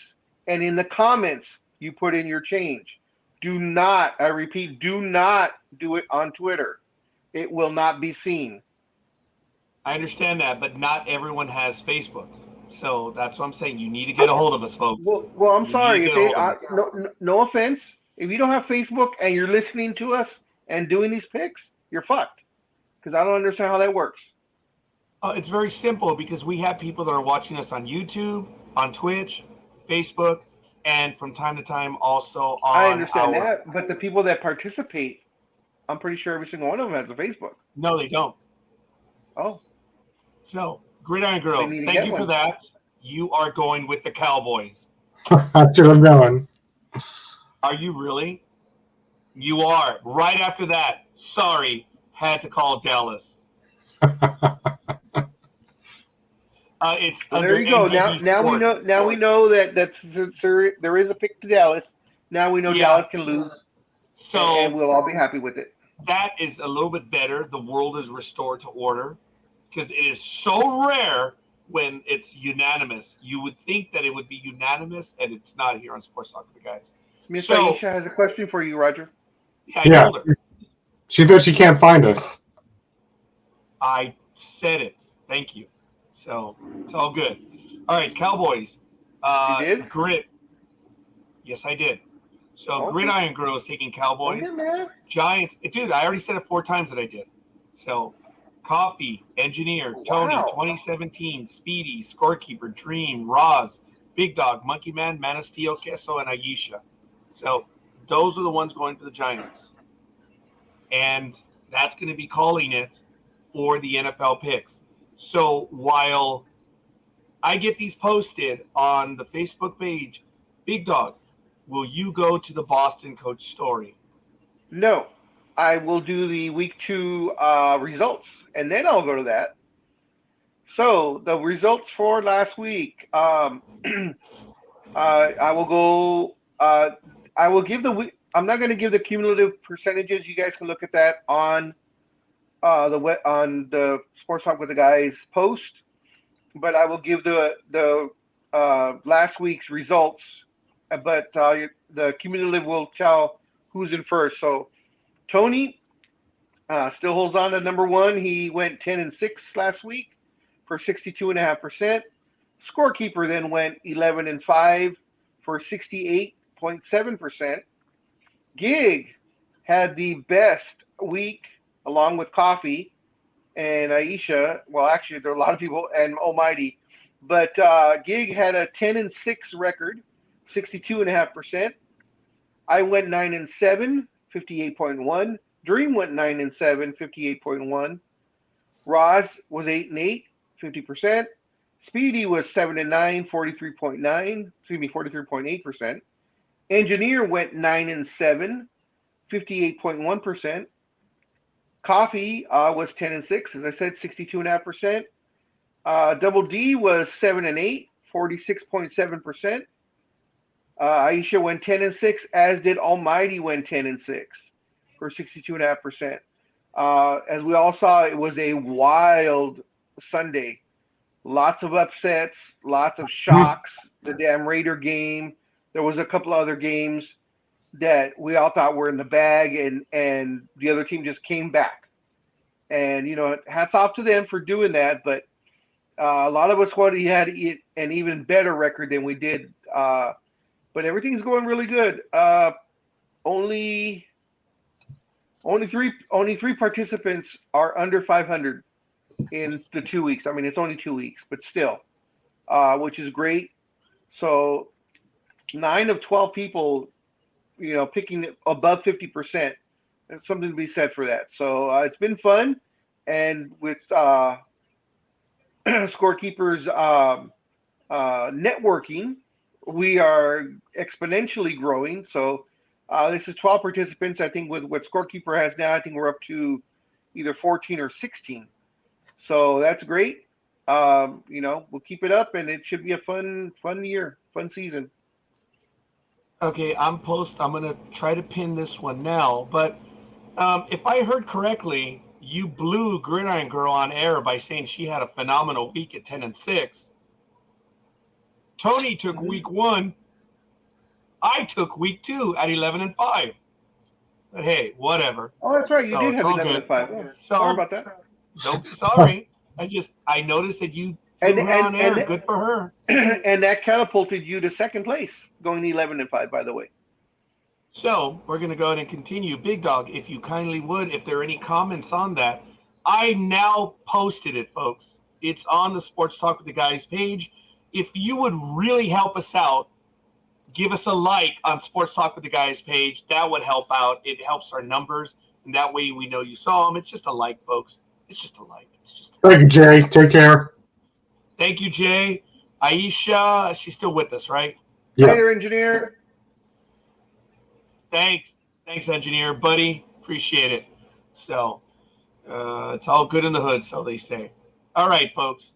and in the comments you put in your change. Do not, I repeat, do not do it on Twitter. It will not be seen. I understand that, but not everyone has Facebook. So that's what I'm saying. You need to get a hold of us, folks. Well, I'm sorry. No offense. If you don't have Facebook and you're listening to us and doing these picks, you're fucked. Because I don't understand how that works. It's very simple because we have people that are watching us on YouTube, on Twitch, Facebook, and from time to time also on. I understand that, but the people that participate, I'm pretty sure every single one of them has a Facebook. No, they don't. Oh. So, Gridiron Girl, thank you for that. You are going with the Cowboys. That's what I'm going. Are you really? You are. Right after that, sorry, had to call Dallas. It's So under there you go. NDB Now we Sport. know. Now we know that there is a pick to Dallas. Now we know Yeah. Dallas can lose, So and we'll all be happy with it. that is a little bit better. The world is restored to order because it is so rare when it's unanimous. You would think that it would be unanimous, and it's not here on Sports Talk with the Guys. Miss So Aisha has a question for you, Roger. yeah, I Yeah. told her. She said she can't find it. I said it. Thank you. So it's all good. All right, Cowboys. You did? Grit. Yes, I did. So Okay. Gridiron Girl is taking Cowboys. Okay, man. Giants. Dude, I already said it 4 times that I did. So Coffee, Engineer, Tony, Wow. 2017, Speedy, Scorekeeper, Dreem, Roz, Big Dog, Monkey Man, Manistio, Queso, and Aisha. So those are the ones going for the Giants. And that's going to be calling it for the NFL picks. So while I get these posted on the Facebook page, Big Dog, will you go to the Boston coach story? No, I will do the week 2 results, and then I'll go to that. So the results for last week. I will go. I will give the. I'm not going to give the cumulative percentages. You guys can look at that on the Sports Talk with the Guys post. But I will give the last week's results. But the cumulative will tell who's in first. So Tony still holds on to number 1. He went 10-6 last week for 62.5%. Scorekeeper then went 11-5 for 68.7%. Gig had the best week along with Coffee and Aisha. Well, actually, there are a lot of people and Almighty, but Gig had a 10-6 record, 62.5%. I went 9-7, 58.1. Dreem went 9-7, 58.1. Roz was 8-8, 50%. Speedy was 7-9, 43.9. Excuse me, 43.8%. Engineer went 9-7, 58.1%. Coffee was 10-6, as I said, 62.5%. Double D was 7-8, 46.7%. Aisha went 10-6, as did Almighty went 10-6 for 62.5%. As we all saw, it was a wild Sunday. Lots of upsets, lots of shocks. The damn Raider game. There was a couple other games that we all thought were in the bag, and the other team just came back. And, hats off to them for doing that. But a lot of us wanted he had an even better record than we did. But everything's going really good. Only 3 participants are under 500 in the 2 weeks. I mean, it's only 2 weeks, but still, which is great. So 9 of 12 people, picking above 50%. There's something to be said for that. So it's been fun, and with Scorekeeper's networking, we are exponentially growing. So this is 12 participants. I think with what Scorekeeper has now, I think we're up to either 14 or 16. So that's great. We'll keep it up, and it should be a fun year, fun season. Okay, I'm going to try to pin this one now, but if I heard correctly, you blew Gridiron Girl on air by saying she had a phenomenal week at 10-6. Tony took week 1. I took week 2 at 11-5. But hey, whatever. Oh, that's right. You So did it's have all 11-5. Yeah. So Sorry about that. Don't be sorry. I noticed that you blew her on air. Good for her. And that catapulted you to second place, going 11-5, by the way. So we're going to go ahead and continue. Big Dog, if you kindly would, if there are any comments on that, I now posted it, folks. It's on the Sports Talk with the Guys page. If you would really help us out, give us a like on Sports Talk with the Guys page. That would help out. It helps our numbers, and that way we know you saw them. It's just a like, folks. It's just a like. Thank you, Jay. Take care. Thank you, Jay. Aisha, she's still with us, right? Yeah. Later, engineer. Thanks, engineer, buddy. Appreciate it. So, It's all good in the hood, so they say. All right, folks.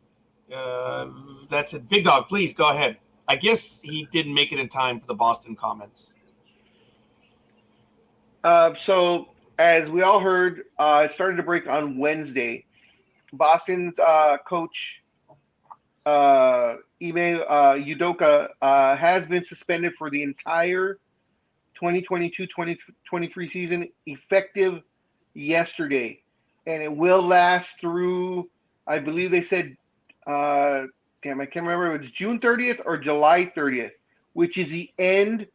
That's it. Big Dog, please go ahead. I guess he didn't make it in time for the Boston comments. So, as we all heard, it started to break on Wednesday. Boston's coach, Ime Udoka, has been suspended for the entire 2022-2023 season, effective yesterday. And it will last through, I believe they said, I can't remember if it was June 30th or July 30th, which is the end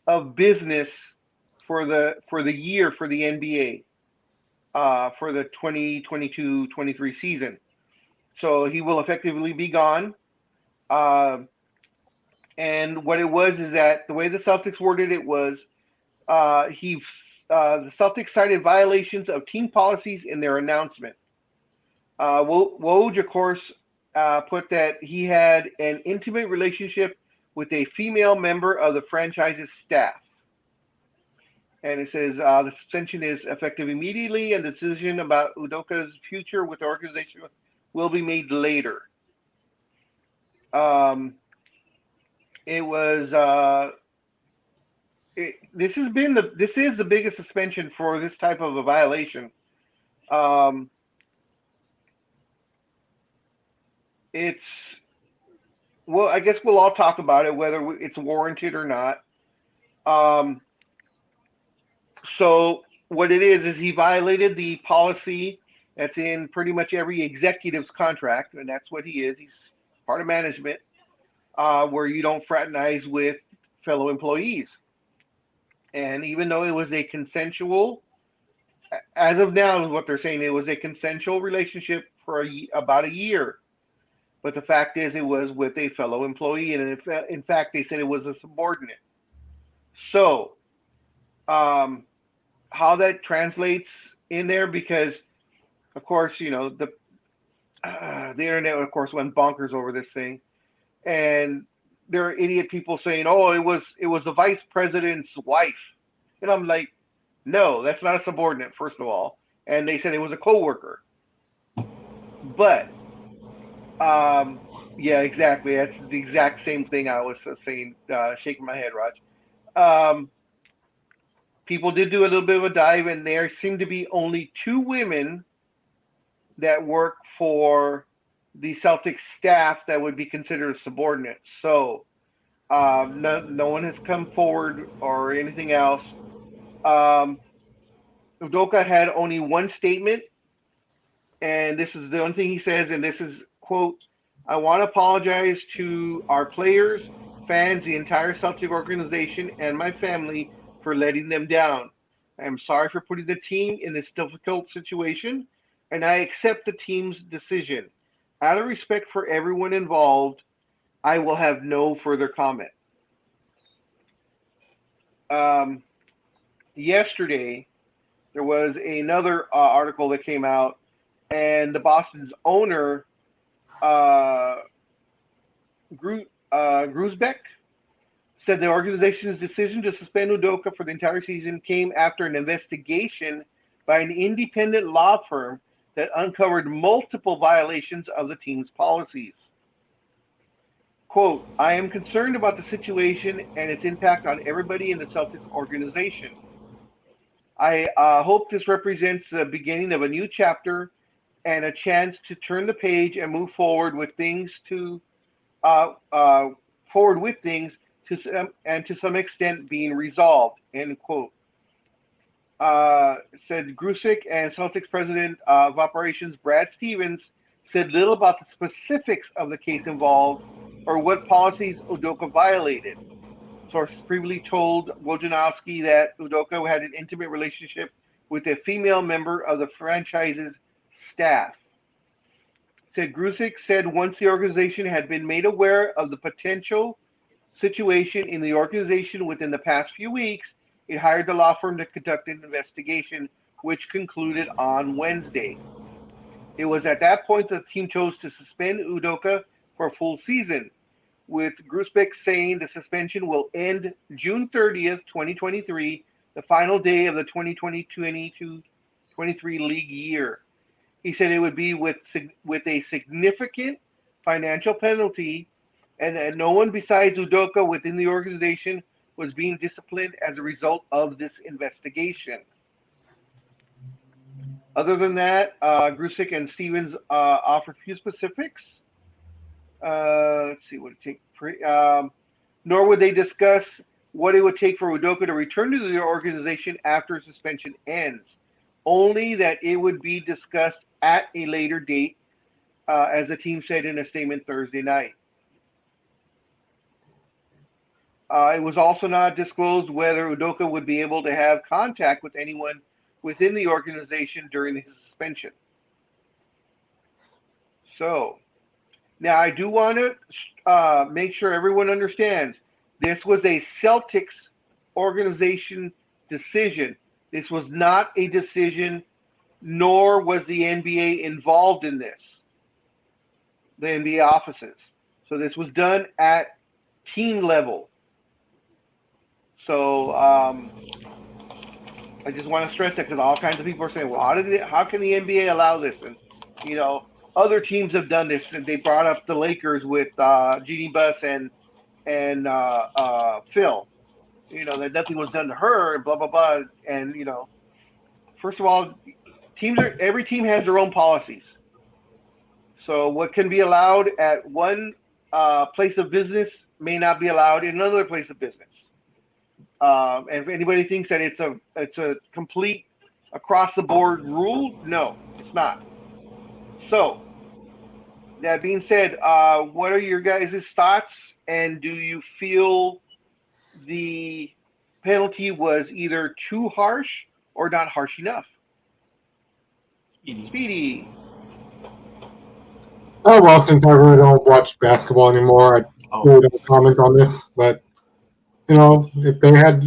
of business for the year for the NBA, for the 2022-23 season. So he will effectively be gone. And what it was is that the way the Celtics worded it was the Celtics cited violations of team policies in their announcement. Woj, of course, put that he had an intimate relationship with a female member of the franchise's staff. And it says the suspension is effective immediately, and the decision about Udoka's future with the organization will be made later. It was this is the biggest suspension for this type of a violation. It's well, I guess we'll all talk about it whether it's warranted or not. So what it is he violated the policy that's in pretty much every executive's contract, and that's what he is. He's part of management, where you don't fraternize with fellow employees. And even though it was a consensual, as of now, what they're saying, it was a consensual relationship for about a year. But the fact is, it was with a fellow employee, and in fact, they said it was a subordinate. So, how that translates in there, because, of course, you know, the internet, of course, went bonkers over this thing, and there are idiot people saying, "Oh, it was the vice president's wife," and I'm like, "No, that's not a subordinate, first of all." And they said it was a coworker, but. Yeah, exactly. That's the exact same thing I was saying, shaking my head, Raj. People did do a little bit of a dive, and there seemed to be only 2 women that work for the Celtics staff that would be considered subordinates. So no one has come forward or anything else. Udoka had only one statement, and this is the only thing he says, and this is, quote, "I want to apologize to our players, fans, the entire Celtic organization, and my family for letting them down. I am sorry for putting the team in this difficult situation, and I accept the team's decision. Out of respect for everyone involved, I will have no further comment." Yesterday, there was another article that came out, and the Boston's owner, Grusbeck, said the organization's decision to suspend Udoka for the entire season came after an investigation by an independent law firm that uncovered multiple violations of the team's policies. Quote, "I am concerned about the situation and its impact on everybody in the Celtics organization. I hope this represents the beginning of a new chapter and a chance to turn the page and move forward with things to some extent being resolved," end quote. Said Grusik, and Celtics president of operations Brad Stevens said little about the specifics of the case involved or what policies Udoka violated. Sources previously told Wojnarowski that Udoka had an intimate relationship with a female member of the franchise's staff. Said Grusik said once the organization had been made aware of the potential situation in the organization within the past few weeks, it hired the law firm to conduct an investigation, which concluded on Wednesday. It was at that point that the team chose to suspend Udoka for a full season, with Grusbeck saying the suspension will end June 30th, 2023, the final day of the 2022-23 league year. He said it would be with a significant financial penalty, and that no one besides Udoka within the organization was being disciplined as a result of this investigation. Other than that, Grusick and Stevens offered few specifics. Let's see what it take. Nor would they discuss what it would take for Udoka to return to the organization after suspension ends. Only that it would be discussed at a later date, as the team said in a statement Thursday night. It was also not disclosed whether Udoka would be able to have contact with anyone within the organization during his suspension. So, now I do want to make sure everyone understands this was a Celtics organization decision. This was not a decision, nor was the NBA involved in this, the NBA offices. So this was done at team level. So I just want to stress that because all kinds of people are saying, well, how can the NBA allow this? And, you know, other teams have done this. They brought up the Lakers with Jeannie Buss and Phil. You know, that nothing was done to her and blah, blah, blah. And, you know, first of all, every team has their own policies. So what can be allowed at one place of business may not be allowed in another place of business. And if anybody thinks that it's a complete across the board rule, no, it's not. So that being said, what are your guys' thoughts? And do you feel the penalty was either too harsh or not harsh enough? Speedy. Oh, well, since I really don't watch basketball anymore, I really don't comment on this. But, you know, if they had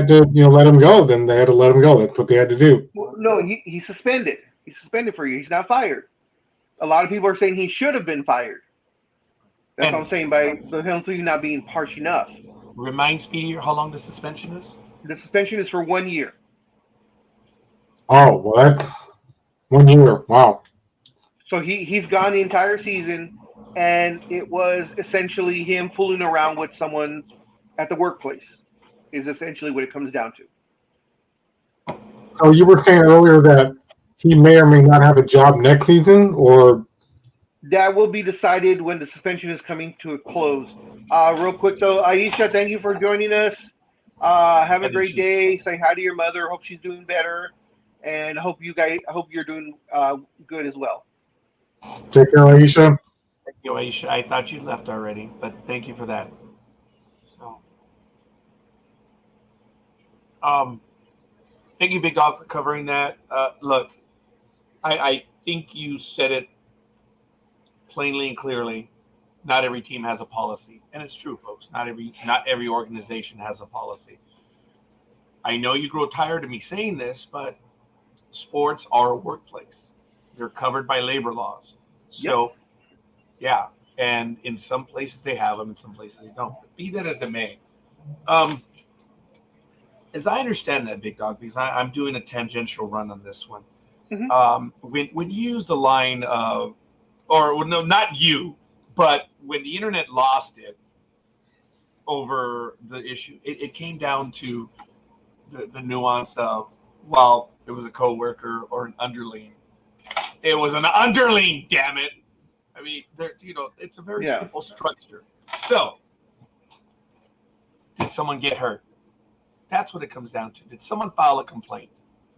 to, you know, let him go, then they had to let him go. That's what they had to do. Well, no, he's suspended. He's suspended for you. He's not fired. A lot of people are saying he should have been fired. That's what I'm saying by the penalty not being harsh enough. Remind Speedy how long the suspension is? The suspension is for 1 year. Oh, well, that's 1 year. Wow. So he's gone the entire season, and it was essentially him fooling around with someone at the workplace is essentially what it comes down to. So you were saying earlier that he may or may not have a job next season, or? That will be decided when the suspension is coming to a close. Real quick, though, Aisha, thank you for joining us. Have a great day. Say hi to your mother. Hope she's doing better. And hope you're doing good as well. Take care, Aisha. Thank you, Aisha. I thought you left already, but thank you for that. So, thank you, Big Dog, for covering that. Look, I think you said it plainly and clearly. Not every team has a policy, and it's true, folks. Not every organization has a policy. I know you grow tired of me saying this, but sports are a workplace. They're covered by labor laws. So, yeah, and in some places they have them, in some places they don't. But be that as it may, as I understand that, Big Dog, because I'm doing a tangential run on this one. Mm-hmm. When you use the line of, or no, not you, but when the internet lost it over the issue, it came down to the nuance of, well, it was a coworker or an underling. It was an underling, damn it. I mean, it's a very simple structure. So, did someone get hurt? That's what it comes down to. Did someone file a complaint?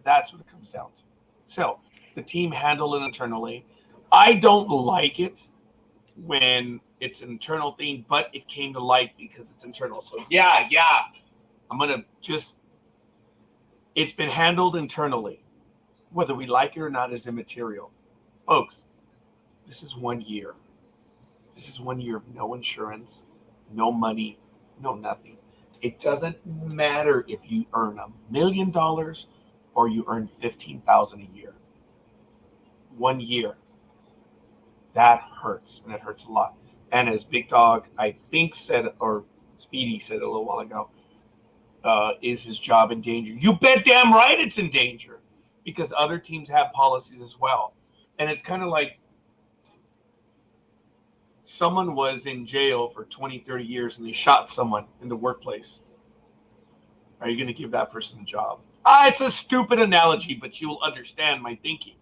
That's what it comes down to. So, the team handled it internally. I don't like it when it's an internal thing, but it came to light because it's internal. So, I'm going to just, it's been handled internally. Whether we like it or not is immaterial. Folks, this is 1 year. This is 1 year of no insurance, no money, no nothing. It doesn't matter if you earn $1 million or you earn $15,000 a year. 1 year. That hurts, and it hurts a lot. And as Big Dog, I think said, or Speedy said a little while ago, is his job in danger? You bet damn right it's in danger. because other teams have policies as well. And it's kind of like someone was in jail for 20, 30 years and they shot someone in the workplace. Are you going to give that person a job? It's a stupid analogy, but you'll understand my thinking.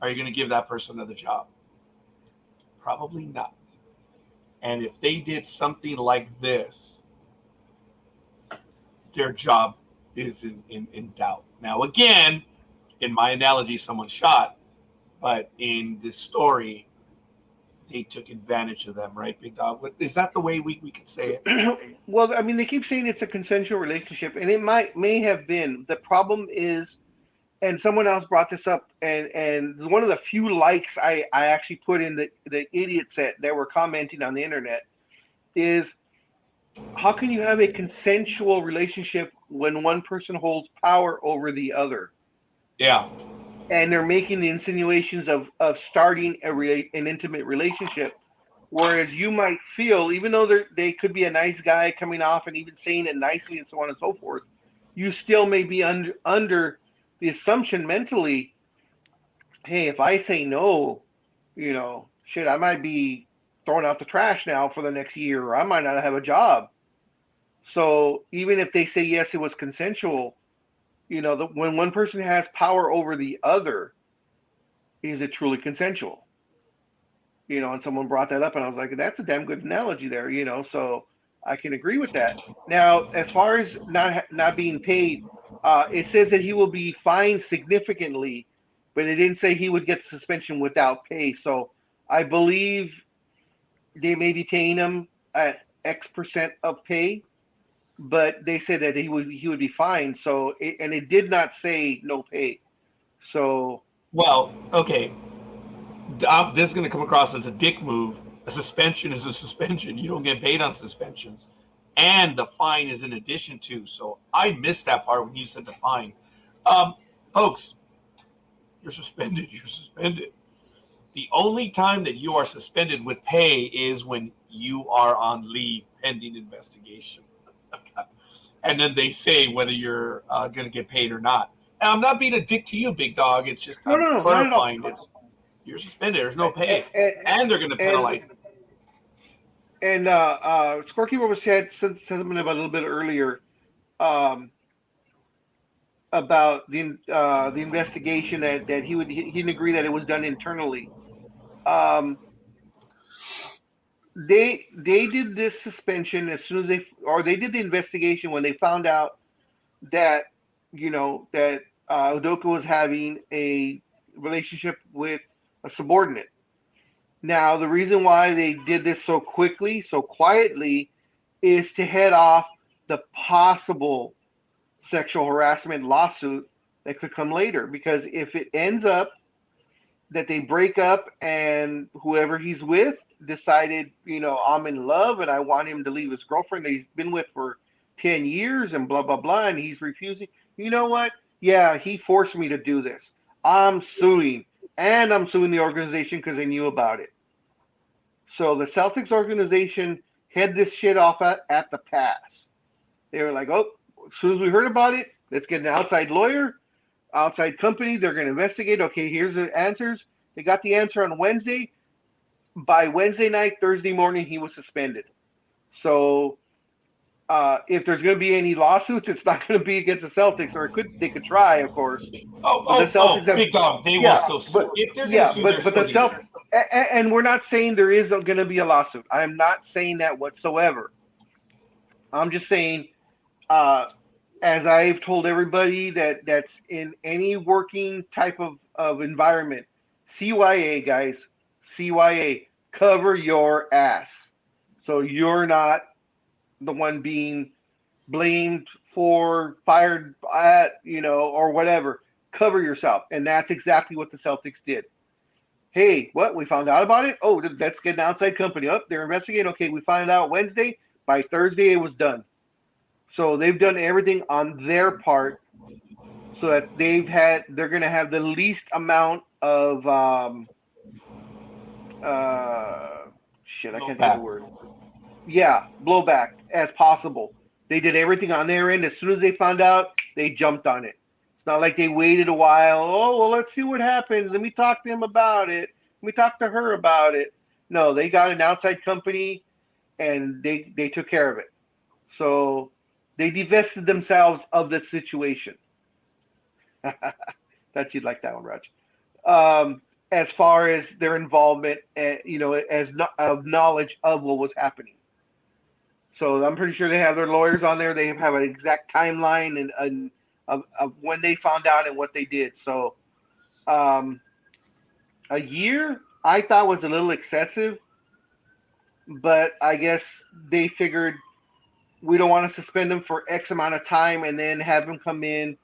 Are you going to give that person another job? Probably not. And if they did something like this, their job is in doubt. Now, again, in my analogy, someone shot, but in this story, they took advantage of them, right, Big Dog? Is that the way we could say it? Well, I mean, they keep saying it's a consensual relationship, and it may have been. The problem is, and someone else brought this up, and one of the few likes I actually put in the idiot set that were commenting on the internet is, how can you have a consensual relationship when one person holds power over the other? Yeah. And they're making the insinuations of starting an intimate relationship, whereas you might feel, even though they could be a nice guy coming off and even saying it nicely and so on and so forth, you still may be under the assumption mentally, hey, if I say no, shit, I might be thrown out the trash now for the next year, or I might not have a job. So even if they say yes, it was consensual, when one person has power over the other, is it truly consensual? And someone brought that up, and I was like, that's a damn good analogy there, so I can agree with that. Now, as far as not being paid, it says that he will be fined significantly, but it didn't say he would get suspension without pay. So I believe they may be paying him at X% of pay, but they said that he would be fined. So it did not say no pay. So well, okay. This is going to come across as a dick move. A suspension is a suspension. You don't get paid on suspensions. And the fine is in addition to. So I missed that part when you said the fine. Folks, you're suspended. You're suspended. The only time that you are suspended with pay is when you are on leave pending investigation. And then they say whether you're going to get paid or not. And I'm not being a dick to you, Big Dog. It's just no, clarifying. You're suspended. There's no pay, and they're going to penalize. And Scorekeeper said something about a little bit earlier about the investigation that he didn't agree that it was done internally. They did this suspension as soon as they did the investigation when they found out that Udoka was having a relationship with a subordinate. Now, the reason why they did this so quickly, so quietly, is to head off the possible sexual harassment lawsuit that could come later. Because if it ends up that they break up and whoever he's with decided, I'm in love and I want him to leave his girlfriend that he's been with for 10 years and blah, blah, blah, and he's refusing, you know what? Yeah, he forced me to do this. I'm suing. And I'm suing the organization because they knew about it. So the Celtics organization had this shit off at the pass. They were like, oh, as soon as we heard about it, let's get an outside lawyer, outside company. They're going to investigate. Okay, here's the answers. They got the answer on Wednesday. By Wednesday night, Thursday morning, he was suspended. So if there's going to be any lawsuits, it's not going to be against the Celtics, or they could try, of course. Big Dog, they will still sue. If they're going to sue, but the Celtics, and we're not saying there is going to be a lawsuit. I am not saying that whatsoever. I'm just saying, as I've told everybody that's in any working type of environment, CYA, guys, CYA, cover your ass. So you're not the one being blamed for, fired at, or whatever. Cover yourself. And that's exactly what the Celtics did. Hey, what? We found out about it? Oh, let's get an outside company up. They're investigating. Okay, we find out Wednesday. By Thursday, it was done. So they've done everything on their part so that they're going to have the least amount of, I can't think of the word. Yeah, blowback as possible. They did everything on their end. As soon as they found out, they jumped on it. not like they waited a while. Oh, well, let's see what happens. Let me talk to him about it. Let me talk to her about it. No, they got an outside company and they took care of it. So they divested themselves of the situation. That you'd like that one, Raj. As far as their involvement, as of knowledge of what was happening. So I'm pretty sure they have their lawyers on there. They have an exact timeline and of when they found out and what they did. So a year I thought was a little excessive, but I guess they figured we don't want to suspend them for X amount of time and then have them come in.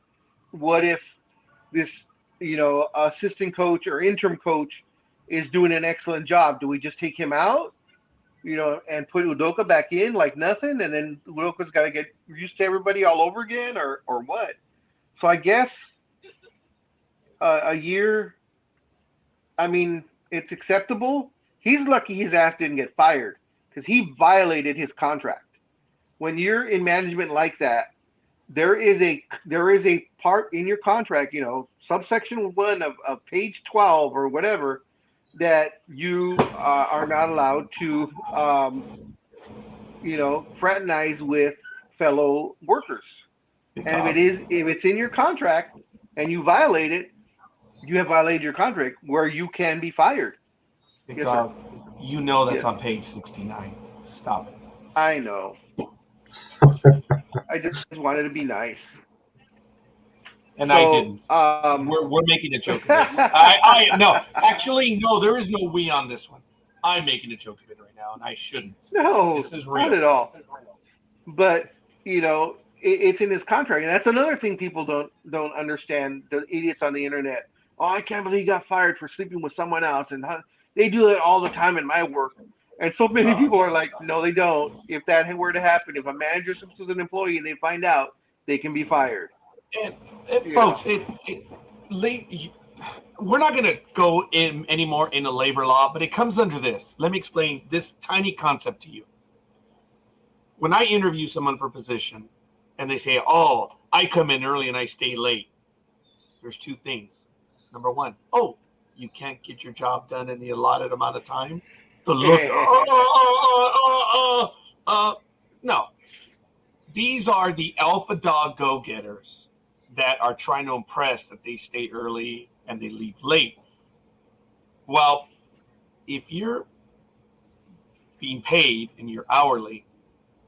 What if this, assistant coach or interim coach is doing an excellent job? Do we just take him out, and put Udoka back in like nothing, and then Udoka's got to get used to everybody all over again, or what? So I guess a year. I mean, it's acceptable. He's lucky his ass didn't get fired because he violated his contract. When you're in management like that, there is a part in your contract, subsection 1 of page 12 or whatever, that you are not allowed to, fraternize with fellow workers. And if it's in your contract and you violate it, you have violated your contract where you can be fired. Big Yes, Dog, that's Yeah. on page 69. Stop it. I know. I just wanted to be nice. And I didn't. We're making a joke of this. No, actually, no, there is no we on this one. I'm making a joke of it right now, and I shouldn't. No, This is real. not at all. But it's in his contract, and that's another thing people don't understand. The idiots on the internet. Oh, I can't believe he got fired for sleeping with someone else, and they do it all the time in my work. And so many people are like, no, they don't. If that were to happen, if a manager sleeps with an employee and they find out, they can be fired. And folks, we're not going to go in anymore into labor law, but it comes under this. Let me explain this tiny concept to you. When I interview someone for a position and they say, oh, I come in early and I stay late, there's two things. Number one, oh, you can't get your job done in the allotted amount of time? The look, no. These are the alpha dog go-getters that are trying to impress that they stay early and they leave late. Well, if you're being paid and you're hourly,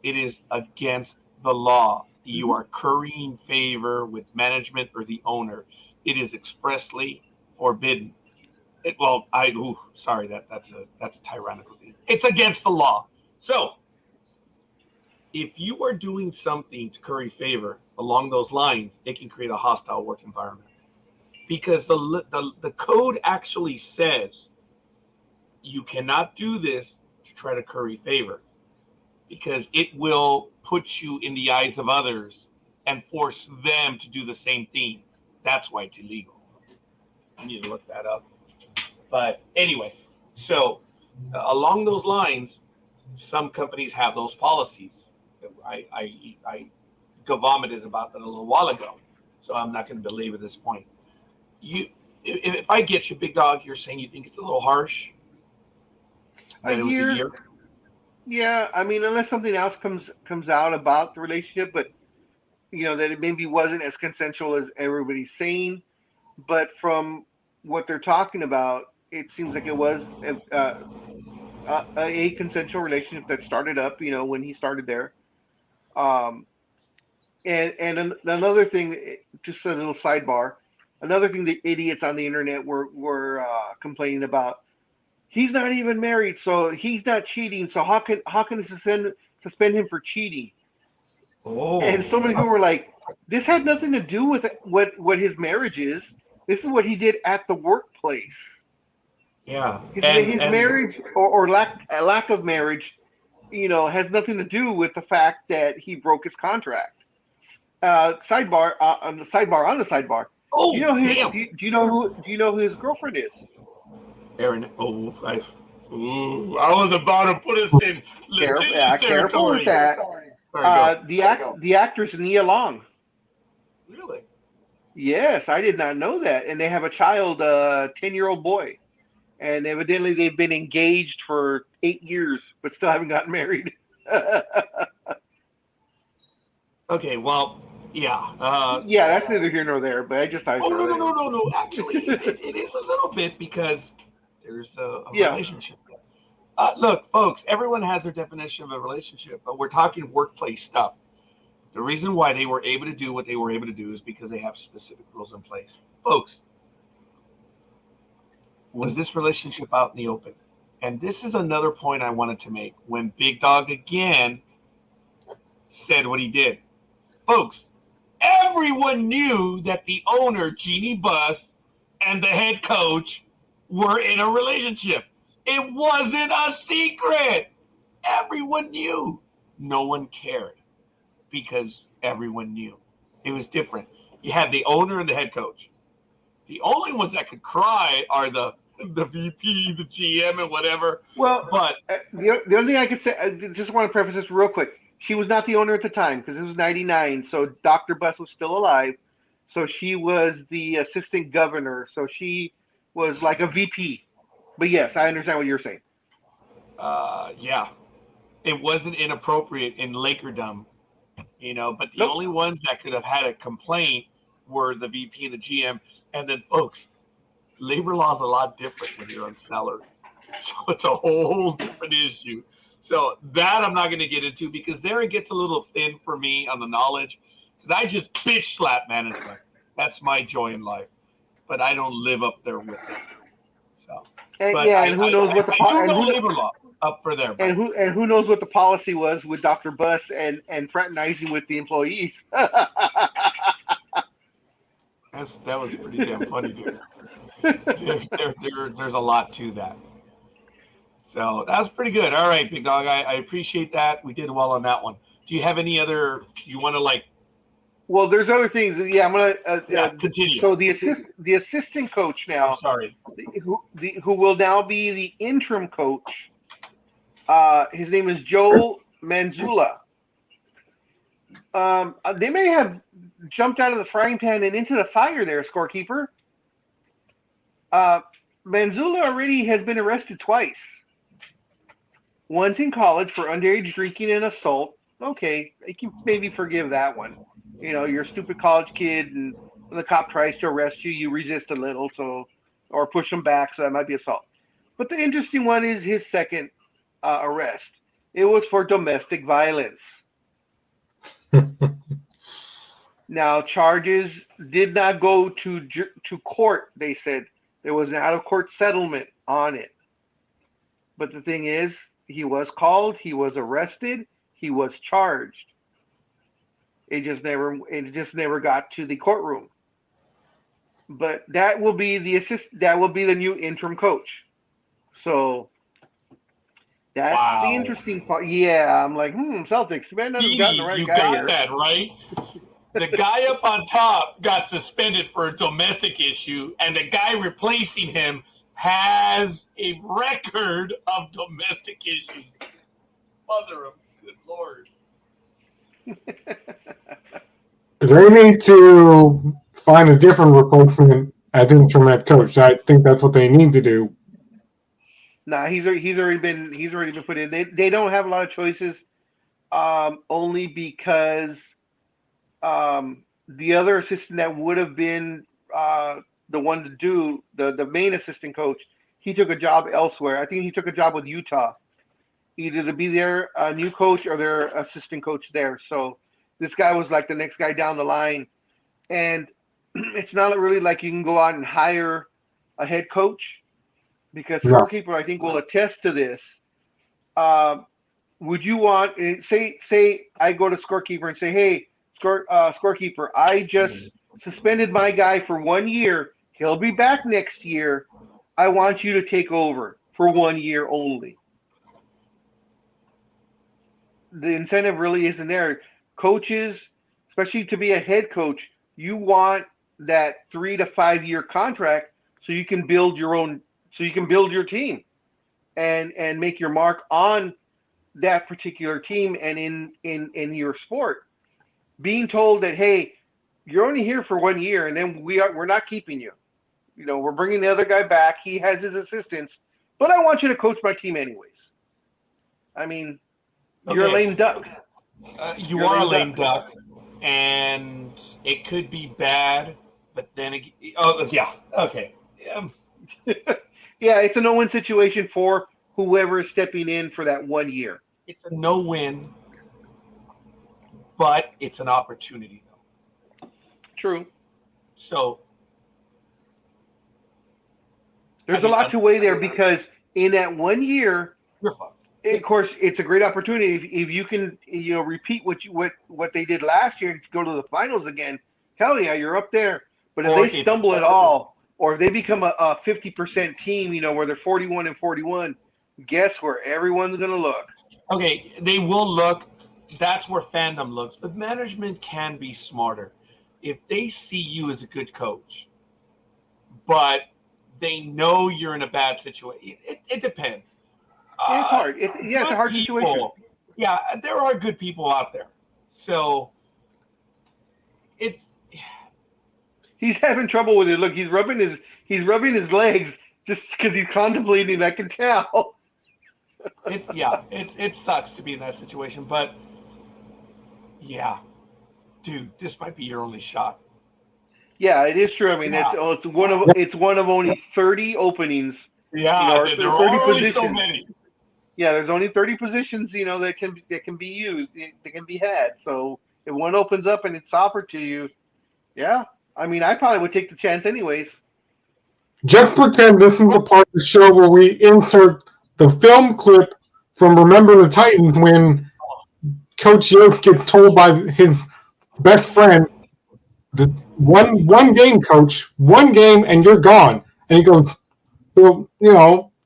it is against the law. You are currying favor with management or the owner. It is expressly forbidden. Sorry, that's a tyrannical thing. It's against the law. So if you are doing something to curry favor along those lines, it can create a hostile work environment. Because the code actually says you cannot do this to try to curry favor, because it will put you in the eyes of others and force them to do the same thing. That's why it's illegal. I need to look that up. But anyway, so along those lines, some companies have those policies. I vomited about that a little while ago, so I'm not going to belabor this point. If I get you, Big Dog, you're saying you think it's a little harsh? That it was a year? Yeah, I mean, unless something else comes out about the relationship, but that it maybe wasn't as consensual as everybody's saying. But from what they're talking about, it seems like it was a consensual relationship that started up, when he started there. And another thing, just a little sidebar, another thing the idiots on the internet were complaining about. He's not even married, so he's not cheating. So how can suspend him for cheating? Oh. And so many people were like, this had nothing to do with what his marriage is. This is what he did at the workplace. Yeah. His marriage or lack of marriage, has nothing to do with the fact that he broke his contract. Sidebar on the sidebar. Oh, do you know who his girlfriend is? Aaron. Oh, I was about to put us in litigious careful with territory. that. The actress Nia Long. Really? Yes, I did not know that. And they have a child, a 10-year-old boy. And evidently they've been engaged for 8 years, but still haven't gotten married. Okay, well, yeah. Yeah, that's neither here nor there, but I just thought I'd Oh throw no, no, that no, in. no, no. Actually, it is a little bit because there's a Yeah. relationship. Look, folks, everyone has their definition of a relationship, but we're talking workplace stuff. The reason why they were able to do what they were able to do is because they have specific rules in place. Folks, was this relationship out in the open? And this is another point I wanted to make when Big Dog again said what he did. Folks, everyone knew that the owner, Jeannie Buss, and the head coach were in a relationship. It wasn't a secret. Everyone knew. No one cared because everyone knew. It was different. You had the owner and the head coach. The only ones that could cry are the VP, the GM, and whatever. Well, But the only thing I could say, I just want to preface this real quick. She was not the owner at the time because it was 99, so Dr. Buss was still alive. So she was the assistant governor. So she was like a VP. But yes, I understand what you're saying. yeah, it wasn't inappropriate in Lakerdom, but the Nope. only ones that could have had a complaint were the VP and the GM. And then, folks, labor law is a lot different when you're on salary. So it's a whole different issue. So that I'm not going to get into because there it gets a little thin for me on the knowledge because I just bitch slap management. That's my joy in life. But I don't live up there with it. So, And but yeah, and who knows what the I do know labor law up for there. But who knows what the policy was with Dr. Buss and fraternizing with the employees. that was pretty damn funny, dude. There's a lot to that. So that was pretty good. All right, Big Dog. I appreciate that. We did well on that one. Do you have any other? Do you want to Well, there's other things. Yeah, I'm gonna continue? So the assistant coach now, I'm sorry. who will now be the interim coach. His name is Joe Manzula. They may have jumped out of the frying pan and into the fire there, Scorekeeper. Manzula already has been arrested twice. Once in college for underage drinking and assault. Okay, I can maybe forgive that one. You're a stupid college kid, and when the cop tries to arrest you, you resist a little, or push him back, so that might be assault. But the interesting one is his second arrest. It was for domestic violence. Now, charges did not go to court. They said there was an out-of-court settlement on it. But the thing is, he was called, he was arrested, he was charged. It just never got to the courtroom. But that will be the new interim coach. So that's the interesting part. Yeah, I'm like, Celtics, you might not have gotten the right you guy got here. that right. The guy up on top got suspended for a domestic issue, and the guy replacing him has a record of domestic issues. Mother of good Lord. They need to find a different replacement as interim head coach. I think that's what they need to do. Nah, he's already been put in. They don't have a lot of choices, only because the other assistant that would have been the one to do the main assistant coach, he took a job elsewhere. I think he took a job with Utah, either to be their new coach or their assistant coach there. So this guy was like the next guy down the line, and it's not really like you can go out and hire a head coach, because Scorekeeper, I think, will attest to this. Would you want, say I go to Scorekeeper and say, hey, Scorekeeper, I just suspended my guy for 1 year. He'll be back next year. I want you to take over for 1 year only. The incentive really isn't there. Coaches, especially to be a head coach, you want that 3 to 5 year contract so you can build your team and make your mark on that particular team and in your sport. Being told that, hey, you're only here for 1 year, and then we're not keeping you. We're bringing the other guy back. He has his assistants, but I want you to coach my team anyways. I mean, you're a lame duck. You are a lame duck, and it could be bad, but then yeah, okay. Yeah, it's a no-win situation for whoever is stepping in for that 1 year. It's a no-win, but it's an opportunity, though. True. So there's a lot to weigh there, because in that 1 year, of course, it's a great opportunity if you can repeat what they did last year and go to the finals again. Hell yeah, you're up there. But if they stumble at all, or if they become a 50% team, where they're 41-41, guess where everyone's going to look? Okay, they will look. That's where fandom looks. But management can be smarter. If they see you as a good coach, but they know you're in a bad situation, it depends. It's hard. It's a hard situation. Yeah, there are good people out there. So he's having trouble with it. Look, he's rubbing his legs just because he's contemplating. I can tell. It sucks to be in that situation, but yeah, dude, this might be your only shot. Yeah, it is true. I mean, it's one of only 30 openings. Yeah, there are only positions. So many. Yeah, there's only 30 positions, that can be used, that can be had. So if one opens up and it's offered to you, yeah, I mean, I probably would take the chance anyways. Just pretend this is the part of the show where we insert the film clip from Remember the Titans when Coach Yost gets told by his best friend, the one game, coach, one game, and you're gone. And he goes, well,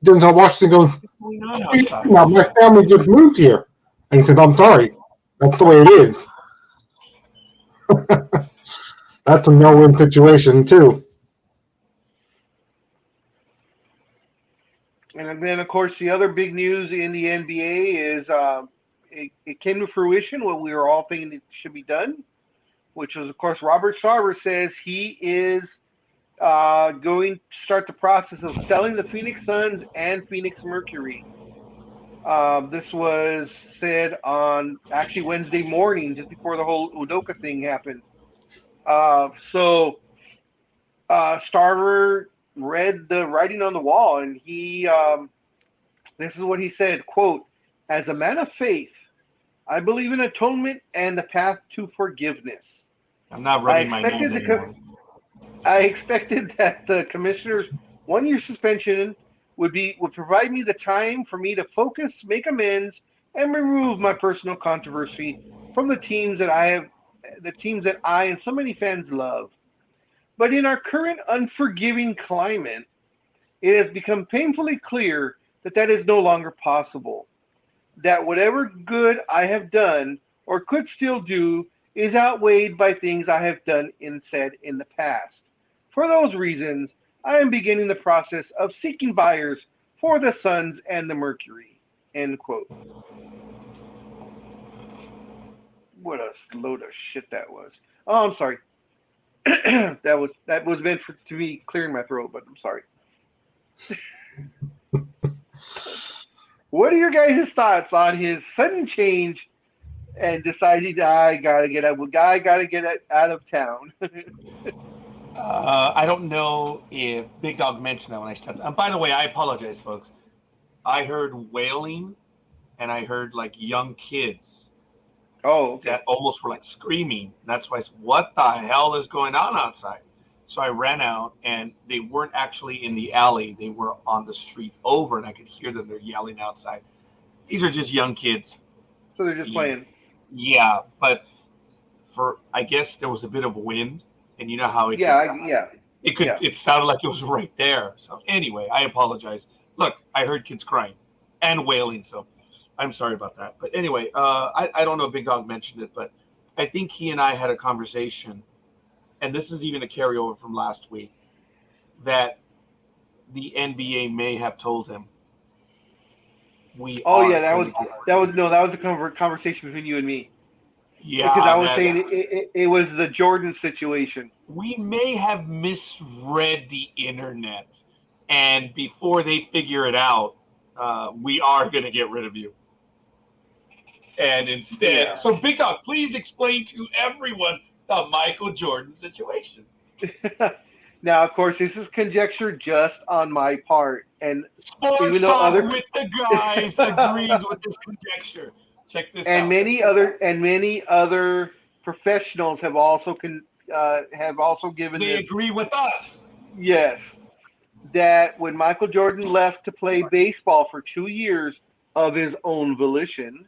Denzel Washington goes, now my family just moved here. And he says, I'm sorry. That's the way it is. That's a no-win situation, too. And then, of course, the other big news in the NBA is it came to fruition what we were all thinking it should be done, which was, of course, Robert Sarver says he is going to start the process of selling the Phoenix Suns and Phoenix Mercury. This was said on actually Wednesday morning, just before the whole Udoka thing happened. So Starver read the writing on the wall, and this is what he said, quote, "As a man of faith, I believe in atonement and the path to forgiveness. I'm not rubbing my nose anymore. I expected that the commissioner's 1 year suspension would provide me the time for me to focus, make amends, and remove my personal controversy from the teams that I and so many fans love. But in our current unforgiving climate, it has become painfully clear that is no longer possible. That whatever good I have done or could still do is outweighed by things I have done and said in the past. For those reasons, I am beginning the process of seeking buyers for the Suns and the Mercury." End quote. What a load of shit that was. Oh, I'm sorry. that was meant to be clearing my throat, but I'm sorry. What are your guys' thoughts on his sudden change and deciding I gotta get out of town? I don't know if Big Dawg mentioned that when I stepped. By the way, I apologize, folks. I heard wailing, and I heard like young kids. Oh, okay. That almost were like screaming. That's why I said, "What the hell is going on outside?" So I ran out, and they weren't actually in the alley. They were on the street over, and I could hear them. They're yelling outside. These are just young kids. So they're just playing. Yeah, but I guess there was a bit of wind, and you know how it. It sounded like it was right there. So anyway, I apologize. Look, I heard kids crying and wailing, so I'm sorry about that. But anyway, I don't know if Big Dawg mentioned it, but I think he and I had a conversation, and this is even a carryover from last week, that the NBA may have told him. That was a conversation between you and me. because I Yeah, was that saying it was the Jordan situation. we may have misread the internet, and before they figure it out, we are going to get rid of you. And instead, Yeah. so Big Dog, please explain to everyone the Michael Jordan situation. Now, of course, this is conjecture just on my part, and Sports even though Talk other with the guys agrees with this conjecture. Check this and out. many other professionals have also given They this, agree with us. yes, that when Michael Jordan left to play baseball for 2 years of his own volition,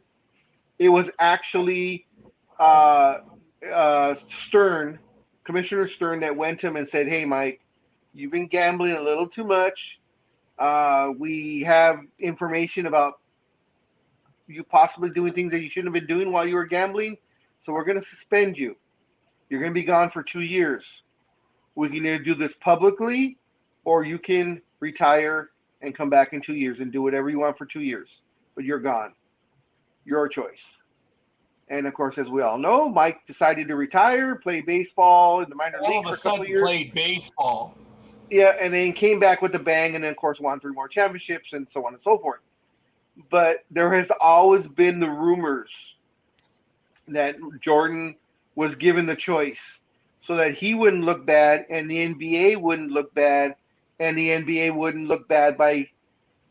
it was actually uh, Stern, Commissioner Stern, that went to him and said, "Hey, Mike, you've been gambling a little too much. We have information about you possibly doing things that you shouldn't have been doing while you were gambling, so we're going to suspend you. You're going to be gone for 2 years. We can either do this publicly, or you can retire and come back in 2 years and do whatever you want for 2 years. But you're gone. Your choice." And of course, as we all know, Mike decided to retire, play baseball in the minor All leagues of for a a couple sudden of years. played baseball. Yeah, and then came back with a bang, and then of course won 3 more championships and so on and so forth. But there has always been the rumors that Jordan was given the choice so that he wouldn't look bad and the NBA wouldn't look bad, and the NBA wouldn't look bad by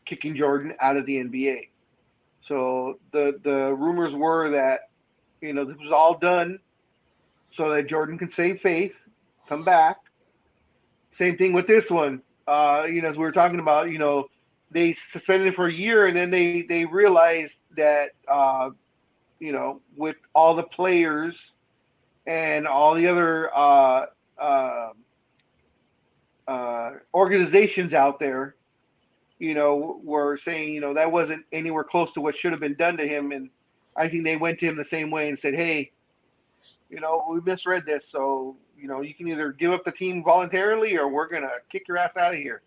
kicking Jordan out of the NBA. So the rumors were that this was all done so that Jordan could save faith, come back. Same thing with this one. As we were talking about, they suspended it for a year, and then they realized that with all the players and all the other organizations out there, were saying, that wasn't anywhere close to what should have been done to him. And I think they went to him the same way and said, "Hey, we misread this. So, you can either give up the team voluntarily, or we're going to kick your ass out of here."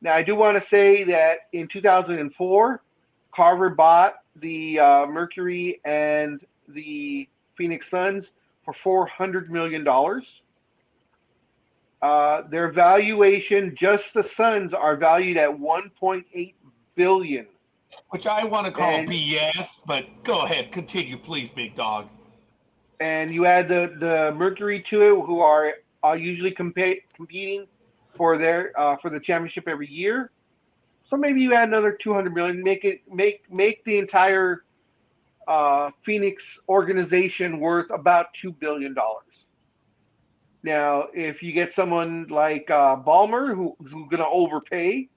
Now, I do want to say that in 2004, Carver bought the Mercury and the Phoenix Suns for $400 million. Their valuation, just the Suns, are valued at $1.8 billion. Which I want to call And BS, but go ahead, continue, please, Big Dog. and you add the Mercury to it, who are usually competing for the championship every year. So maybe you add another 200 million, make the entire Phoenix organization worth about $2 billion. Now, if you get someone like Ballmer, who's going to overpay,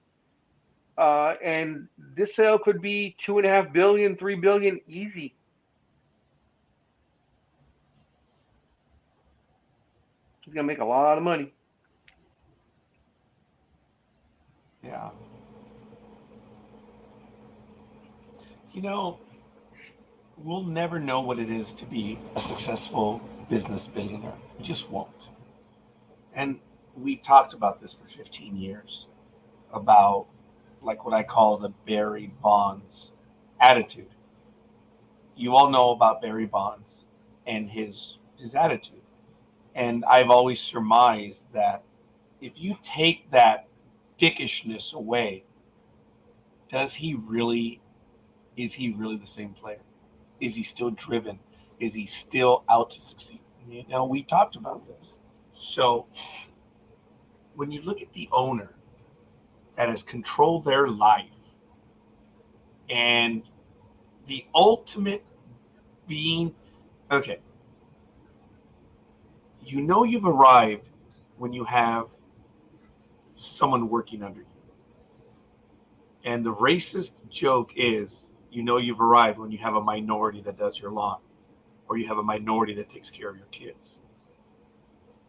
and this sale could be 2.5 billion, 3 billion, easy. He's going to make a lot of money. Yeah. We'll never know what it is to be a successful business billionaire. We just won't. And we've talked about this for 15 years about like what I call the Barry Bonds attitude. You all know about Barry Bonds and his attitude. And I've always surmised that if you take that dickishness away, is he really the same player? Is he still driven? Is he still out to succeed? We talked about this. So when you look at the owner that has controlled their life and the ultimate being, okay, you've arrived when you have someone working under you. And the racist joke is, you've arrived when you have a minority that does your lawn, or you have a minority that takes care of your kids.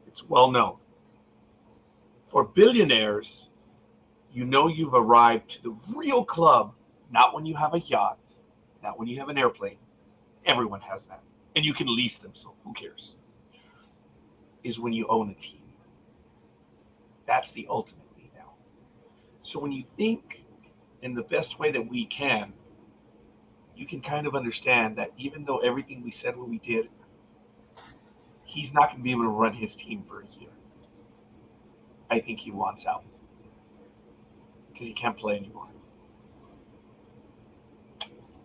It's well known. For billionaires, you've arrived to the real club, not when you have a yacht, not when you have an airplane. Everyone has that. And you can lease them, so who cares? Is when you own a team. That's the ultimate thing now. So when you think in the best way that we can, you can kind of understand that even though everything we said when we did, he's not going to be able to run his team for a year. I think he wants out because he can't play anymore.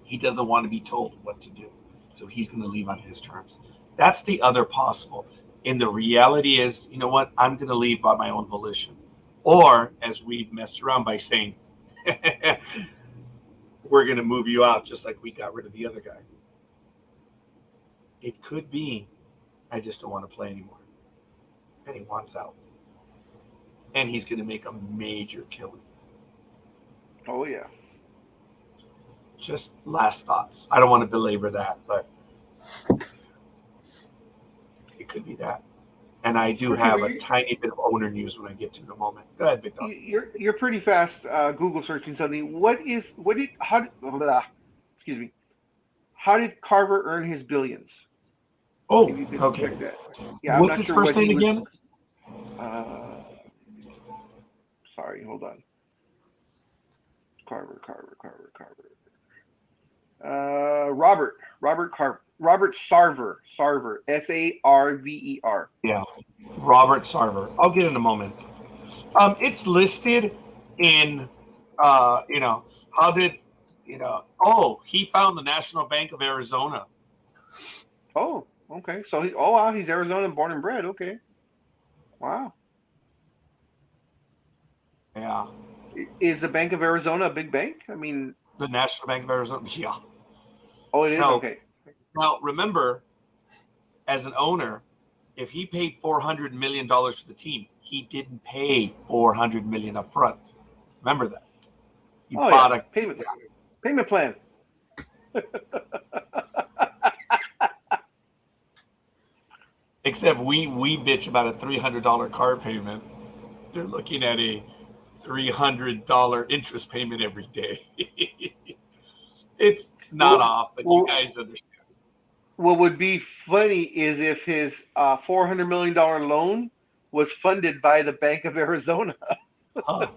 He doesn't want to be told what to do, so he's going to leave on his terms. That's the other possible. And the reality is, you know what? I'm going to leave by my own volition. Or, as we've messed around by saying, we're going to move you out just like we got rid of the other guy. It could be, I just don't want to play anymore. And he wants out. And he's going to make a major killing. Oh, yeah. Just last thoughts. I don't want to belabor that, but it could be that. And I do have a tiny bit of owner news when I get to the moment. Go ahead, Big Dog. You're pretty fast Google searching something. How did Carver earn his billions? Oh, Maybe you could okay. check that. Yeah, What's his first name again? Sorry, hold on. Carver. Robert Carver. Robert Sarver. Sarver. Yeah, Robert Sarver. I'll get in a moment. It's listed in, how did, oh, he found the National Bank of Arizona. Oh, okay. So he's Arizona born and bred. Okay. Wow. Yeah. Is the Bank of Arizona a big bank? I mean, the National Bank of Arizona. Yeah. Oh, it is? Okay. Now, remember, as an owner, if he paid $400 million for the team, he didn't pay $400 million up front. Remember that. He bought a payment plan. Except we bitch about a $300 car payment. They're looking at a $300 interest payment every day. It's not off, but you guys understand. What would be funny is if his $400 million loan was funded by the Bank of Arizona. Huh.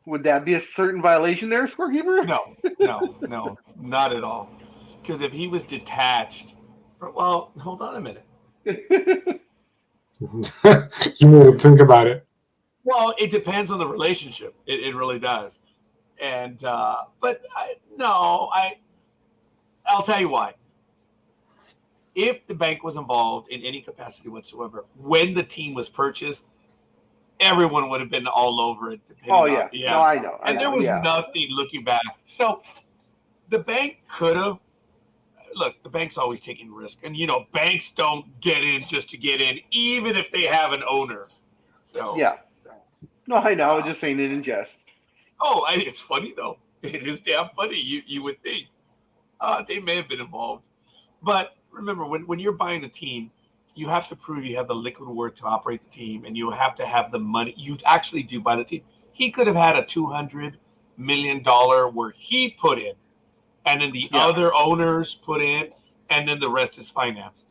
Would that be a certain violation there, Scorekeeper? No, not at all. Because if he was detached from, well, hold on a minute. You need to think about it. Well, it depends on the relationship. It really does. And but I'll tell you why. If the bank was involved in any capacity whatsoever when the team was purchased, everyone would have been all over it. Oh yeah, no, I know. And there was nothing looking back. So the bank could have. Look, the bank's always taking risk, and banks don't get in just to get in, even if they have an owner. So yeah. No, I know. I was just saying it in jest. Oh, it's funny though. It is damn funny. You would think they may have been involved, but remember when you're buying a team, you have to prove you have the liquid worth to operate the team, and you have to have the money. You actually do buy the team. He could have had a $200 million where he put in, and then the other owners put in, and then the rest is financed.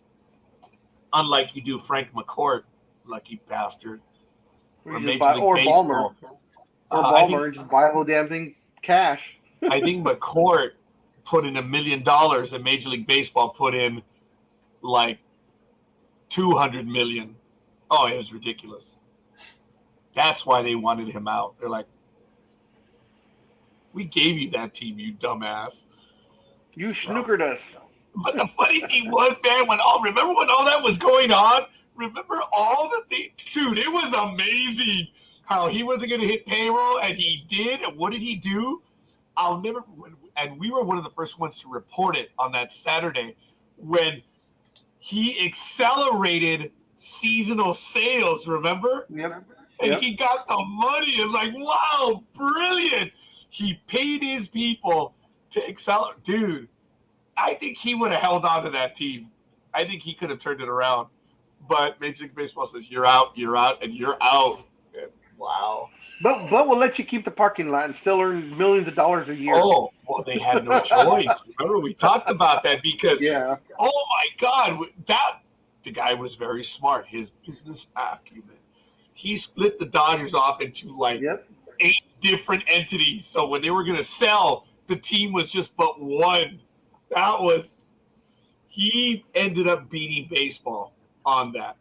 Unlike you do Frank McCourt, lucky bastard. Or Ballmer. Or Ballmer and just buy the whole damn thing cash. I think McCourt put in $1 million and Major League Baseball put in like $200 million. Oh, it was ridiculous. That's why they wanted him out. They're like, we gave you that team, you dumbass. You snookered us. But the funny thing was, man, remember when all that was going on? Remember all the things? Dude, it was amazing how he wasn't going to hit payroll, and he did. And what did he do? And we were one of the first ones to report it on that Saturday when he accelerated seasonal sales, remember? Yep. And he got the money. It's like, wow, brilliant. He paid his people to accelerate. Dude, I think he would have held on to that team. I think he could have turned it around. But Major League Baseball says, you're out, and you're out. And wow. But we'll let you keep the parking lot and still earn millions of dollars a year. Oh, well, they had no choice. Remember, we talked about that because, oh, my God, the guy was very smart. His business acumen. he split the Dodgers off into like Yep. 8 different entities. So when they were going to sell, the team was just but one. He ended up beating baseball on that.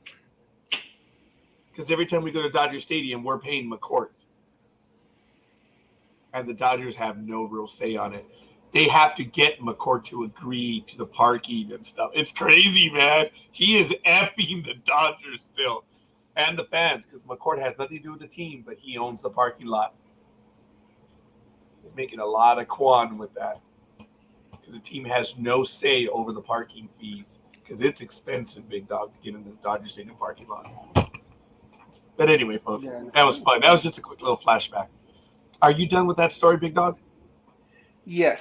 Because every time we go to Dodger Stadium, we're paying McCourt. And the Dodgers have no real say on it. They have to get McCourt to agree to the parking and stuff. It's crazy, man. He is effing the Dodgers still. And the fans, because McCourt has nothing to do with the team, but he owns the parking lot. He's making a lot of quan with that. Because the team has no say over the parking fees. Because it's expensive, big dog, to get into the Dodger Stadium parking lot. But anyway, folks, that was fun. That was just a quick little flashback. Are you done with that story, big dog? Yes.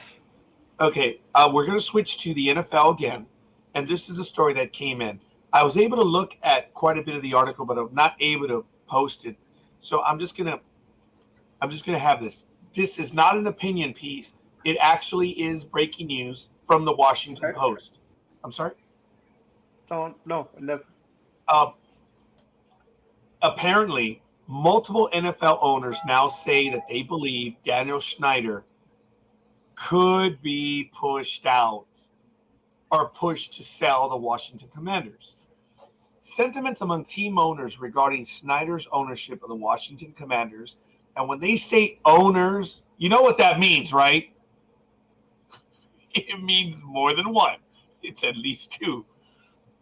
Okay, we're going to switch to the NFL again. And this is a story that came in. I was able to look at quite a bit of the article, but I'm not able to post it. So I'm just gonna have this. This is not an opinion piece. It actually is breaking news from the Washington Post. I'm sorry? Oh, no. Apparently, multiple NFL owners now say that they believe Daniel Snyder could be pushed out or pushed to sell the Washington Commanders. Sentiments among team owners regarding Snyder's ownership of the Washington Commanders. And when they say owners, you know what that means, right? It means more than one. It's at least 2.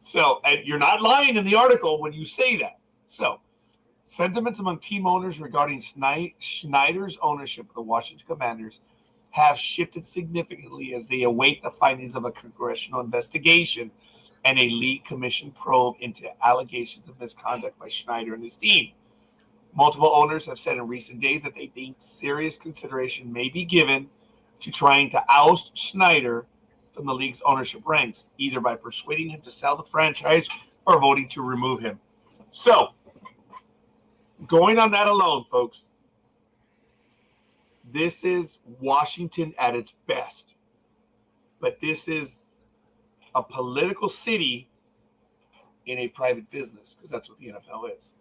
So, and you're not lying in the article when you say that. So, sentiments among team owners regarding Snyder's ownership of the Washington Commanders have shifted significantly as they await the findings of a congressional investigation and a league commission probe into allegations of misconduct by Snyder and his team. Multiple owners have said in recent days that they think serious consideration may be given to trying to oust Snyder from the league's ownership ranks, either by persuading him to sell the franchise or voting to remove him. So, going on that alone, folks, this is Washington at its best. But this is a political city in a private business, because that's what the NFL is.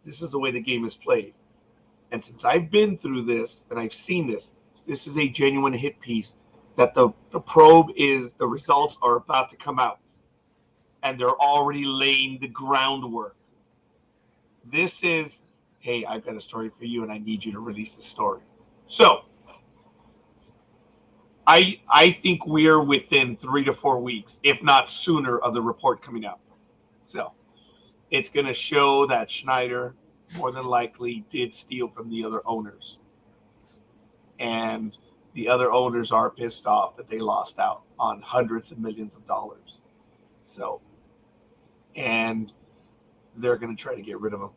This is the way the game is played. And since I've been through this and I've seen this, this is a genuine hit piece that the probe is, the results are about to come out. And they're already laying the groundwork. This is, hey, I've got a story for you and I need you to release the story. So, I think we're within 3 to 4 weeks, if not sooner, of the report coming out. So, it's going to show that Snyder more than likely did steal from the other owners. And the other owners are pissed off that they lost out on hundreds of millions of dollars. So, and they're going to try to get rid of him.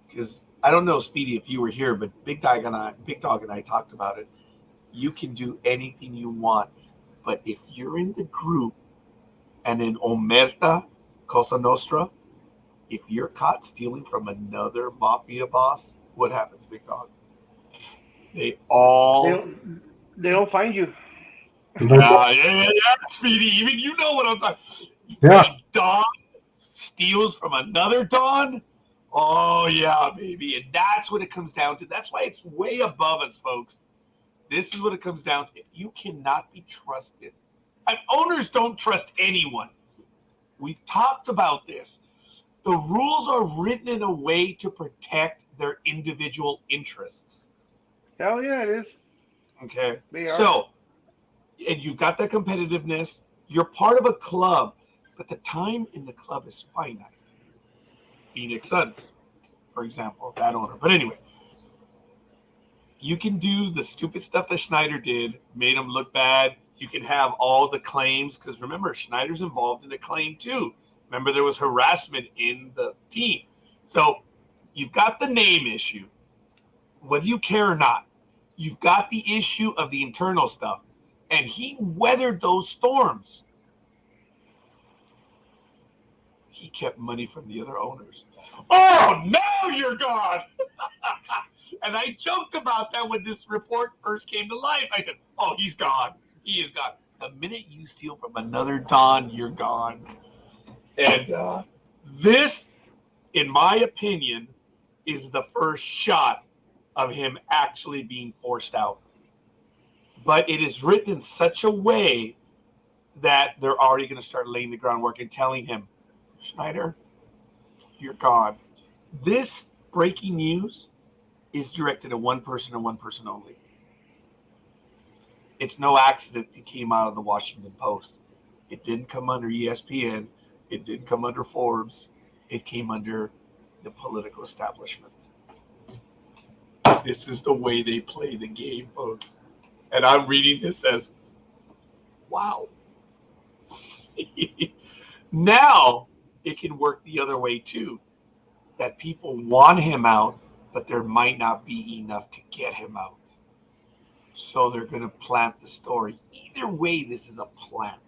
Because I don't know, Speedy, if you were here, but Big Dog and I talked about it. You can do anything you want, but if you're in the group and in Omerta, Cosa Nostra, if you're caught stealing from another mafia boss, what happens, Big Dog? They don't find you. Yeah, Speedy. Even you know what I'm talking. Yeah. Don steals from another Don. Oh yeah, baby, and that's what it comes down to. That's why it's way above us, folks. This is what it comes down to. If you cannot be trusted, and owners don't trust anyone. We've talked about this. The rules are written in a way to protect their individual interests. Hell yeah, it is. Okay. They are. So, and you've got that competitiveness. You're part of a club, but the time in the club is finite. Phoenix Suns, for example, that owner. But anyway, you can do the stupid stuff that Snyder did, made him look bad. You can have all the claims, because remember, Snyder's involved in the claim too. Remember, there was harassment in the team. So you've got the name issue, whether you care or not. You've got the issue of the internal stuff. And he weathered those storms. He kept money from the other owners. Oh, now you're gone. And I joked about that when this report first came to life. I said, oh, he's gone. He is gone. The minute you steal from another Don, you're gone. And this, in my opinion, is the first shot of him actually being forced out. But it is written in such a way that they're already going to start laying the groundwork and telling him, Schneider, you're gone. This breaking news is directed at one person and one person only. It's no accident it came out of the Washington Post. It didn't come under ESPN. It didn't come under Forbes. It came under the political establishment. This is the way they play the game, folks. And I'm reading this as, wow. Now it can work the other way too, that people want him out, but there might not be enough to get him out. So they're going to plant the story. Either way, this is a plant.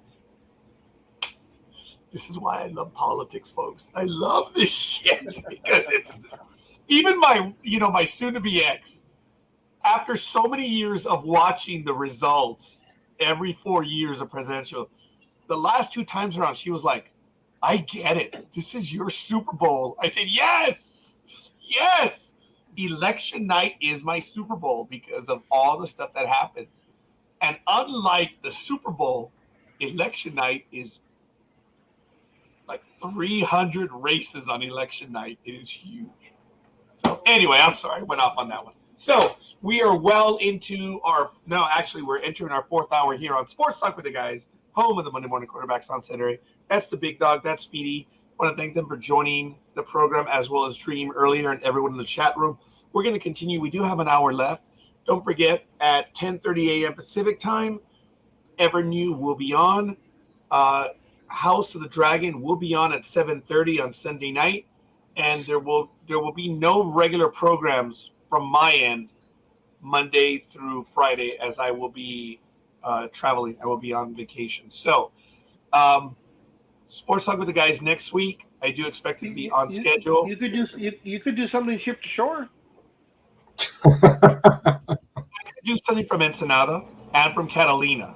This is why I love politics, folks. I love this shit because it's even my soon-to-be ex. After so many years of watching the results every 4 years of presidential, the last 2 times around, she was like, I get it. This is your Super Bowl. I said, yes, yes. Election night is my Super Bowl because of all the stuff that happens. And unlike the Super Bowl, election night is like 300 races on election night. It is huge. So anyway, I'm sorry. I went off on that one. So we are well into we're entering our 4th hour here on Sports Talk with the Guys, home of the Monday Morning Quarterbacks on Saturday. That's the Big Dog. That's Speedy. I want to thank them for joining the program as well as Dreem earlier and everyone in the chat room. We're going to continue. We do have an hour left. Don't forget, at 10:30 a.m. Pacific time, Ever New will be on. House of the Dragon will be on at 7:30 on Sunday night. And there will be no regular programs from my end Monday through Friday as I will be traveling. I will be on vacation. So Sports Talk with the Guys next week. I do expect it to be on schedule. You could do something shipped to shore. I could do something from Ensenada and from Catalina.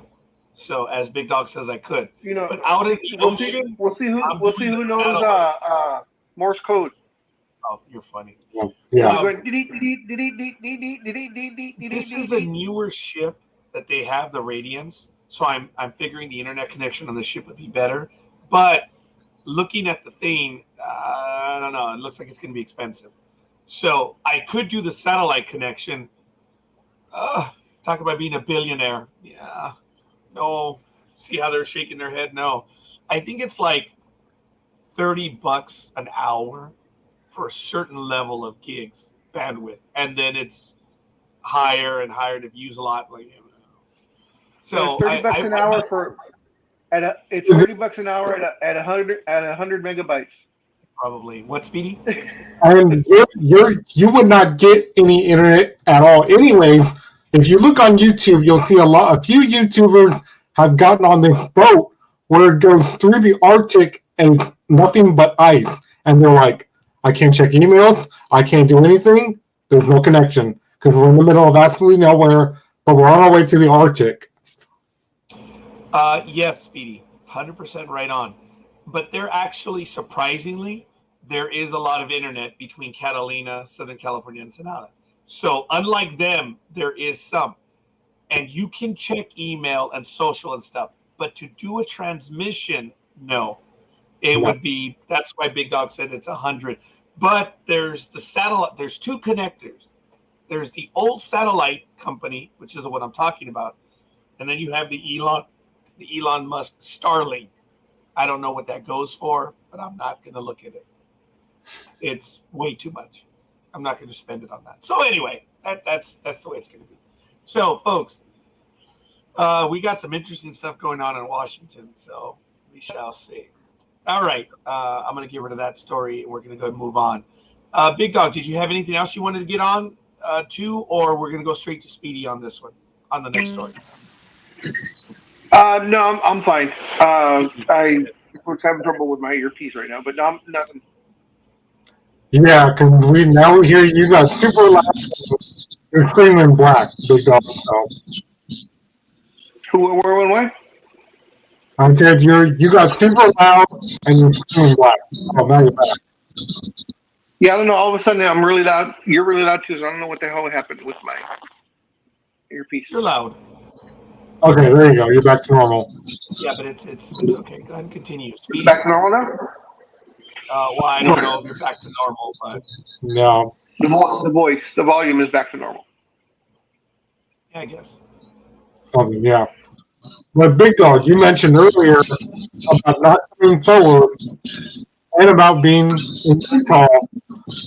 So as Big Dog says, I could. But out in the ocean, we'll see who knows Morse code. Oh, you're funny. Yeah. This is a newer ship that they have, the Radians. So I'm figuring the internet connection on the ship would be better. But looking at the thing, I don't know. It looks like it's going to be expensive. So I could do the satellite connection. Talk about being a billionaire. Yeah. No. See how they're shaking their head? No. I think it's like $30 an hour for a certain level of gigs bandwidth. And then it's higher and higher to use a lot. So it's $30 an hour it's $30 an hour at 100 megabytes. Probably. What, Speedy? And you would not get any internet at all. Anyway, if you look on YouTube, you'll see a few YouTubers have gotten on this boat where it goes through the Arctic and nothing but ice. And they're like, I can't check emails. I can't do anything. There's no connection because we're in the middle of absolutely nowhere, but we're on our way to the Arctic. Yes, Speedy. 100% right on. But they're actually, surprisingly, there is a lot of internet between Catalina, Southern California, and Ensenada. So unlike them, there is some. And you can check email and social and stuff. But to do a transmission, no. It would be, that's why Big Dog said it's 100. But there's the satellite, there's 2 connectors. There's the old satellite company, which is what I'm talking about. And then you have the Elon Musk Starlink. I don't know what that goes for, but I'm not going to look at it. It's way too much. I'm not going to spend it on that. So anyway, that's the way it's going to be. So, folks, we got some interesting stuff going on in Washington, so we shall see. All right, I'm going to get rid of that story, and we're going to go and move on. Big Dog, did you have anything else you wanted to get on to, or we're going to go straight to Speedy on this one, on the next story? No, I'm fine. I was having trouble with my earpiece right now, but no, nothing. Yeah, because we hear you got super loud. You're screaming black, Big Dog. So. Who, where, when, what? I said you got super loud and you're screaming black. Oh, now you're back. Yeah, I don't know. All of a sudden, I'm really loud. You're really loud too. So I don't know what the hell happened with my earpiece. You're loud. Okay, there you go. You're back to normal. Yeah, but it's okay. Go ahead and continue. Speedy. Back to normal now. Well, I don't know if you're back to normal, but No. The voice, the volume is back to normal. yeah, I guess. Something, yeah. But Big Dog, you mentioned earlier about not coming forward and about being in Utah.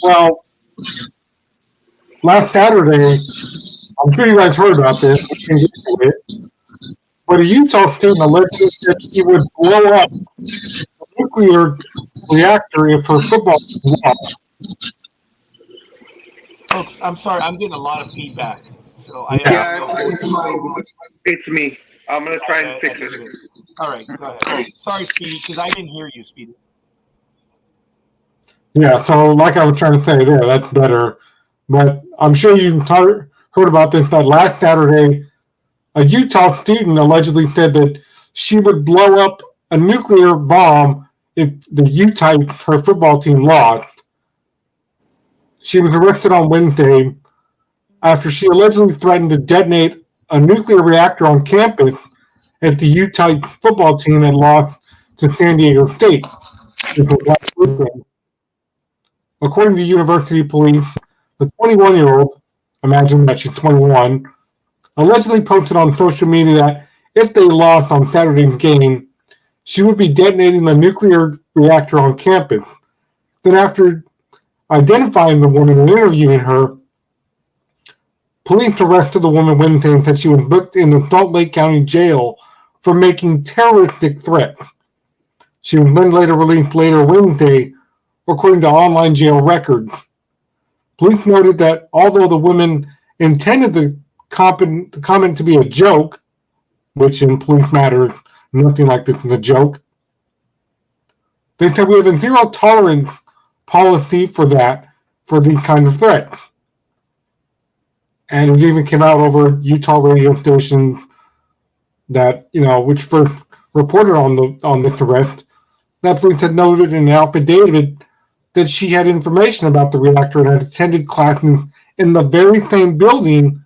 Well, last Saturday, I'm sure you guys heard about this. We can get to it. But a Utah student allegedly said he would blow up a nuclear reactor if her football team lost. Folks, I'm sorry. I'm getting a lot of feedback. So I Yeah. don't know. It's me. I'm gonna try and I fix think it. it is. All right, go ahead. Sorry, Speedy, because I didn't hear you, Speedy. Yeah, so like I was trying to say there, that's better. But I'm sure you've heard about this, that last Saturday, a Utah student allegedly said that she would blow up a nuclear bomb if the Utah, her football team, lost. She was arrested on Wednesday after she allegedly threatened to detonate a nuclear reactor on campus if the Utah football team had lost to San Diego State. According to university police, the 21-year-old, imagine that she's 21, allegedly posted on social media that if they lost on Saturday's game, she would be detonating the nuclear reactor on campus. Then after identifying the woman and interviewing her, police arrested the woman Wednesday and said she was booked in the Salt Lake County jail for making terroristic threats. She was then later released later Wednesday, according to online jail records. Police noted that although the woman intended the comment to be a joke, which in police matters, nothing like this is a joke, they said we have a zero tolerance policy for these kinds of threats. And it even came out over Utah radio stations that, which first reported on this arrest. That police had noted in an affidavit that she had information about the reactor and had attended classes in the very same building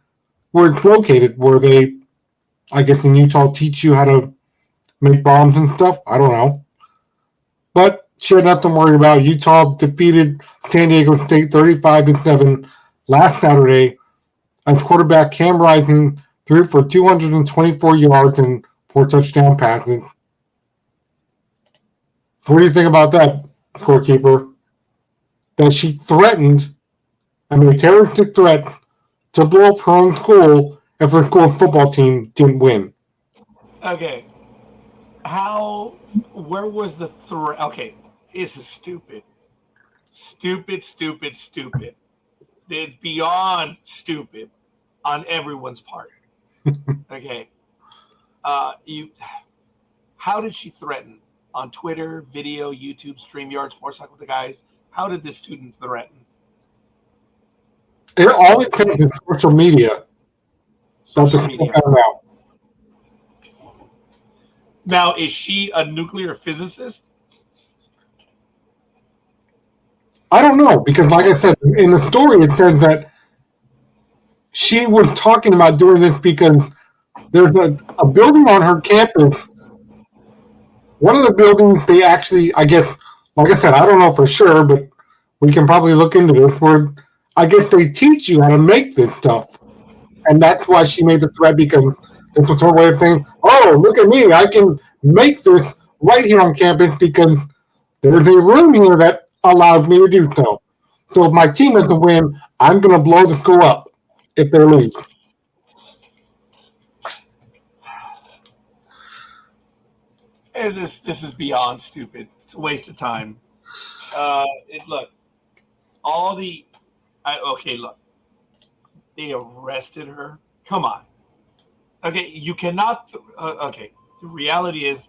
where it's located, where they, I guess in Utah, teach you how to make bombs and stuff. I don't know. But she had nothing to worry about. Utah defeated San Diego State 35-7 last Saturday as quarterback Cam Rising threw for 224 yards and 4 touchdown passes. So what do you think about that, Scorekeeper? That she threatened, a terroristic threat to blow up her own school if her school's football team didn't win. Okay. Where was the threat? Okay, this is stupid. Stupid. It's beyond stupid on everyone's part. Okay. How did she threaten? On Twitter, video, YouTube, StreamYard, Sports Talk with the Guys? How did this student threaten? It always comes in social media. Social media. Now, is she a nuclear physicist? I don't know, because like I said, in the story it says that she was talking about doing this because there's a building on her campus. One of the buildings they actually, I guess, like I said, I don't know for sure, but we can probably look into this, where I guess they teach you how to make this stuff. And that's why she made the threat, because this was her way of saying, oh, look at me, I can make this right here on campus because there's a room here that allows me to do so. So if my team has to win, I'm going to blow the school up if they lose. This is beyond stupid. It's a waste of time. Look, look. They arrested her. Come on. Okay, you cannot. The reality is,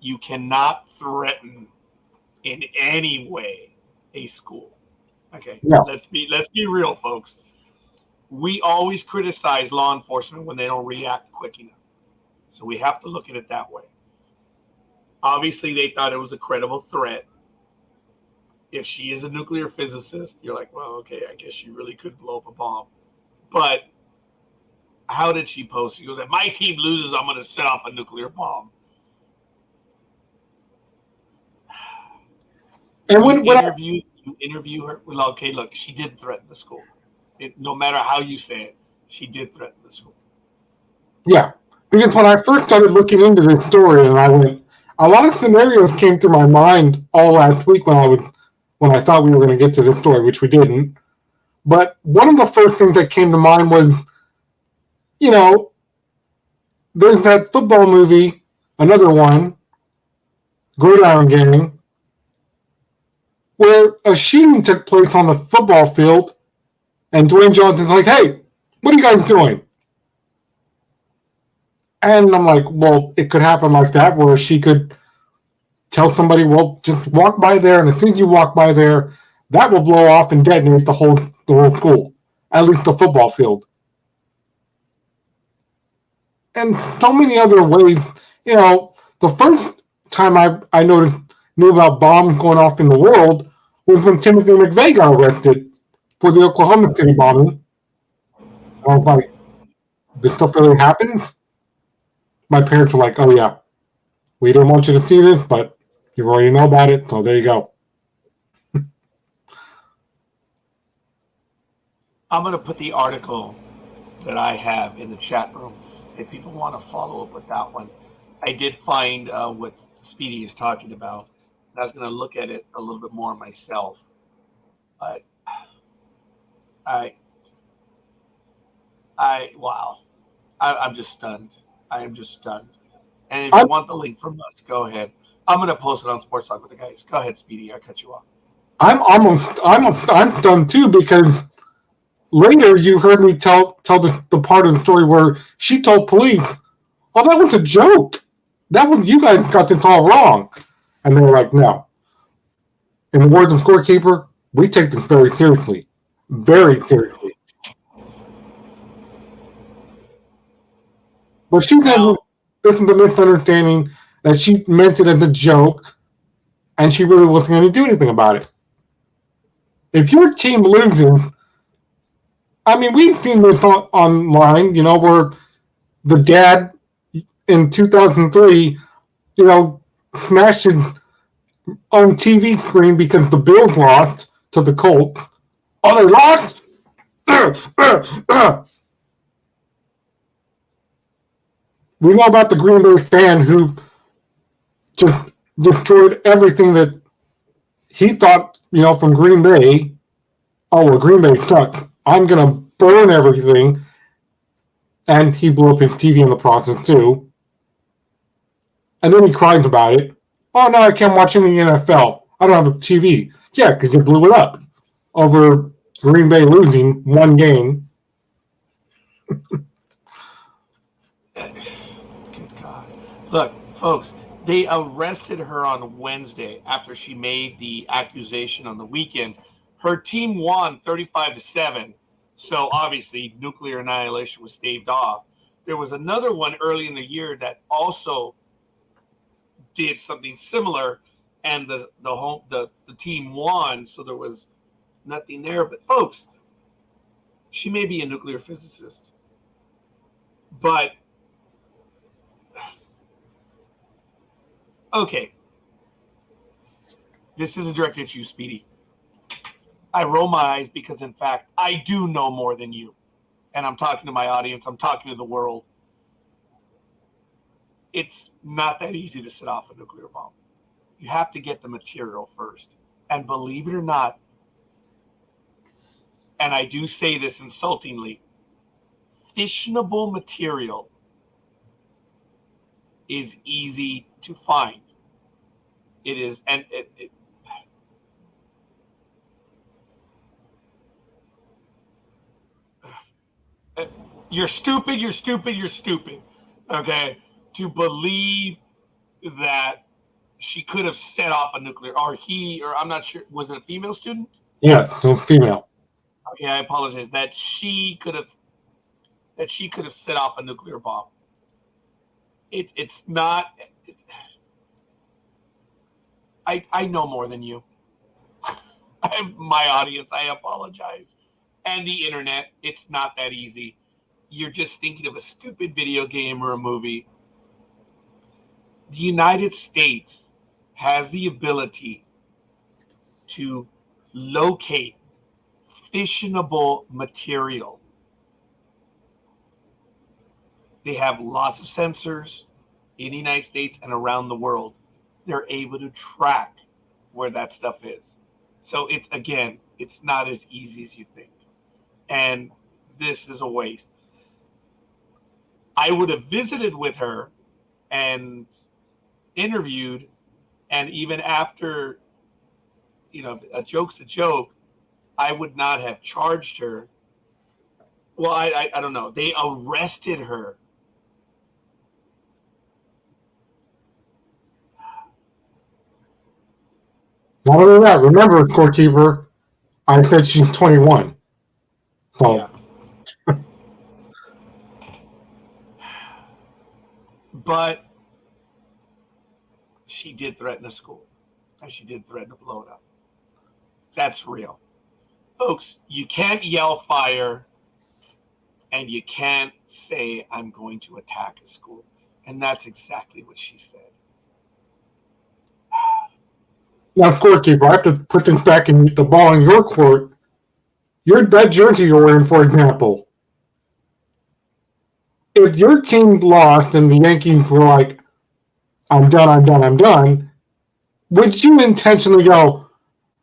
you cannot threaten in any way a school. Okay, no. Let's be real, folks. We always criticize law enforcement when they don't react quick enough. So we have to look at it that way. Obviously, they thought it was a credible threat. if she is a nuclear physicist, you're like, well, okay, I guess she really could blow up a bomb. But how did she post? She goes, if my team loses, I'm going to set off a nuclear bomb. And You interview her. Well, okay, look, she did threaten the school. No matter how you say it, she did threaten the school. Yeah, because when I first started looking into this story, and I went, a lot of scenarios came through my mind all last week when I thought we were going to get to this story, which we didn't. But one of the first things that came to mind was, there's that football movie, another one, Go Down Gang, where a shooting took place on the football field, and Dwayne Johnson's like, hey, what are you guys doing? And I'm like, well, it could happen like that, where she could tell somebody, well, just walk by there, and as soon as you walk by there, that will blow off and detonate the whole school, at least the football field. And so many other ways. The first time I knew about bombs going off in the world was when Timothy McVeigh got arrested for the Oklahoma City bombing. I was like, this stuff really happens? My parents were like, oh yeah, we didn't want you to see this, but you already know about it, so there you go. I'm going to put the article that I have in the chat room if people want to follow up with that one. I did find what Speedy is talking about. I was going to look at it a little bit more myself. But wow. I'm just stunned. I am just stunned. And if you want the link from us, go ahead. I'm going to post it on Sports Talk with the guys. Go ahead, Speedy. I cut you off. I'm stunned too, because later you heard me tell the part of the story where she told police, oh, that was a joke. That was, you guys got this all wrong. And they were like, no. In the words of Scorekeeper, we take this very seriously. Very seriously. But she said this is the misunderstanding, that she meant it as a joke, and she really wasn't going to do anything about it. If your team loses, I mean, we've seen this online, where the dad in 2003, smashed his own TV screen because the Bills lost to the Colts. Oh, they lost? We know about the Green Bay fan who just destroyed everything that he thought, from Green Bay. Oh, well, Green Bay sucks. I'm going to burn everything. And he blew up his TV in the process, too. And then he cries about it. Oh, no, I can't watch any NFL. I don't have a TV. Yeah, because you blew it up over Green Bay losing one game. Good God. Look, folks, they arrested her on Wednesday after she made the accusation on the weekend. Her team won 35-7. So obviously nuclear annihilation was staved off. There was another one early in the year that also did something similar, and the team won, so there was nothing there. But folks, she may be a nuclear physicist, but okay, this isn't directed at you, Speedy. I roll my eyes because, in fact, I do know more than you. And I'm talking to my audience. I'm talking to the world. It's not that easy to set off a nuclear bomb. You have to get the material first. And believe it or not, and I do say this insultingly, fissionable material is easy to find. It is, and you're stupid, you're stupid, you're stupid. Okay? To believe that she could have set off a nuclear, or I'm not sure, was it a female student? Yeah, so female. Okay, I apologize. That she could have set off a nuclear bomb. It's not. I know more than you. My audience, I apologize. And the internet, it's not that easy. You're just thinking of a stupid video game or a movie. The United States has the ability to locate fissionable material. They have lots of sensors in the United States and around the world. They're able to track where that stuff is. So it's not as easy as you think. And this is a waste. I would have visited with her and interviewed, and even after, a joke's a joke, I would not have charged her. Well, I don't know. They arrested her. Not only that, remember, Scorekeeper, I said she's 21. So, Yeah. But she did threaten a school, and she did threaten to blow it up. That's real. Folks, you can't yell fire, and you can't say, I'm going to attack a school. And that's exactly what she said. now, Scorekeeper, I have to put this back in the ball in your court. That jersey you're wearing, for example. If your team lost and the Yankees were like, I'm done, would you intentionally go,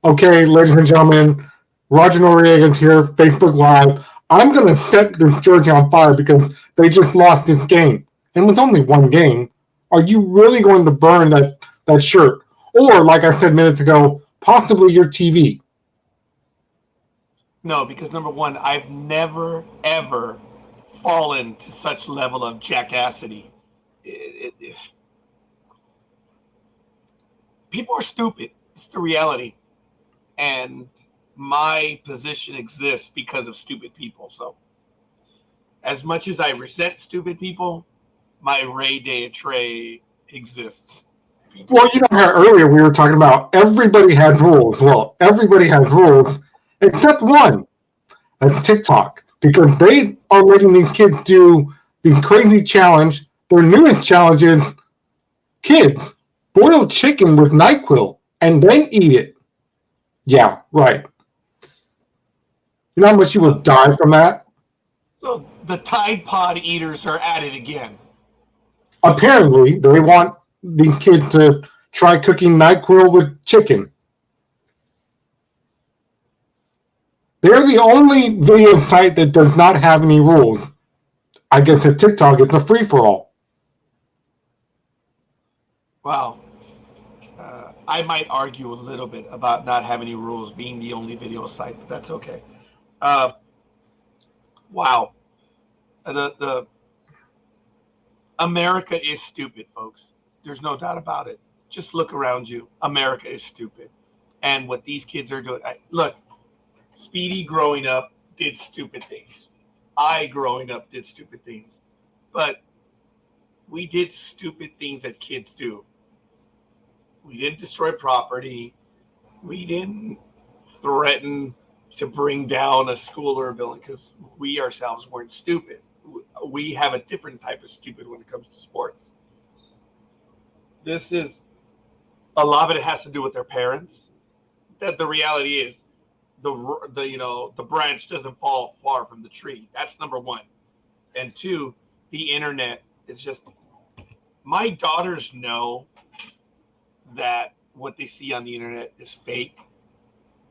okay, ladies and gentlemen, Roger Noriega's here, Facebook Live. I'm going to set this jersey on fire because they just lost this game. And with only one game, are you really going to burn that shirt? Or, like I said minutes ago, possibly your TV? No, because number one, I've never, ever fallen to such level of jackassity. People are stupid. It's the reality. And my position exists because of stupid people. So as much as I resent stupid people, my Ray Day Trey exists. Well, you know how earlier we were talking about everybody has rules. Well, everybody has rules except one. That's TikTok. Because they are letting these kids do these crazy challenge. Their newest challenge is kids boil chicken with NyQuil and then eat it. Yeah, right. You know how much you will die from that? So the Tide Pod eaters are at it again. Apparently, they want these kids to try cooking NyQuil with chicken. They're the only video site that does not have any rules. I guess at TikTok, it's a free-for-all. Wow. I might argue a little bit about not having any rules being the only video site, but that's okay. Wow. The America is stupid, folks. There's no doubt about it. Just look around you. America is stupid. And what these kids are doing. Look, Speedy growing up did stupid things. I growing up did stupid things. But we did stupid things that kids do. We didn't destroy property. We didn't threaten to bring down a school or a building because we ourselves weren't stupid. We have a different type of stupid when it comes to sports. This is a lot of it has to do with their parents. That the reality is the branch doesn't fall far from the tree. That's number one. And two, the internet is just my daughters know that what they see on the internet is fake.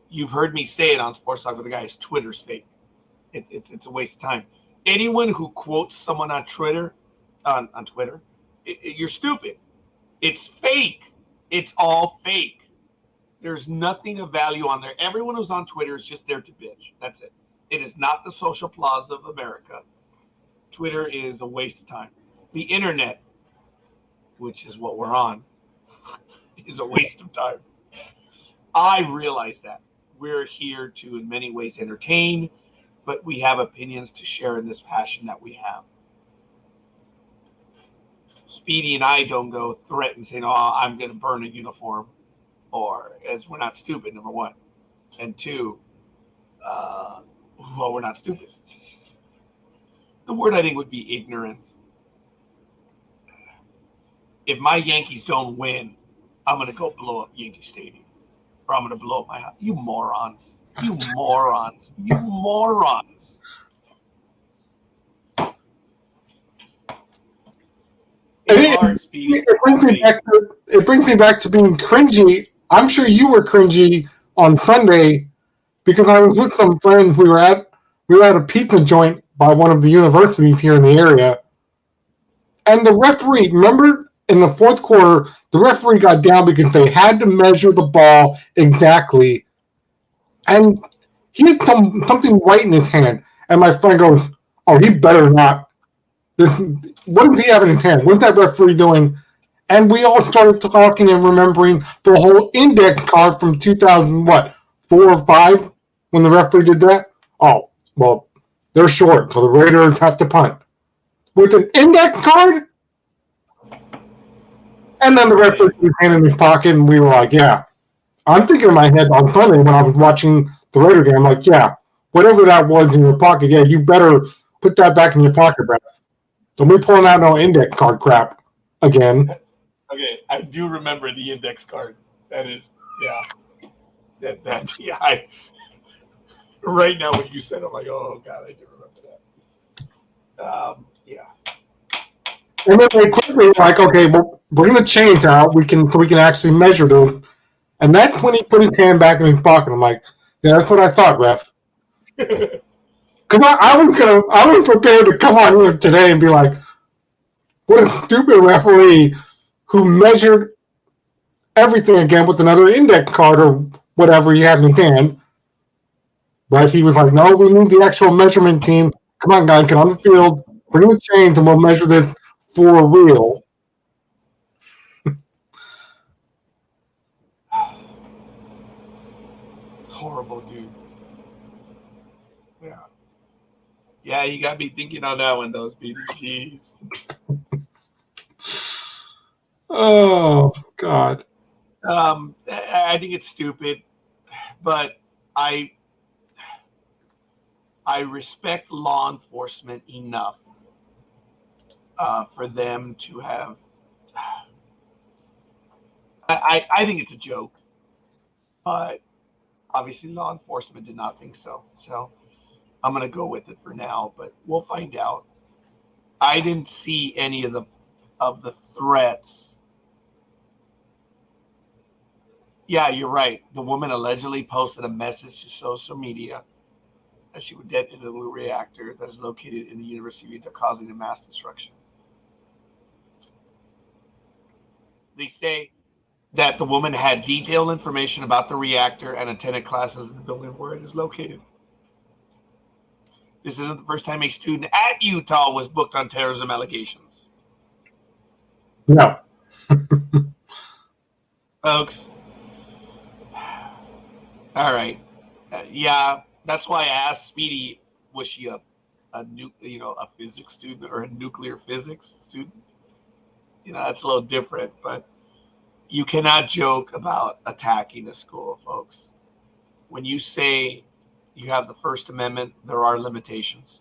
You've heard me say it on Sports Talk with the Guys. Twitter's fake. It's a waste of time. Anyone who quotes someone on Twitter, you're stupid. It's fake. It's all fake. There's nothing of value on there. Everyone who's on Twitter is just there to bitch. That's it. It is not the social plaza of America. Twitter is a waste of time. The internet, which is what we're on, is a waste of time. I realize that. We're here to, in many ways, entertain, but we have opinions to share in this passion that we have. Speedy and I don't go threaten saying, I'm going to burn a uniform, or as we're not stupid, number one. and two, well, we're not stupid. The word I think would be ignorant. If my Yankees don't win, I'm going to go blow up Yankee Stadium. Or I'm going to blow up my house. You morons. You morons. You morons. It's hard, Speedy. It brings me back to being cringy. I'm sure you were cringy on Sunday because I was with some friends. We were at a pizza joint by one of the universities here in the area, and the referee. Remember, in the fourth quarter, the referee got down because they had to measure the ball exactly, and he had something white in his hand. And my friend goes, "Oh, he better not. What does he have in his hand? What's that referee doing?" And we all started talking and remembering the whole index card from 2000, what, 4 or 5, when the referee did that? Oh, well, they're short, so the Raiders have to punt. With an index card? And then the referee put his hand in his pocket, and we were like, yeah. I'm thinking in my head on Sunday when I was watching the Raider game, I'm like, yeah, whatever that was in your pocket, yeah, you better put that back in your pocket, Brad. Don't be pulling out no index card crap again. Okay, I do remember the index card. That is, yeah. Right now when you said it, I'm like, oh, God, I do remember that. Yeah. And then they quickly were like, okay, well, bring the chains out. We can actually measure those. And that's when he put his hand back in his pocket. I'm like, yeah, that's what I thought, ref. Because I was prepared to come on here today and be like, what a stupid referee who measured everything again with another index card or whatever he had in his hand. But he was like, no, we need the actual measurement team. Come on, guys, get on the field, bring the chains, and we'll measure this for real. It's horrible, dude. Yeah. Yeah, you got me thinking on that one, though, Speedy. Jeez. Oh, God. I think it's stupid, but I respect law enforcement enough for them to have. I think it's a joke, but obviously law enforcement did not think so. So I'm going to go with it for now, but we'll find out. I didn't see any of the threats. Yeah, you're right. The woman allegedly posted a message to social media that she would detonate a little reactor that is located in the University of Utah, causing a mass destruction. They say that the woman had detailed information about the reactor and attended classes in the building where it is located. This isn't the first time a student at Utah was booked on terrorism allegations. No. Folks. All right. Yeah, that's why I asked Speedy, was she a physics student or a nuclear physics student? That's a little different, but you cannot joke about attacking a school, folks. When you say you have the First Amendment, there are limitations.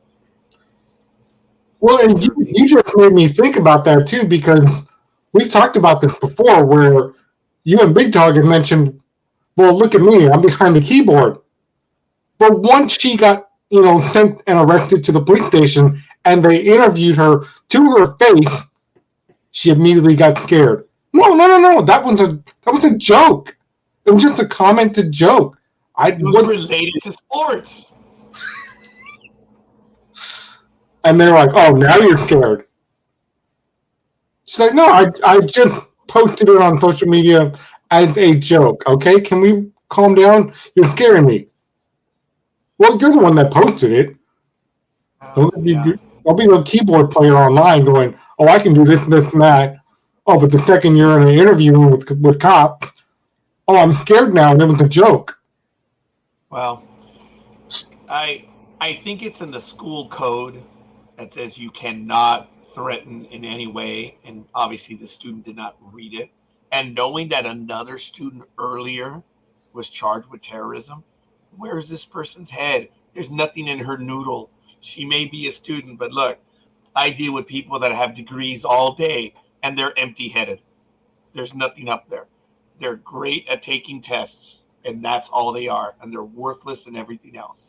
Well, and you just made me think about that, too, because we've talked about this before where you and Big Dog had mentioned, well, look at me, I'm behind the keyboard. But once she got, sent and arrested to the police station and they interviewed her to her face, she immediately got scared. No. That was a joke. It was just a commented joke. It was related to sports. And they're like, oh, now you're scared. She's like, no, I just posted it on social media as a joke. Okay, can we calm down? You're scaring me. Well, you're the one that posted it. Don't be the keyboard player online going, oh, I can do this, and that. Oh, but the second you're in an interview with cops, oh, I'm scared now, and it was a joke. Well, I think it's in the school code that says you cannot threaten in any way, and obviously the student did not read it. And knowing that another student earlier was charged with terrorism, Where's this person's head? There's nothing in her noodle. She may be a student, but look, I deal with people that have degrees all day and they're empty-headed. There's nothing up there. They're great at taking tests, and that's all they are, and they're worthless in everything else.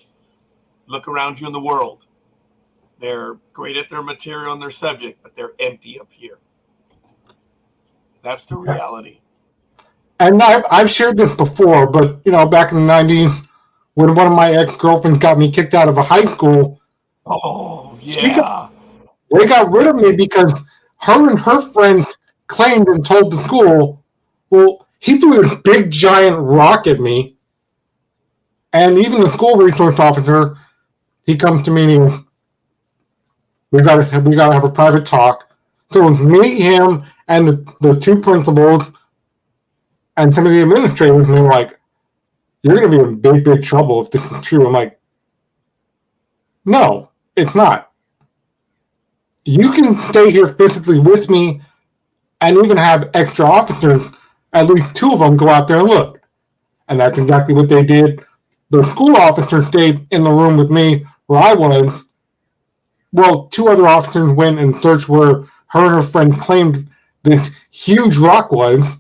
Look around you in the world. They're great at their material and their subject, but they're empty up here. That's the reality. And I've shared this before, but back in the 90s, when one of my ex-girlfriends got me kicked out of a high school, Oh, yeah. they got rid of me because her and her friends claimed and told the school, well, he threw this big giant rock at me. And even the school resource officer, he comes to me and he goes, we gotta have a private talk. So it was me, him, and the two principals and some of the administrators, and they were like, you're going to be in big, big trouble if this is true. I'm like, no, it's not. You can stay here physically with me and even have extra officers, at least two of them, go out there and look. And that's exactly what they did. The school officer stayed in the room with me where I was. Well, two other officers went and searched where her and her friend claimed this huge rock was.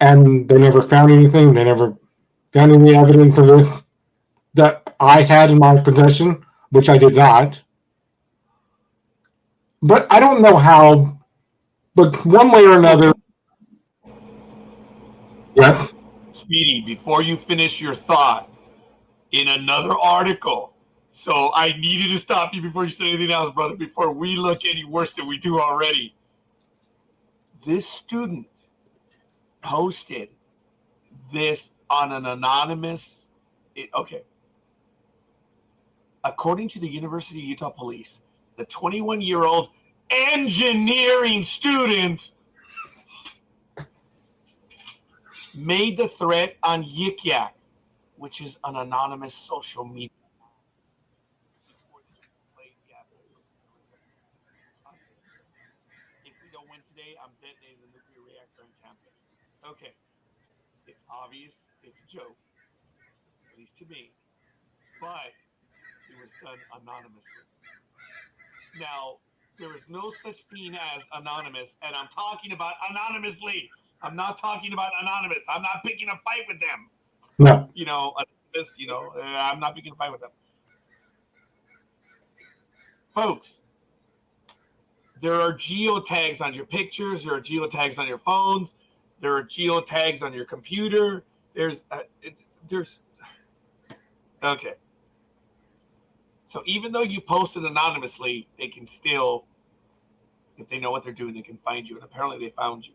And they never found anything. They never found any evidence of this that I had in my possession, which I did not. But I don't know how, but one way or another. Yes? Speedy, before you finish your thought, in another article, so I needed to stop you before you say anything else, brother, before we look any worse than we do already. This student posted this on an anonymous. Okay. According to the University of Utah Police, the 21-year-old engineering student made the threat on Yik Yak, which is an anonymous social media. If we don't win today, I'm detonating the nuclear reactor on campus. Okay. It's obvious. It's a joke. At least to me. But it was done anonymously. Now, there is no such thing as anonymous, and I'm talking about anonymously. I'm not talking about anonymous. I'm not picking a fight with them. No. I'm not picking a fight with them. Folks, there are geotags on your pictures. There are geotags on your phones. There are geotags on your computer. Okay. So even though you posted anonymously, they can still, if they know what they're doing, they can find you. And apparently they found you.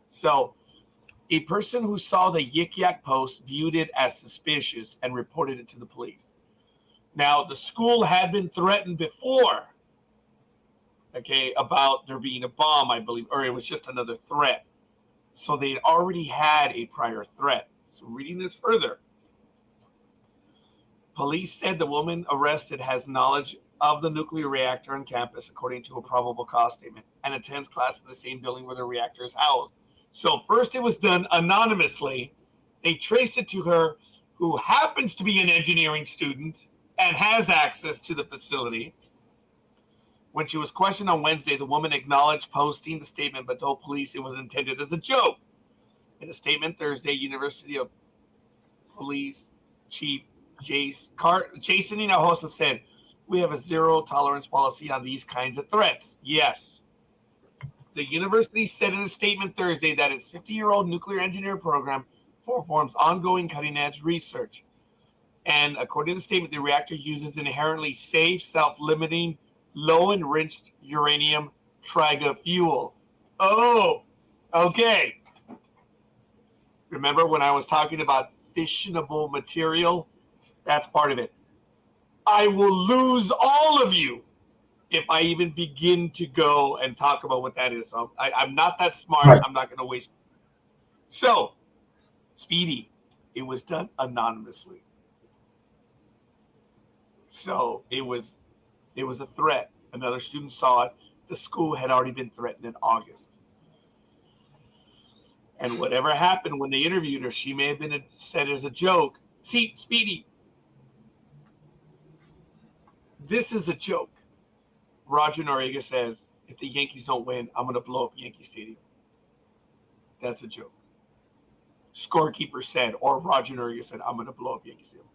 So a person who saw the Yik Yak post viewed it as suspicious and reported it to the police. Now, the school had been threatened before, okay, about there being a bomb, I believe, or it was just another threat. So they'd already had a prior threat. So reading this further, police said the woman arrested has knowledge of the nuclear reactor on campus, according to a probable cause statement, and attends class in the same building where the reactor is housed. So first it was done anonymously. They traced it to her, who happens to be an engineering student and has access to the facility. When she was questioned on Wednesday, the woman acknowledged posting the statement, but told police it was intended as a joke. In a statement Thursday, University of Police Chief Jason Hinojosa said, "We have a zero tolerance policy on these kinds of threats." Yes. The university said in a statement Thursday that its 50-year-old nuclear engineering program performs ongoing cutting-edge research. And according to the statement, the reactor uses inherently safe, self-limiting, low-enriched uranium triga fuel. Oh, okay. Remember when I was talking about fissionable material? That's part of it. I will lose all of you if I even begin to go and talk about what that is. So I'm not that smart. Right. I'm not going to waste. So, Speedy, it was done anonymously. So it was a threat. Another student saw it. The school had already been threatened in August. And whatever happened when they interviewed her, she may have been said as a joke, See, Speedy, this is a joke. Roger Noriega says, if the Yankees don't win, I'm going to blow up Yankee Stadium. That's a joke. Scorekeeper said, or Roger Noriega said, I'm going to blow up Yankee Stadium.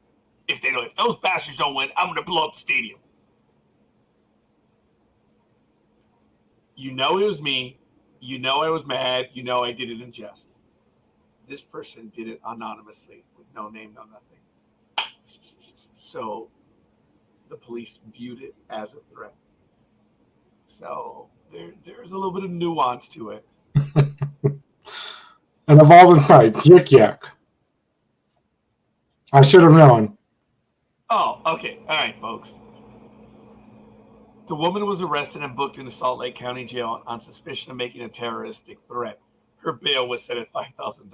If those bastards don't win, I'm going to blow up the stadium. You know it was me. You know I was mad. You know I did it in jest. This person did it anonymously with no name, no nothing. So the police viewed it as a threat. So there's a little bit of nuance to it. And of all the sites, Yik Yak. I should have known. Oh, okay. All right, folks. The woman was arrested and booked into Salt Lake County Jail on suspicion of making a terroristic threat. Her bail was set at $5,000.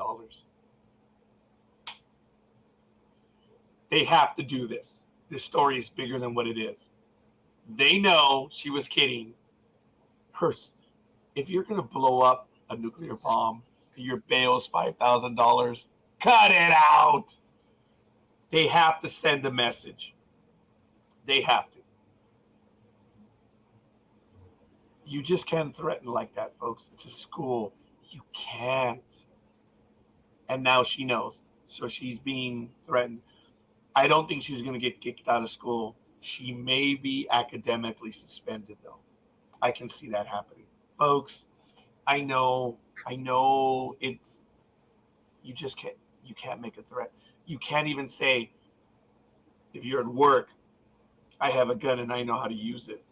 They have to do this. This story is bigger than what it is. They know she was kidding. If you're going to blow up a nuclear bomb, your bail is $5,000. Cut it out. They have to send a message. They have to. You just can't threaten like that, folks. It's a school. You can't. And now she knows. So she's being threatened. I don't think she's going to get kicked out of school. She may be academically suspended, though. I can see that happening. Folks, I know it's, you can't make a threat. You can't even say, if you're at work, I have a gun and I know how to use it.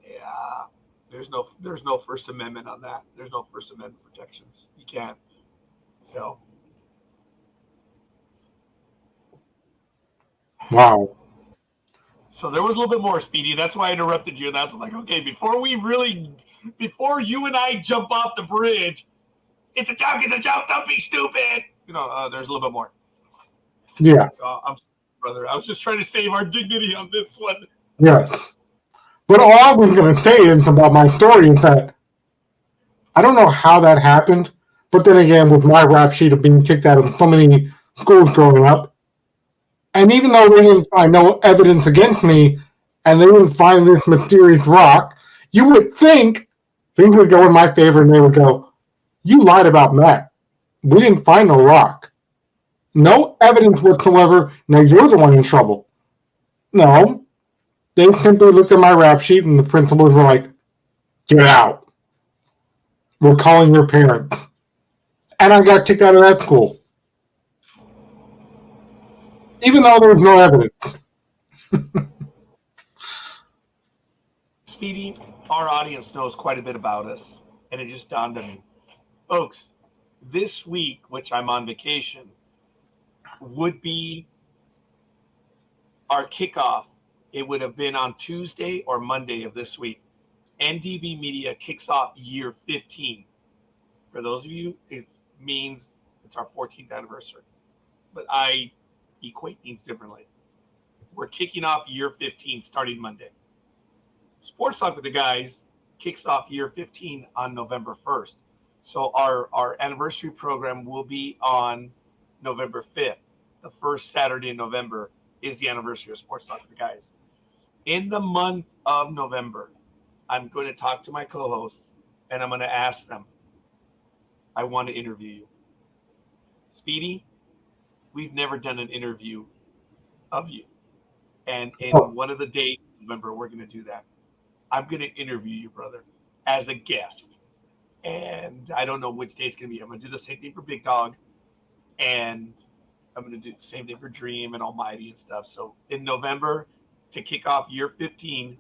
Yeah, there's no First Amendment on that. There's no First Amendment protections. You can't. So. Wow. So there was a little bit more, Speedy. That's why I interrupted you. And that's like, okay, before you and I jump off the bridge, it's a joke, don't be stupid. There's a little bit more. Yeah. So I'm sorry, brother. I was just trying to save our dignity on this one. Yes. But all I was going to say is about my story is that I don't know how that happened, but then again, with my rap sheet of being kicked out of so many schools growing up, and even though they didn't find no evidence against me, and they didn't find this mysterious rock, you would think things would go in my favor, and they would go, you lied about Matt. We didn't find no rock. No evidence whatsoever. Now you're the one in trouble. No. They simply looked at my rap sheet, and the principals were like, get out. We're calling your parents. And I got kicked out of that school. Even though there was no evidence. Speedy, our audience knows quite a bit about us, and it just dawned on me. Folks, this week, which I'm on vacation, would be our kickoff. It would have been on Tuesday or Monday of this week. NDB Media kicks off year 15. For those of you, it means it's our 14th anniversary. But I equate things differently. We're kicking off year 15 starting Monday. Sports Talk with the Guys kicks off year 15 on November 1st. So our anniversary program will be on November 5th. The first Saturday in November is the anniversary of Sports Talk with the Guys. In the month of November, I'm going to talk to my co-hosts and I'm going to ask them, I want to interview you. Speedy, we've never done an interview of you. And in one of the days in November, we're going to do that. I'm going to interview you, brother, as a guest. And I don't know which day it's going to be. I'm going to do the same thing for Big Dawg. And I'm going to do the same thing for Dreem and Almighty and stuff. So in November, to kick off year 15,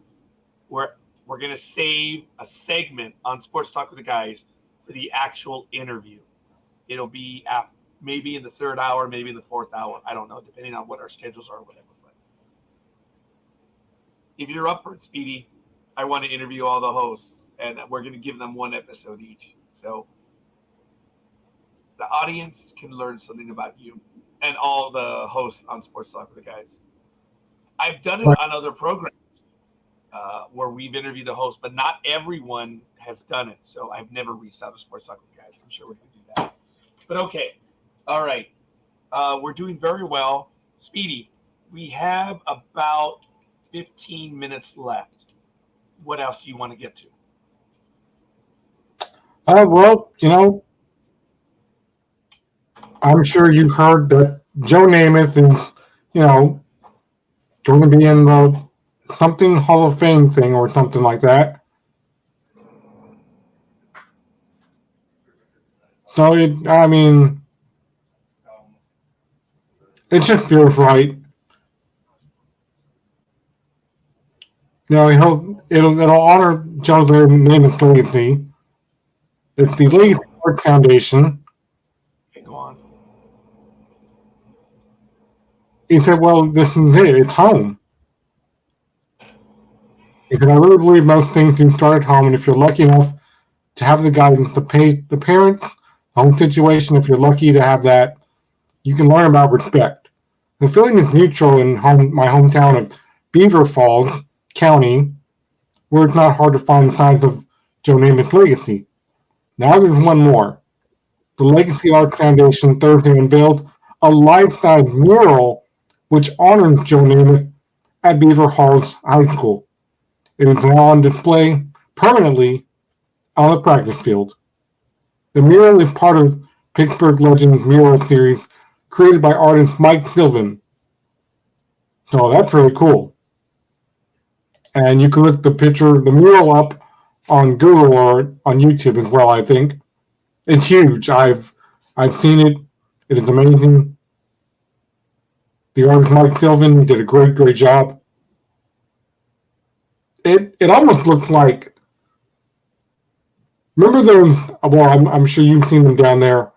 we're going to save a segment on Sports Talk with the Guys for the actual interview. It'll be maybe in the third hour, maybe in the fourth hour. I don't know, depending on what our schedules are or whatever. But if you're up for it, Speedy, I want to interview all the hosts, and we're going to give them one episode each. So the audience can learn something about you and all the hosts on Sports Talk with the Guys. I've done it on other programs where we've interviewed the host, but not everyone has done it. So I've never reached out to Sports Talk with the Guys. I'm sure we can do that. But okay. All right. We're doing very well. Speedy, we have about 15 minutes left. What else do you want to get to? Well, I'm sure you've heard that Joe Namath is, going to be in the something Hall of Fame thing or something like that. So it just feels right. It'll honor Joe Namath's legacy. It's the Legacy Art Foundation. Okay, go on. He said, "Well, this is it. It's home." He said, "I really believe most things do start at home, and if you're lucky enough to have the guidance, to pay the parents, home situation, if you're lucky to have that, you can learn about respect. The feeling is mutual in my hometown of Beaver Falls County, where it's not hard to find signs of Joe Namath's legacy. Now there's one more. The Legacy Art Foundation Thursday unveiled a life-size mural which honors Joe Namath at Beaver Falls High School. It is now on display permanently on the practice field. The mural is part of Pittsburgh Legends mural series created by artist Mike Sylvan. So that's really cool. And you can look the mural up on Google or on YouTube as well, I think. It's huge. I've seen it. It is amazing. The artist Mike Sylvan did a great job. It almost looks like, remember those, well, I'm sure you've seen them down there.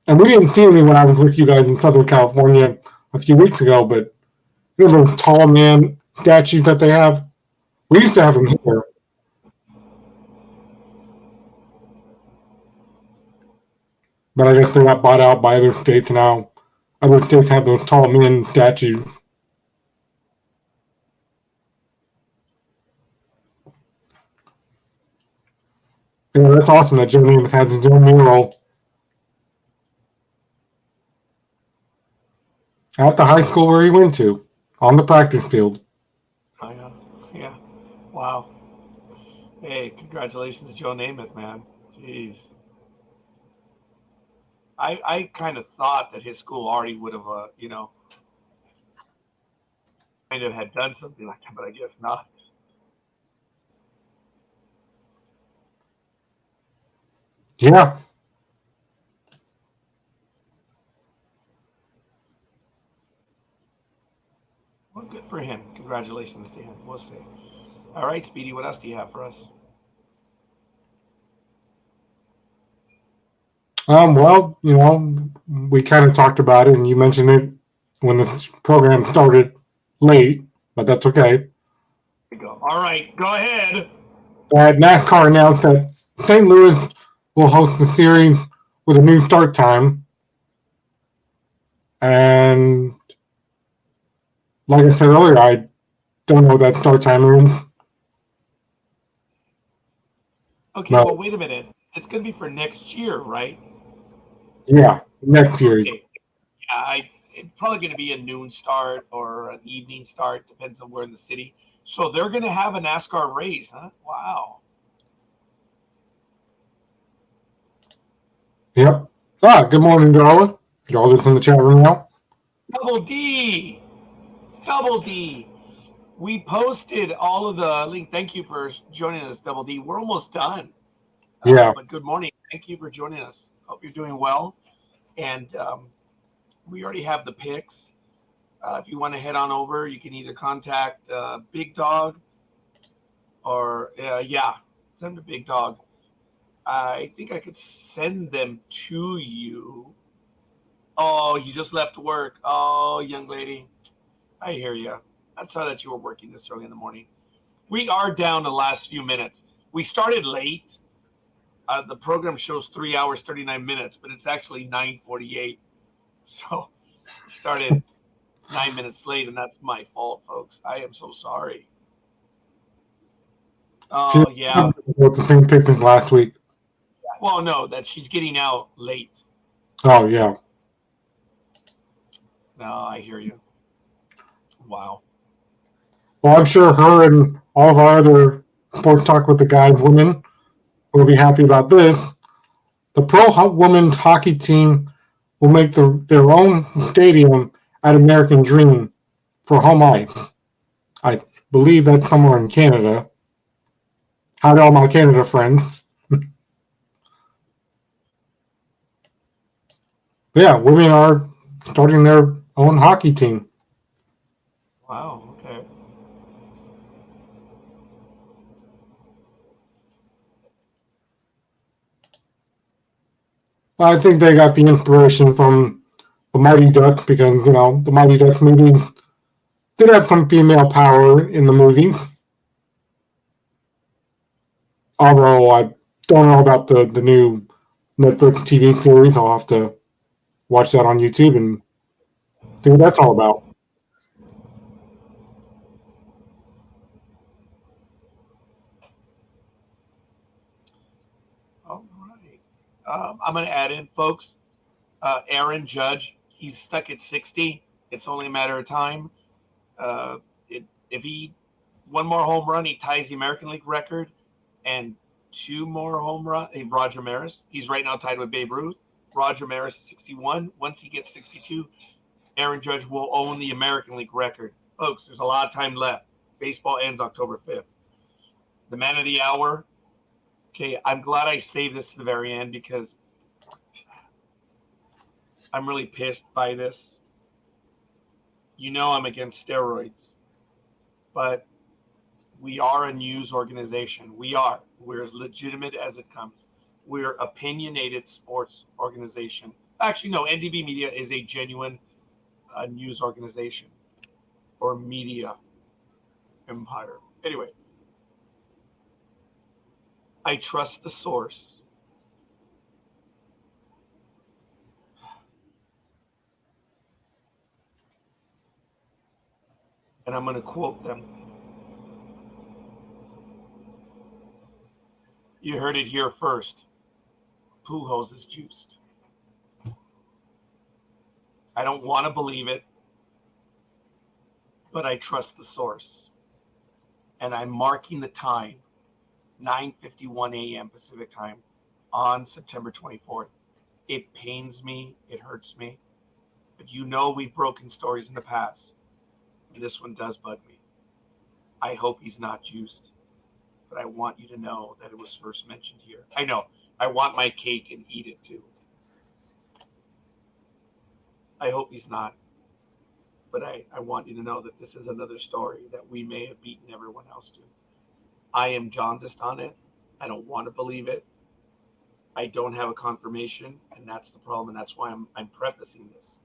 And we didn't see any when I was with you guys in Southern California a few weeks ago, but you know those tall man statues that they have? We used to have them here. But I guess they got bought out by other states now. Other states have those tall men statues. Yeah, that's awesome that Joe Namath has his own mural at the high school where he went to, on the practice field. Oh, yeah. Wow. Hey, congratulations to Joe Namath, man. Jeez. I kind of thought that his school already would have, kind of had done something like that, but I guess not. Yeah. Well, good for him. Congratulations to him. We'll see. All right, Speedy, what else do you have for us? Well, we kind of talked about it, and you mentioned it when the program started late, but that's okay. There you go. All right, go ahead. NASCAR announced that St. Louis will host the series with a new start time. And like I said earlier, I don't know what that start time is. Okay, well, wait a minute. It's going to be for next year, right? Yeah, next year. Okay. Yeah, it's probably going to be a noon start or an evening start, depends on where in the city. So they're going to have a NASCAR race, huh? Wow. Yep. Good morning, Darla. Darla's in the chat room now. Double D. We posted all of the link. Thank you for joining us, Double D. We're almost done. Yeah. But good morning. Thank you for joining us. Hope you're doing well. And we already have the picks. If you want to head on over, you can either contact Big Dawg or, send to Big Dawg. I think I could send them to you. Oh, you just left work. Oh, young lady. I hear you. I saw that you were working this early in the morning. We are down the last few minutes. We started late. The program shows 3 hours, 39 minutes, but it's actually 9:48. So we started 9 minutes late, and that's my fault, folks. I am so sorry. Oh, yeah. With the same pick as last week. Well, no, that she's getting out late. Oh, yeah. No, I hear you. Wow. Well, I'm sure her and all of our other Sports Talk with the Guys women will be happy about this. The pro women's hockey team will make their own stadium at American Dream for home ice. I believe that's somewhere in Canada. Hi to all my Canada friends. Yeah, women are starting their own hockey team. Wow. Okay. I think they got the inspiration from the Mighty Ducks because, the Mighty Ducks movies did have some female power in the movie. Although I don't know about the new Netflix TV series. I'll have to watch that on YouTube and see what that's all about. All right. I'm going to add in, folks. Aaron Judge, he's stuck at 60. It's only a matter of time. If he one more home run, he ties the American League record, and two more home run. Roger Maris, he's right now tied with Babe Ruth. Roger Maris is 61. Once he gets 62, Aaron Judge will own the American League record. Folks, there's a lot of time left. Baseball ends October 5th. The man of the hour. Okay, I'm glad I saved this to the very end because I'm really pissed by this. I'm against steroids, but we are a news organization. We're as legitimate as it comes. We're opinionated sports organization. Actually, no, NDB Media is a genuine news organization or media empire. Anyway, I trust the source. And I'm going to quote them. You heard it here first. Pujols is juiced. I don't want to believe it, but I trust the source. And I'm marking the time, 9:51 a.m. Pacific time on September 24th. It pains me. It hurts me. But we've broken stories in the past. And this one does bug me. I hope he's not juiced. But I want you to know that it was first mentioned here. I know. I want my cake and eat it too. I hope he's not. But I want you to know that this is another story that we may have beaten everyone else to. I am jaundiced on it. I don't want to believe it. I don't have a confirmation, and that's the problem, and that's why I'm prefacing this.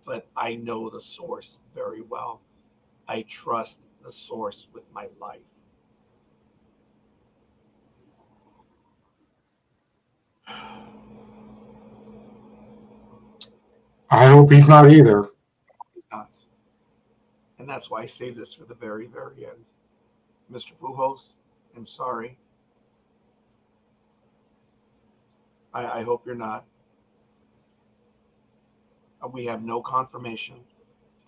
But I know the source very well. I trust the source with my life. I hope he's not either. He's not. And that's why I saved this for the very, very end. Mr. Pujols, I'm sorry. I hope you're not. We have no confirmation.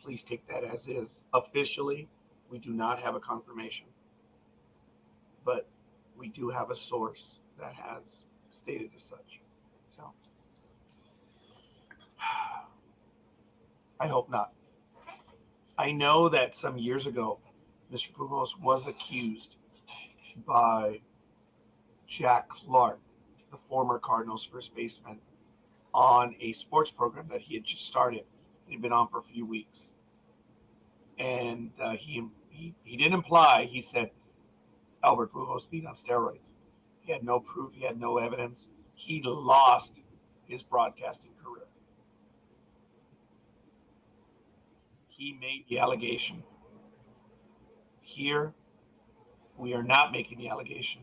Please take that as is. Officially, we do not have a confirmation. But we do have a source that has stated as such. So I hope not. I know that some years ago, Mr. Pujols was accused by Jack Clark, the former Cardinals first baseman, on a sports program that he had just started. He'd been on for a few weeks. And he didn't imply, he said, Albert Pujols beat on steroids. He had no proof. He had no evidence. He lost his broadcasting career. He made the allegation. Here, we are not making the allegation.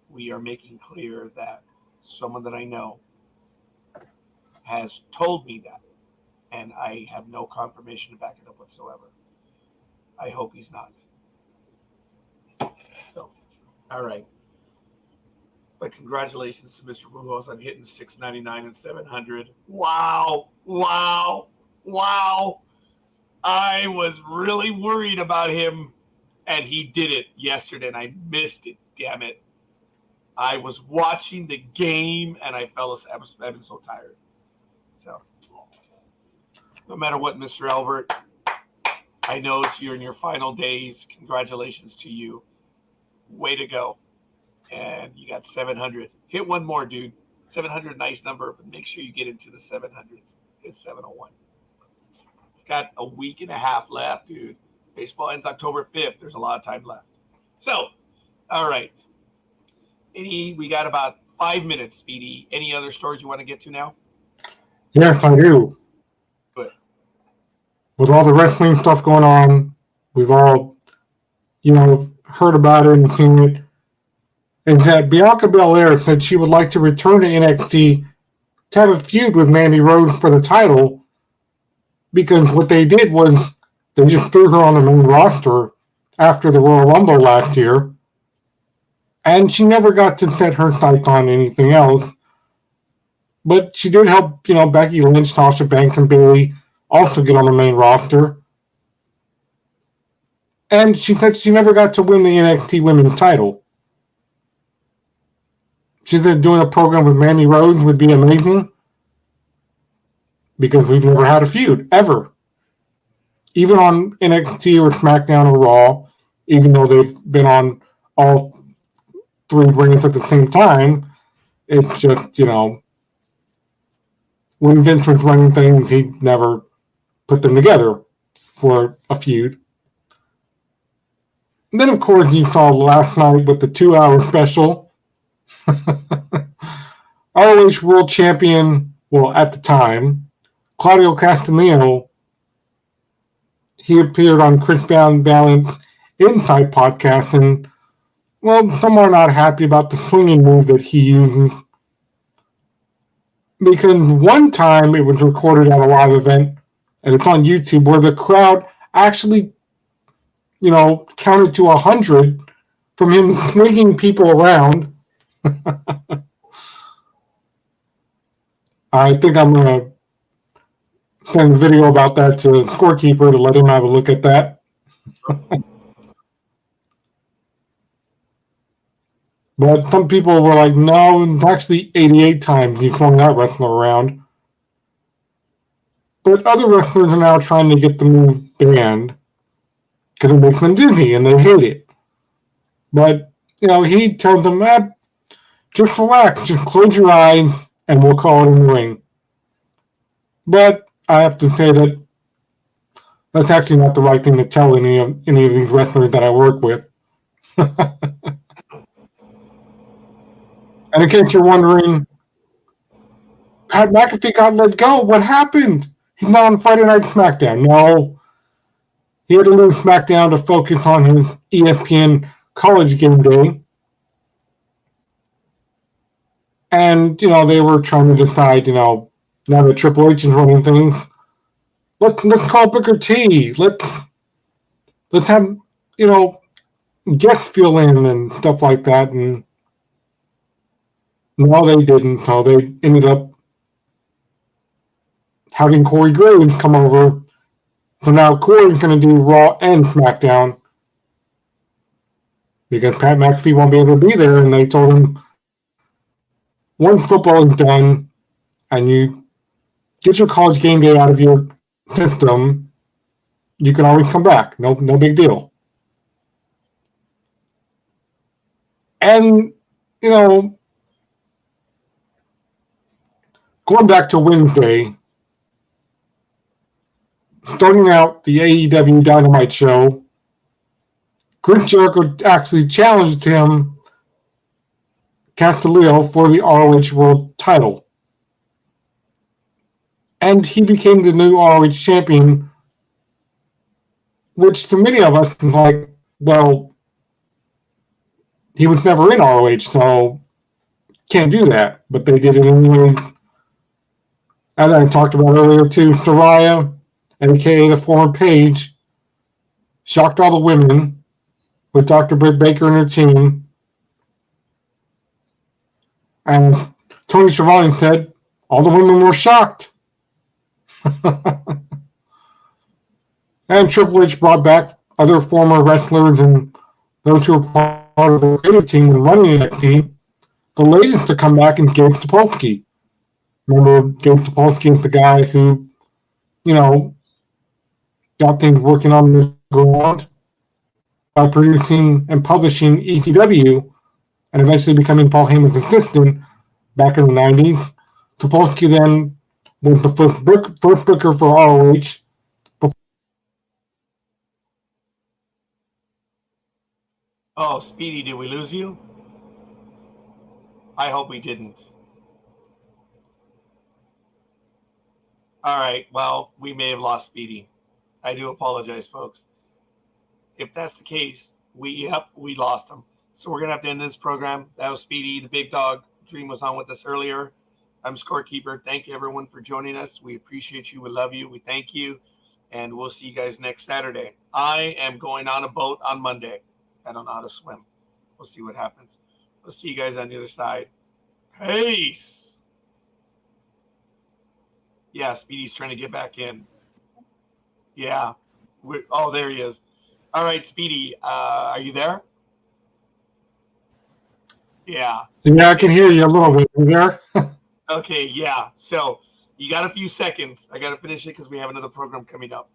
We are making clear that someone that I know has told me that, and I have no confirmation to back it up whatsoever. I hope he's not. So, all right. But congratulations to Mr. Pujols on hitting 699 and 700. Wow. Wow. Wow. I was really worried about him, and he did it yesterday, and I missed it. Damn it. I was watching the game, and I fell asleep. I've been so tired. So, no matter what, Mr. Albert, I know you're in your final days. Congratulations to you. Way to go. And you got 700. Hit one more, dude. 700, nice number, but make sure you get into the 700s. It's 701. Got a week and a half left, dude. Baseball ends October 5th. There's a lot of time left. So, all right. We got about 5 minutes, Speedy. Any other stories you want to get to now? Yes, I do. Good. With all the wrestling stuff going on, we've all, heard about it and seen it. And that Bianca Belair said she would like to return to NXT to have a feud with Mandy Rose for the title, because what they did was they just threw her on the main roster after the Royal Rumble last year, and she never got to set her sights on anything else. But she did help, Becky Lynch, Sasha Banks, and Bayley also get on the main roster. And she said she never got to win the NXT Women's title. She said doing a program with Mandy Rose would be amazing, because we've never had a feud, ever. Even on NXT or SmackDown or Raw, even though they've been on all three brands at the same time, it's just, when Vince was running things, he never put them together for a feud. And then, of course, you saw last night with the 2-hour special, ROH World Champion, well, at the time, Claudio Castagnino, he appeared on Chris Balance Inside podcast, and, well, some are not happy about the swinging move that he uses. Because one time it was recorded at a live event, and it's on YouTube, where the crowd actually, counted to 100 from him swinging people around. I think I'm going to send a video about that to Scorekeeper to let him have a look at that. But some people were like, no, it's actually 88 times he swung that wrestler around. But other wrestlers are now trying to get the move banned because it makes them dizzy and they hate it. But, he tells them, just relax, just close your eyes, and we'll call it in the ring. But I have to say that that's actually not the right thing to tell any of these wrestlers that I work with. And in case you're wondering, Pat McAfee got let go. What happened? He's not on Friday Night SmackDown. No. He had to leave SmackDown to focus on his ESPN College Game Day. And, they were trying to decide, now that Triple H is running things, let's call Booker T. Let's have, guests fill in and stuff like that. And no, they didn't. So they ended up having Corey Graves come over. So now Corey's going to do Raw and SmackDown, because Pat McAfee won't be able to be there. And they told him, once football is done and you get your College Game Day out of your system, you can always come back. No big deal. And, going back to Wednesday, starting out the AEW Dynamite show, Chris Jericho actually challenged him, Castagnino, for the ROH World title. And he became the new ROH champion, which to many of us is like, well, he was never in ROH, so can't do that. But they did it anyway. As I talked about earlier too, Soraya, aka the former Paige, shocked all the women with Dr. Britt Baker and her team. And Tony Schiavone said all the women were shocked. And Triple H brought back other former wrestlers and those who were part of the creative team and running NXT. The latest to come back is Gabe Sapolsky. Remember, Gabe Sapolsky is the guy who, got things working on the ground by producing and publishing ECW and eventually becoming Paul Heyman's assistant back in the 90s. Sapolsky then was the first booker for ROH. Oh, Speedy, did we lose you? I hope we didn't. All right, well, we may have lost Speedy. I do apologize, folks. If that's the case, we lost him. So we're going to have to end this program. That was Speedy, the big dog. Dreem was on with us earlier. I'm Scorekeeper. Thank you, everyone, for joining us. We appreciate you. We love you. We thank you. And we'll see you guys next Saturday. I am going on a boat on Monday. I don't know how to swim. We'll see what happens. We'll see you guys on the other side. Peace. Yeah, Speedy's trying to get back in. Yeah. Oh, there he is. All right, Speedy, are you there? Yeah. Yeah, I can hear you a little bit. You there? Okay, yeah. So you got a few seconds. I got to finish it because we have another program coming up.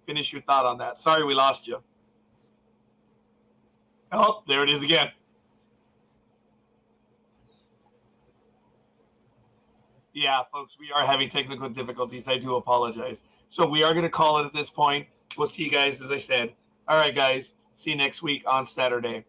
Finish your thought on that. Sorry we lost you. Oh, there it is again. Yeah, folks, we are having technical difficulties. I do apologize. So we are going to call it at this point. We'll see you guys, as I said. All right, guys. See you next week on Saturday.